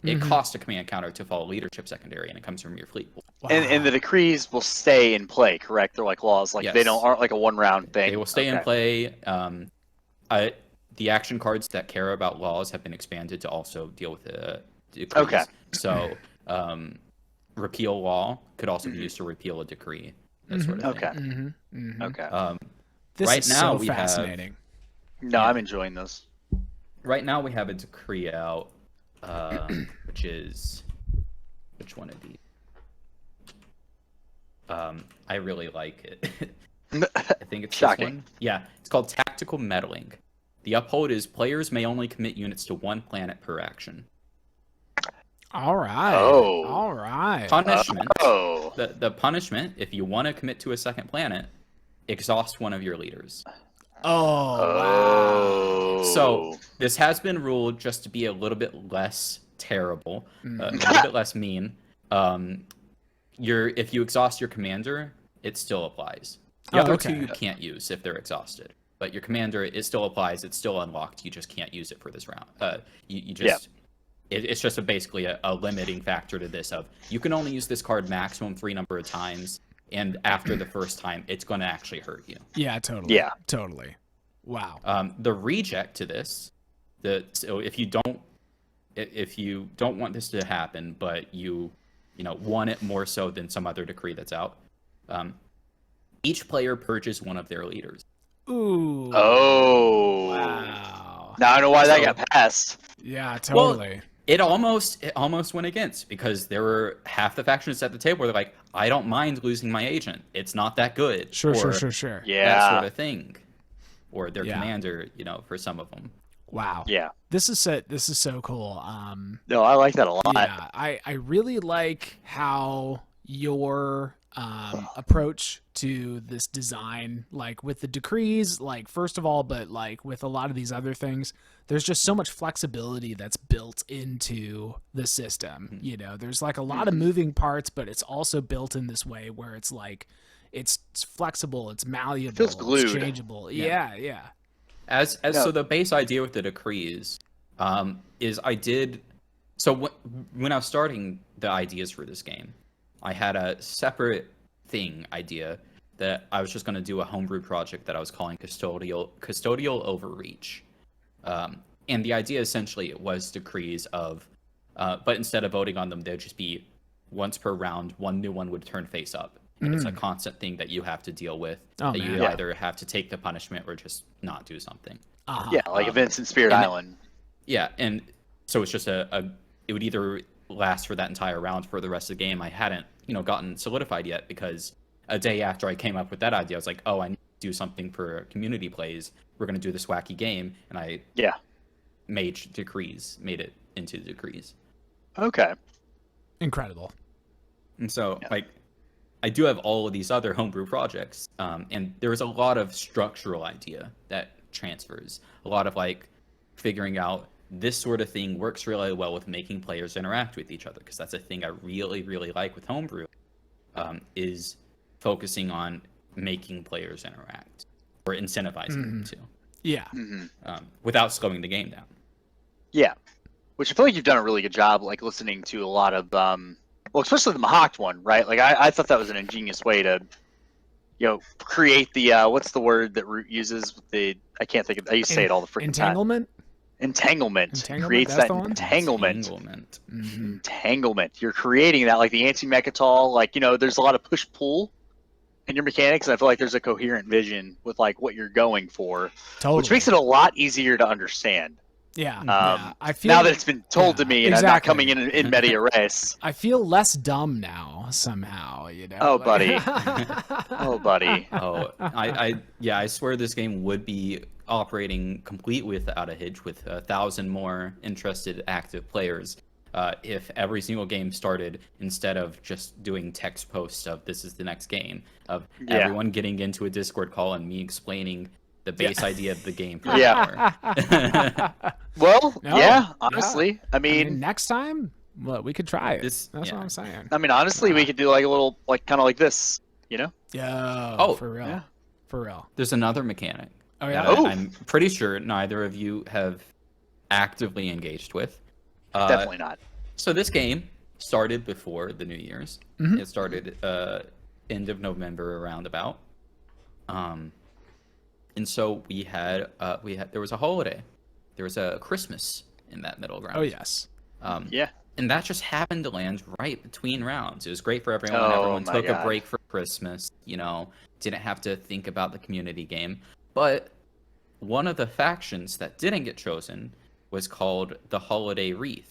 It costs a command counter to follow leadership secondary, and it comes from your fleet pool. Wow. and the decrees will stay in play, correct? They're like laws, like Yes. they aren't like a 1-round thing. They will stay in play. The action cards that care about laws have been expanded to also deal with the decrees. Okay. So repeal law could also be used to repeal a decree. That sort of thing. Okay. Okay. This right is now so we have- fascinating. No, I'm enjoying this. Right now we have a decree out, which one of these? I really like it. I think it's Shocking. this one. Yeah, it's called Tactical Meddling. The uphold is players may only commit units to 1 planet per action. All right. Oh. All right. Punishment. Oh. The punishment, if you want to commit to a 2nd planet, exhaust 1 of your leaders. Oh. Wow. Oh. So this has been ruled just to be a little bit less terrible, a little bit less mean. If you exhaust your commander, it still applies. The other 2 you can't use if they're exhausted, but your commander, it still applies. It's still unlocked. You just can't use it for this round. It's just basically a limiting factor to this of you can only use this card maximum 3 number of times, and after the first time, it's going to actually hurt you. Yeah, totally. Yeah. Totally. Wow. The reject to this, so if you don't want this to happen, but you want it more so than some other decree that's out, each player purges 1 of their leaders. Ooh. Oh. Wow. Now I know why that got passed. Yeah, totally. Well, it almost went against, because there were half the factions at the table where they're like, I don't mind losing my agent. It's not that good. Sure. Yeah. That sort of thing. Or their Yeah. commander, for some of them. Wow. Yeah. This is so cool. No, I like that a lot. Yeah, I really like how your approach to this design, like with the decrees, like first of all, but like with a lot of these other things, there's just so much flexibility that's built into the system. You know, there's like a lot of moving parts, but it's also built in this way where it's like it's flexible, it's malleable, feels glued. it's changeable. Yeah. So the base idea with the decrees is when I was starting the ideas for this game, I had a separate idea that I was just going to do a homebrew project that I was calling custodial overreach. And the idea essentially was decrees of, but instead of voting on them, there'd just be once per round, one new one would turn face up. And it's a constant thing that you have to deal with. You either have to take the punishment or just not do something. Yeah, like events in Spirit Island. Yeah, and so it's just it would either last for that entire round for the rest of the game. I hadn't, gotten solidified yet because a day after I came up with that idea, I was like, oh, I need to do something for community plays. We're going to do this wacky game. And I made it into decrees. Okay. Incredible. And so, I do have all of these other homebrew projects, and there's a lot of structural idea that transfers. A lot of, figuring out this sort of thing works really well with making players interact with each other, because that's a thing I really, really like with homebrew, is focusing on making players interact, or incentivizing them to. Yeah. Without slowing the game down. Yeah. Which I feel like you've done a really good job, listening to a lot of... well, especially the Mahawked one, right? I thought that was an ingenious way to, create the what's the word that Root uses? I can't think of. I used to say it all the freaking entanglement. time. Entanglement creates that entanglement. Mm-hmm. Entanglement. You're creating that, like the anti-mechatol. There's a lot of push-pull in your mechanics. And I feel like there's a coherent vision with what you're going for, which makes it a lot easier to understand. Yeah. I feel now that it's been told to me and I'm not coming in media res. I feel less dumb now somehow, Oh, buddy. Oh, buddy. Oh, I swear this game would be operating complete without a hitch with 1,000 more interested active players if every single game started, instead of just doing text posts of this is the next game, of everyone getting into a Discord call and me explaining the base idea of the game. Honestly. I mean, next time, we could try it. That's what I'm saying. I mean, honestly, we could do a little, kind of like this, Yeah. Oh, for real. Yeah. For real. There's another mechanic. Oh, yeah. I'm pretty sure neither of you have actively engaged with. Definitely not. So this game started before the New Year's. Mm-hmm. It started end of November around about. And so there was a holiday. There was a Christmas in that middle ground. Oh, yes. And that just happened to land right between rounds. It was great for everyone. Everyone took a break for Christmas, didn't have to think about the community game. But one of the factions that didn't get chosen was called the Holiday Wreath.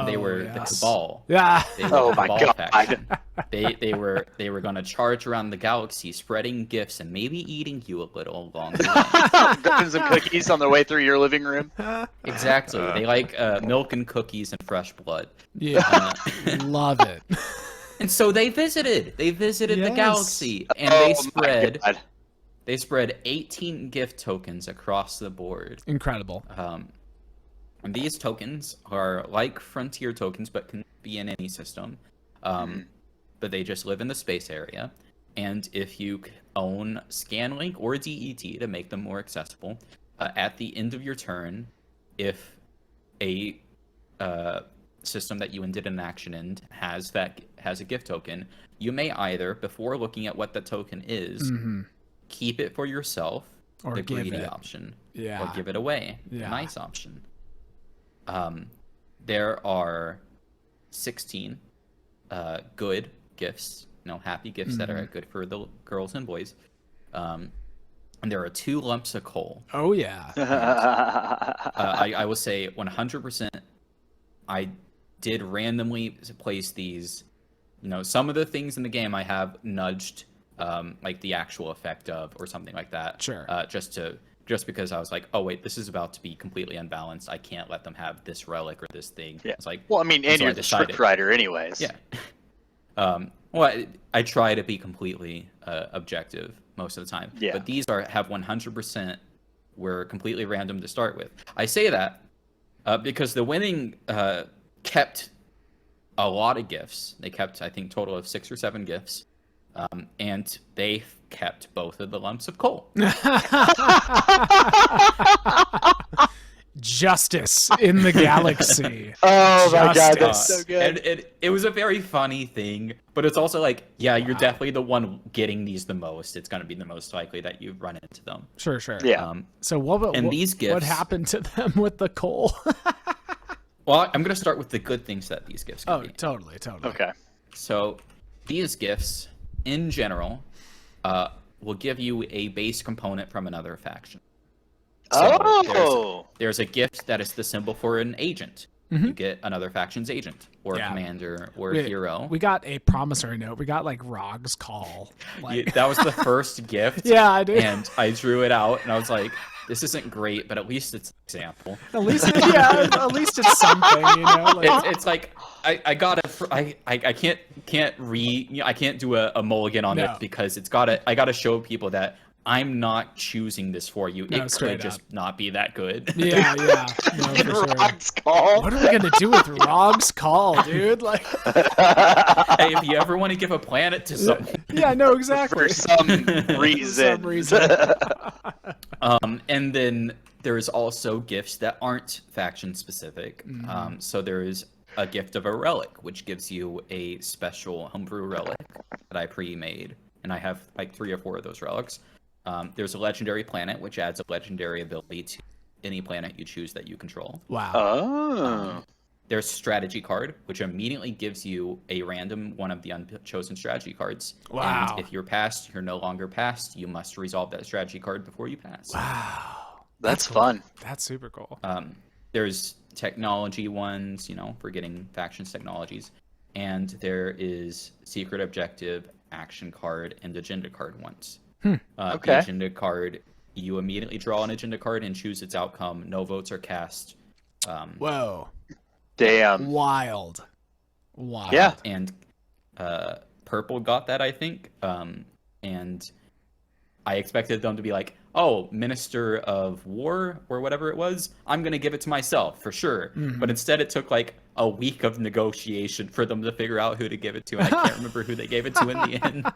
They were the Cabal. Yeah. Oh my God. Faction. They were gonna charge around the galaxy, spreading gifts and maybe eating you a little along the way. Dumping some cookies on their way through your living room. Exactly. They like milk and cookies and fresh blood. Yeah. Love it. And so they visited the galaxy, and they spread 18 gift tokens across the board. Incredible. And these tokens are like Frontier tokens, but can be in any system. But they just live in the space area. And if you own Scanlink or DET to make them more accessible, at the end of your turn, if a system that you ended an action in has a gift token, you may either, before looking at what the token is, keep it for yourself, or the give greedy it. option, Yeah. or give it away, the nice option. There are 16 good gifts, happy gifts that are good for the girls and boys. And there are 2 lumps of coal. Oh, yeah. I will say 100%. I did randomly place these. Some of the things in the game I have nudged, like the actual effect of, or something like that. Sure. Just because I was like, oh wait, this is about to be completely unbalanced. I can't let them have this relic or this thing. Yeah. It's like, well, I mean, and so you're the script writer anyways. Yeah. Well, I try to be completely objective most of the time. Yeah. But these have 100% were completely random to start with. I say that because the winning kept a lot of gifts. They kept, I think, total of 6 or 7 gifts. And they kept both of the lumps of coal. Justice in the galaxy. Oh my god, Justice. that's so good. And it was a very funny thing, but it's also like, yeah, you're definitely the one getting these the most. It's going to be the most likely that you run into them. Sure. Yeah. So what these gifts, what happened to them with the coal? Well, I'm going to start with the good things that these gifts can be. Totally. Okay. So these gifts, in general, will give you a base component from another faction. So there's a gift that is the symbol for an agent. You get another faction's agent, or commander, or hero. We got a promissory note. We got like Rog's Call. Like... That was the first gift. Yeah, I did. And I drew it out, and I was like, "This isn't great, but at least it's an example." At least it's something, you know. Like... It's like I can't do a mulligan on it because I gotta show people that I'm not choosing this for you. It could just not be that good. Yeah. No, for sure. Rog's Call. What are we gonna do with Rog's Call, dude? Like, hey, if you ever want to give a planet to someone, yeah, no, exactly. For some reason. And then there's also gifts that aren't faction specific. So there is a gift of a relic, which gives you a special homebrew relic that I pre-made, and I have like 3 or 4 of those relics. There's a legendary planet, which adds a legendary ability to any planet you choose that you control. Wow. Oh. There's strategy card, which immediately gives you a random one of the unchosen strategy cards. Wow. And if you're passed, you're no longer passed. You must resolve that strategy card before you pass. Wow. That's cool. fun. That's super cool. There's technology ones, for getting factions technologies. And there is secret objective, action card, and agenda card ones. Okay. The agenda card, you immediately draw an agenda card and choose its outcome. No votes are cast. Whoa. Damn. Wild. Yeah. And Purple got that, I think. And I expected them to be like, oh, Minister of War or whatever it was, I'm going to give it to myself for sure. But instead it took like a week of negotiation for them to figure out who to give it to. And I can't remember who they gave it to in the end.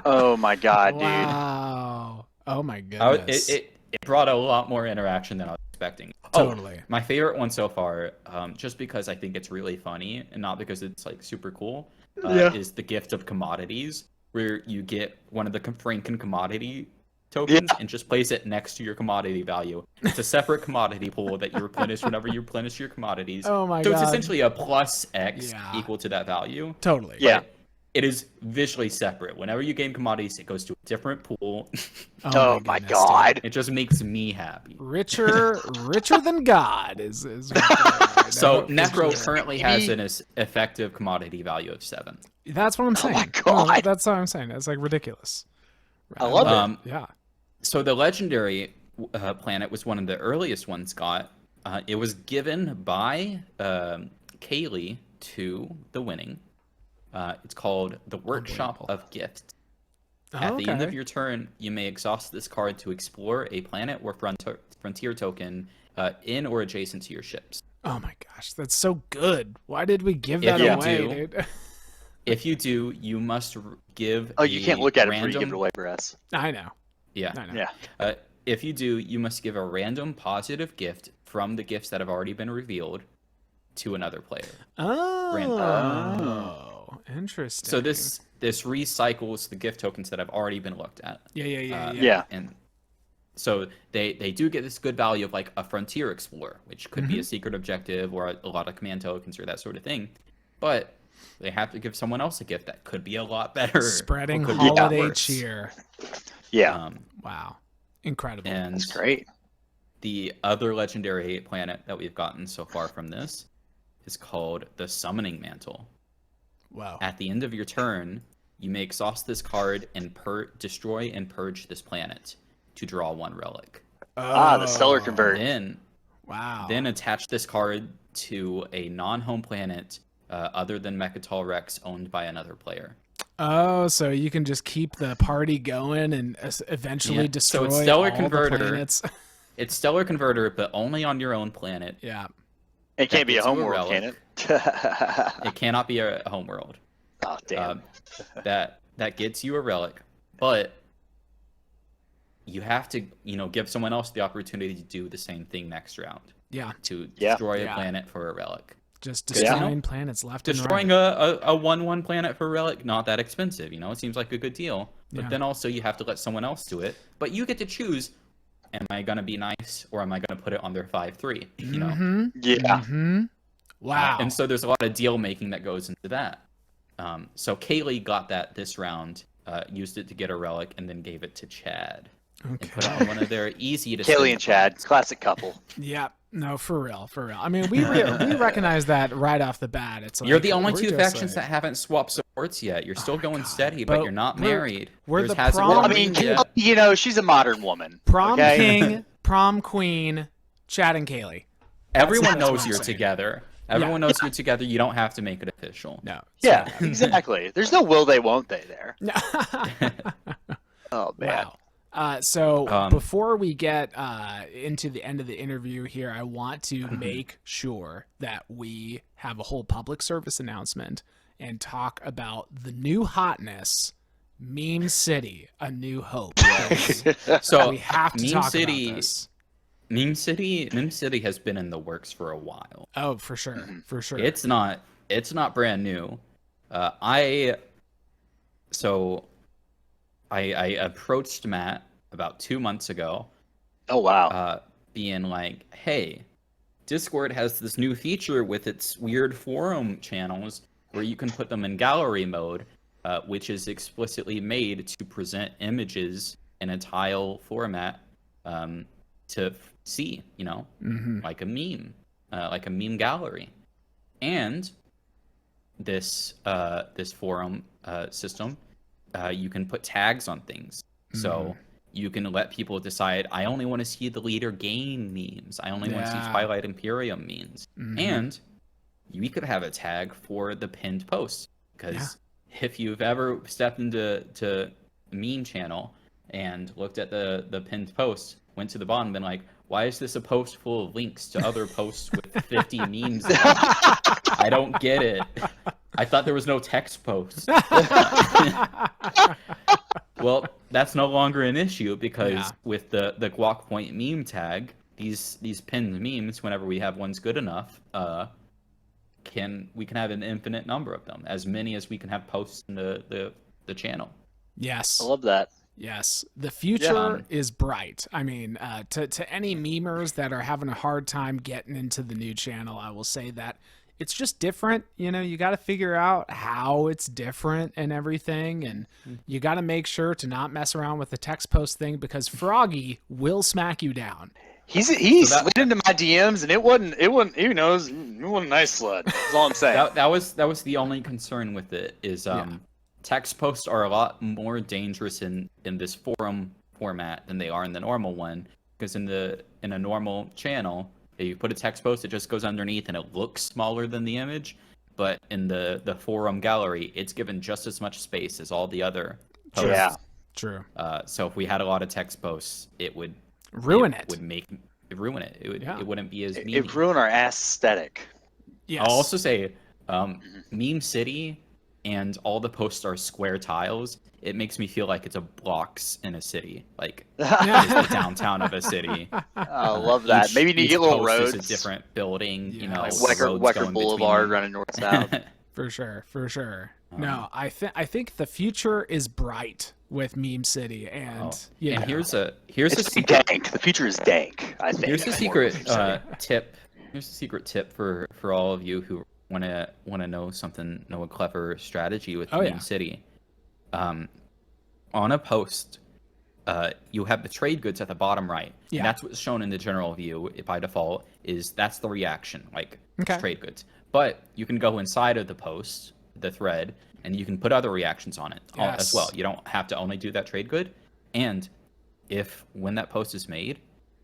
Oh my god, dude. Wow. Oh my goodness. It brought a lot more interaction than I was expecting. Totally. My favorite one so far, just because I think it's really funny and not because it's like super cool, is the gift of commodities, where you get one of the franken commodity tokens and just place it next to your commodity value. It's a separate commodity pool that you replenish whenever you replenish your commodities. Oh my god. God. It's essentially a plus X equal to that value. Totally. Yeah. But it is visually separate. Whenever you gain commodities, it goes to a different pool. Oh my god. It just makes me happy. Richer than God is what So Necro currently has an effective commodity value of 7. That's what I'm saying. Oh my god. No, that's what I'm saying. It's like ridiculous. I love it. Yeah. So the legendary planet was one of the earliest ones got. It was given by Kaylee to the winning. It's called the Workshop of Gifts. At the end of your turn, you may exhaust this card to explore a planet or frontier token in or adjacent to your ships. Oh my gosh, that's so good. Why did we give that away, dude? If you do, you must give. Oh, you can't look at it before you give it random... away, Brass. I know. Yeah. I know. Yeah. If you do, you must give a random positive gift from the gifts that have already been revealed to another player. Oh, interesting. So this recycles the gift tokens that have already been looked at. Yeah. And so they do get this good value of like a frontier explorer, which could be a secret objective or a lot of command tokens or that sort of thing. But they have to give someone else a gift that could be a lot better. Spreading holiday cheer. Yeah. Wow. Incredible. And that's great. The other legendary planet that we've gotten so far from this is called the Summoning Mantle. Wow. At the end of your turn, you may exhaust this card and destroy and purge this planet to draw 1 relic. The Stellar Convert. Then attach this card to a non-home planet other than Mechatol Rex owned by another player. Oh, so you can just keep the party going and eventually destroy so it's stellar all converter. the planets. It's stellar converter, but only on your own planet. Yeah. It can't be a homeworld, can it? It cannot be a homeworld. Oh, damn. That gets you a relic, but you have to, give someone else the opportunity to do the same thing next round. Yeah. To destroy a planet for a relic. Just destroying planets left and right. Destroying a 1/1 planet for a relic, not that expensive, It seems like a good deal. But then also you have to let someone else do it. But you get to choose, am I going to be nice or am I going to put it on their 5/3, Mm-hmm. Yeah. Mm-hmm. Wow. And so there's a lot of deal making that goes into that. So Kaylee got that this round, used it to get a relic, and then gave it to Chad. Okay. And put on one of their easy to Kaylee and Chad, classic couple. Yeah. No, for real. I mean, we recognize that right off the bat. It's like, you're the only two factions that haven't swapped supports yet. You're still going steady, but you're not married. We're the prom. Well, I mean, she's a modern woman. Prom king, prom queen, Chad and Kaylee. Everyone knows you're together. Everyone knows you're together. You don't have to make it official. No. Yeah, exactly. There's no will they, won't they there. Oh, man. Wow. So before we get into the end of the interview here, I want to make sure that we have a whole public service announcement and talk about the new hotness, Meme City, A New Hope. So we have to talk about this. Meme City has been in the works for a while. Oh, for sure, for sure. It's not brand new. I approached Matt about 2 months ago. Oh, wow. Being like, hey, Discord has this new feature with its weird forum channels where you can put them in gallery mode, which is explicitly made to present images in a tile format to see, like a meme gallery. And this forum system, you can put tags on things. So you can let people decide, I only want to see the leader gain memes. I only want to see Twilight Imperium memes. And we could have a tag for the pinned post. Because if you've ever stepped into meme channel and looked at the pinned post, went to the bottom, been like, why is this a post full of links to other posts with 50 memes in it? I don't get it. I thought there was no text post. Well, that's no longer an issue because with the Guac Point meme tag, these pinned memes, whenever we have ones good enough, we can have an infinite number of them, as many as we can have posts in the channel. Yes. I love that. Yes, the future is bright. I mean, to any memers that are having a hard time getting into the new channel, I will say that it's just different. You got to figure out how it's different and everything, and you got to make sure to not mess around with the text post thing because Froggy will smack you down. He slid into my DMs, and it wasn't it wasn't a nice sled. That's all I'm saying. that was the only concern with it is text posts are a lot more dangerous in this forum format than they are in the normal one, because in a normal channel, if you put a text post, it just goes underneath and it looks smaller than the image, but in the forum gallery, it's given just as much space as all the other posts. Yeah, true. So if we had a lot of text posts, it would ruin it. Ruin it. It wouldn't be as it ruin our aesthetic. Yes. I'll also say Meme City and all the posts are square tiles. It makes me feel like it's a blocks in a city, like it's the downtown of a city. I love that. Maybe you need to get little roads. Is a different building, like Wekker Boulevard running north south. For sure. No, I think the future is bright with Meme City, and and here's a secret. Dank. The future is dank. I think. Here's a secret tip. Here's a secret tip for all of you who want to know a clever strategy with Meme City. On a post, you have the trade goods at the bottom right. Yeah. And that's what's shown in the general view by default. That's the reaction, trade goods. But you can go inside of the post, the thread, and you can put other reactions on it as well. You don't have to only do that trade good. And when that post is made,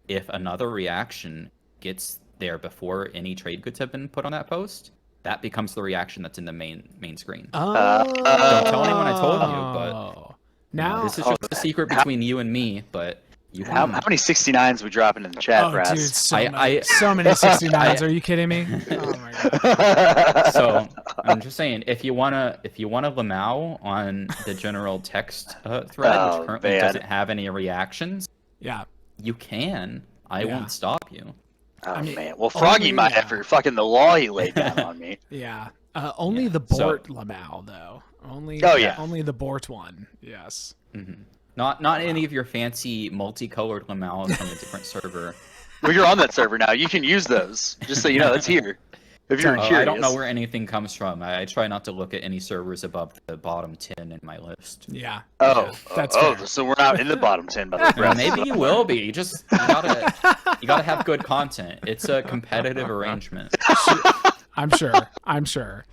if another reaction gets there before any trade goods have been put on that post, that becomes the reaction that's in the main screen. Oh. Don't tell anyone I told you, but now this is just a secret between you and me. But you how many 69s we dropping in the chat, Brass? Dude, so many 69s. Are you kidding me? Oh my god. So I'm just saying, if you wanna Lamau on the general text thread, which currently doesn't have any reactions, you can. I won't stop you. Oh man. Well, Froggy might after fucking the law he laid down on me. Yeah. Only the Bort Lamau though. Only. Only the Bort one. Yes. Mm-hmm. Not any of your fancy multicolored lamels from a different server. Well, you're on that server now. You can use those. Just so you know, it's here. If you're curious. I don't know where anything comes from. I try not to look at any servers above the bottom 10 in my list. Yeah. That's fair. So we're not in the bottom 10 by the way. Maybe you will be. You gotta have good content. It's a competitive arrangement. I'm sure.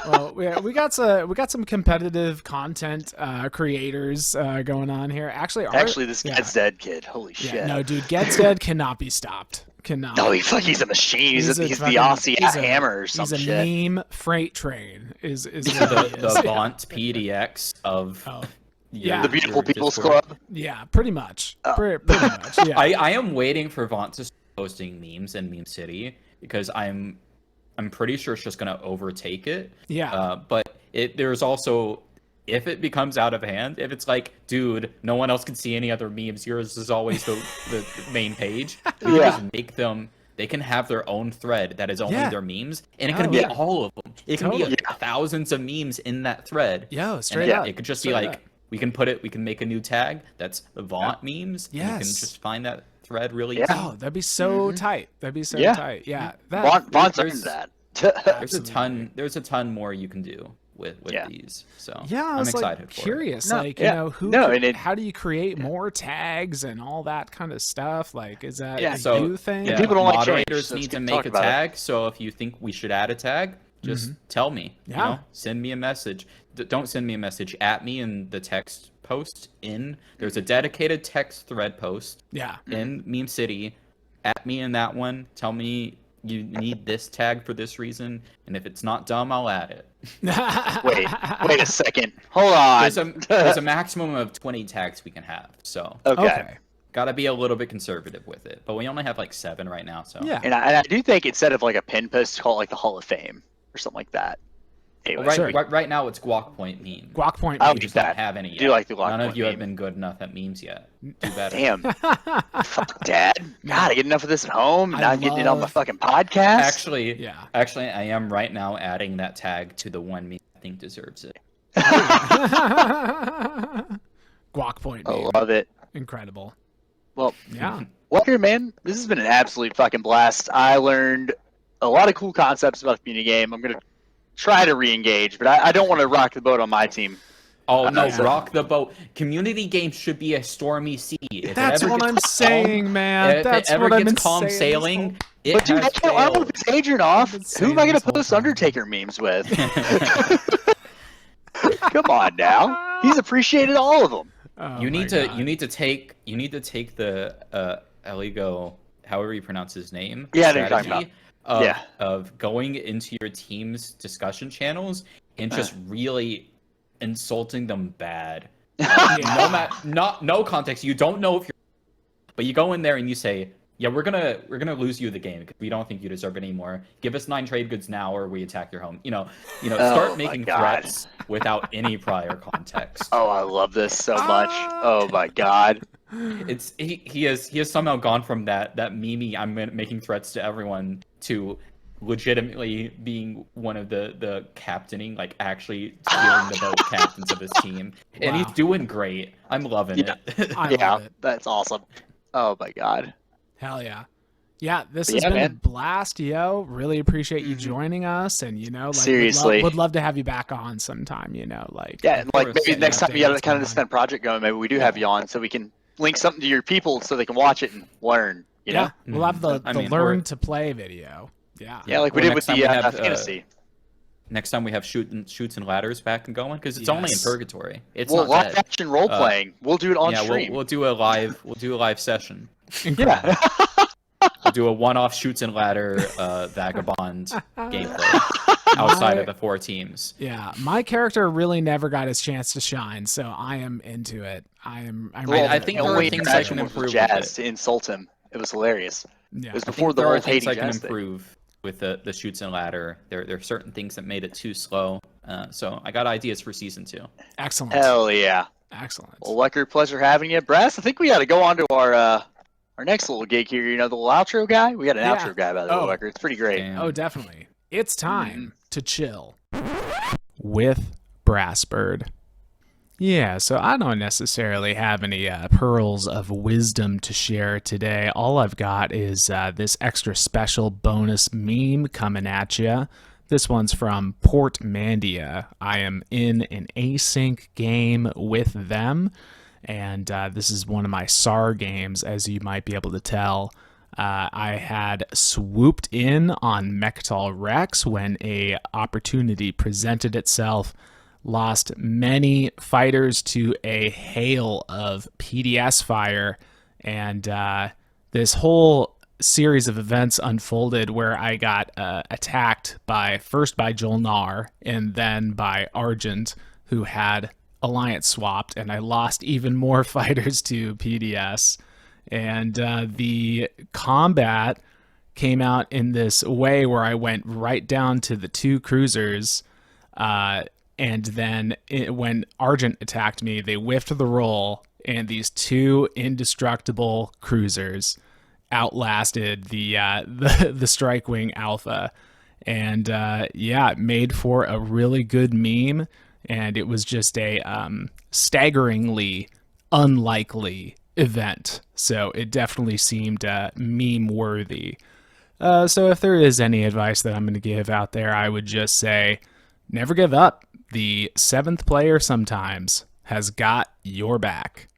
Well, we got some competitive content creators going on here. Actually, this Gets Dead kid. Holy shit. No, dude, Gets Dead cannot be stopped. Cannot. No, he's a machine. He's the Aussie hammer or some shit. He's a meme freight train. Is the Vaunt PDX of the Beautiful People's Club. Yeah, pretty much. Pretty much. Yeah. I am waiting for Vaunt to start posting memes in Meme City because I'm pretty sure it's just gonna overtake it. Yeah. But there's also, if it becomes out of hand, if it's like, dude, no one else can see any other memes, yours is always the main page. We can just make them. They can have their own thread that is only their memes, and it can be all of them. It can be thousands of memes in that thread. Straight up. It could just be like, we can make a new tag that's Vaunt memes. Yes. And you can just find that thread really easy. Oh, that'd be so tight. That'd be so tight. Yeah. Vaught's that. There's a ton more you can do with these. So I was I'm excited for curious, it. How do you create more tags and all that kind of stuff? Like, is that a new thing? Yeah, people don't like moderators need to make a tag. So if you think we should add a tag, just tell me. You know, send me a message. Don't send me a message. At me in the text post. There's a dedicated text thread post. Yeah. In Meme City. At me in that one. Tell me you need this tag for this reason, and if it's not dumb, I'll add it. Wait a second. Hold on. There's a maximum of 20 tags we can have. So okay. Gotta be a little bit conservative with it, but we only have like 7 right now. So yeah, and I do think instead of like a pin post, call it like the Hall of Fame or something like that. Anyway, right now it's Guac Point meme. Guac Point meme. We just don't have any yet. Do you like the Guac None Point of you meme? have been good enough at memes yet. Do better. Damn. Fuck, Dad. God, I get enough of this at home. Not getting it on my fucking podcast. Actually, I am right now adding that tag to the one meme I think deserves it. Guac Point meme. I love it. Incredible. Well, yeah. Wekker, man, this has been an absolute fucking blast. I learned a lot of cool concepts about the community game. I'm gonna try to re-engage, but I don't want to rock the boat on my team. Oh no, rock the boat. Community games should be a stormy sea. That's what I'm saying, man. That's what I've been calm sailing. But dude, I don't know if it's Adrian off. Who am I gonna post Undertaker memes with? Come on now. He's appreciated all of them. You need to take the Eligo, however you pronounce his name. Yeah, they're talking about. Of going into your team's discussion channels and just really insulting them bad. No context. You don't know if you're, but you go in there and you say, "Yeah, we're gonna lose you the game because we don't think you deserve it anymore. Give us 9 trade goods now, or we attack your home." Start making threats without any prior context. Oh, I love this so much. Oh my god. He has somehow gone from that meme I'm making threats to everyone to legitimately being one of the captaining, like actually steering the boat captains of his team. And he's doing great. I'm loving it. I love it. That's awesome. Oh my god. Hell yeah. Yeah, this has been a blast, yo. Really appreciate you joining us, and seriously, would love to have you back on sometime. Maybe next time you got kind of this kind of project going, maybe we do have you on so we can link something to your people so they can watch it and learn. You know, we'll have the learn to play video. Yeah, like we did with the fantasy. Next time we have shoots and ladders back and going because it's only in purgatory. It's not live action role playing. We'll do it on stream. We'll do a live session. Yeah. do a one-off shoots and ladder vagabond gameplay outside of the 4 teams. Yeah, my character really never got his chance to shine, so I am into it. I think there are things I can improve Jazz to insult him. It was hilarious. Yeah. It was before there the are whole things hating I can Jazz improve with the shoots and ladder. There are certain things that made it too slow. So I got ideas for season 2. Excellent. Hell yeah. Excellent. Well, Wekker, pleasure having you. Brass, I think we got to go on to our next little gig here. You know, the little outro guy? We got an outro guy, by the way, Wekker. It's pretty great. Damn. Oh, definitely. It's time to chill with Brassbird. Yeah, so I don't necessarily have any pearls of wisdom to share today. All I've got is this extra special bonus meme coming at you. This one's from Portmandia. I am in an async game with them, and this is one of my SAR games, as you might be able to tell. I had swooped in on Mechtal Rex when a opportunity presented itself, lost many fighters to a hail of PDS fire, and this whole series of events unfolded where I got attacked first by Jolnar and then by Argent, who had alliance swapped, and I lost even more fighters to PDS. And the combat came out in this way where I went right down to the 2 cruisers, and then when Argent attacked me, they whiffed the roll, and these 2 indestructible cruisers outlasted the Strikewing Alpha. And it made for a really good meme, and it was just a staggeringly unlikely event. So it definitely seemed meme worthy. So if there is any advice that I'm going to give out there, I would just say, never give up. The 7th player sometimes has got your back.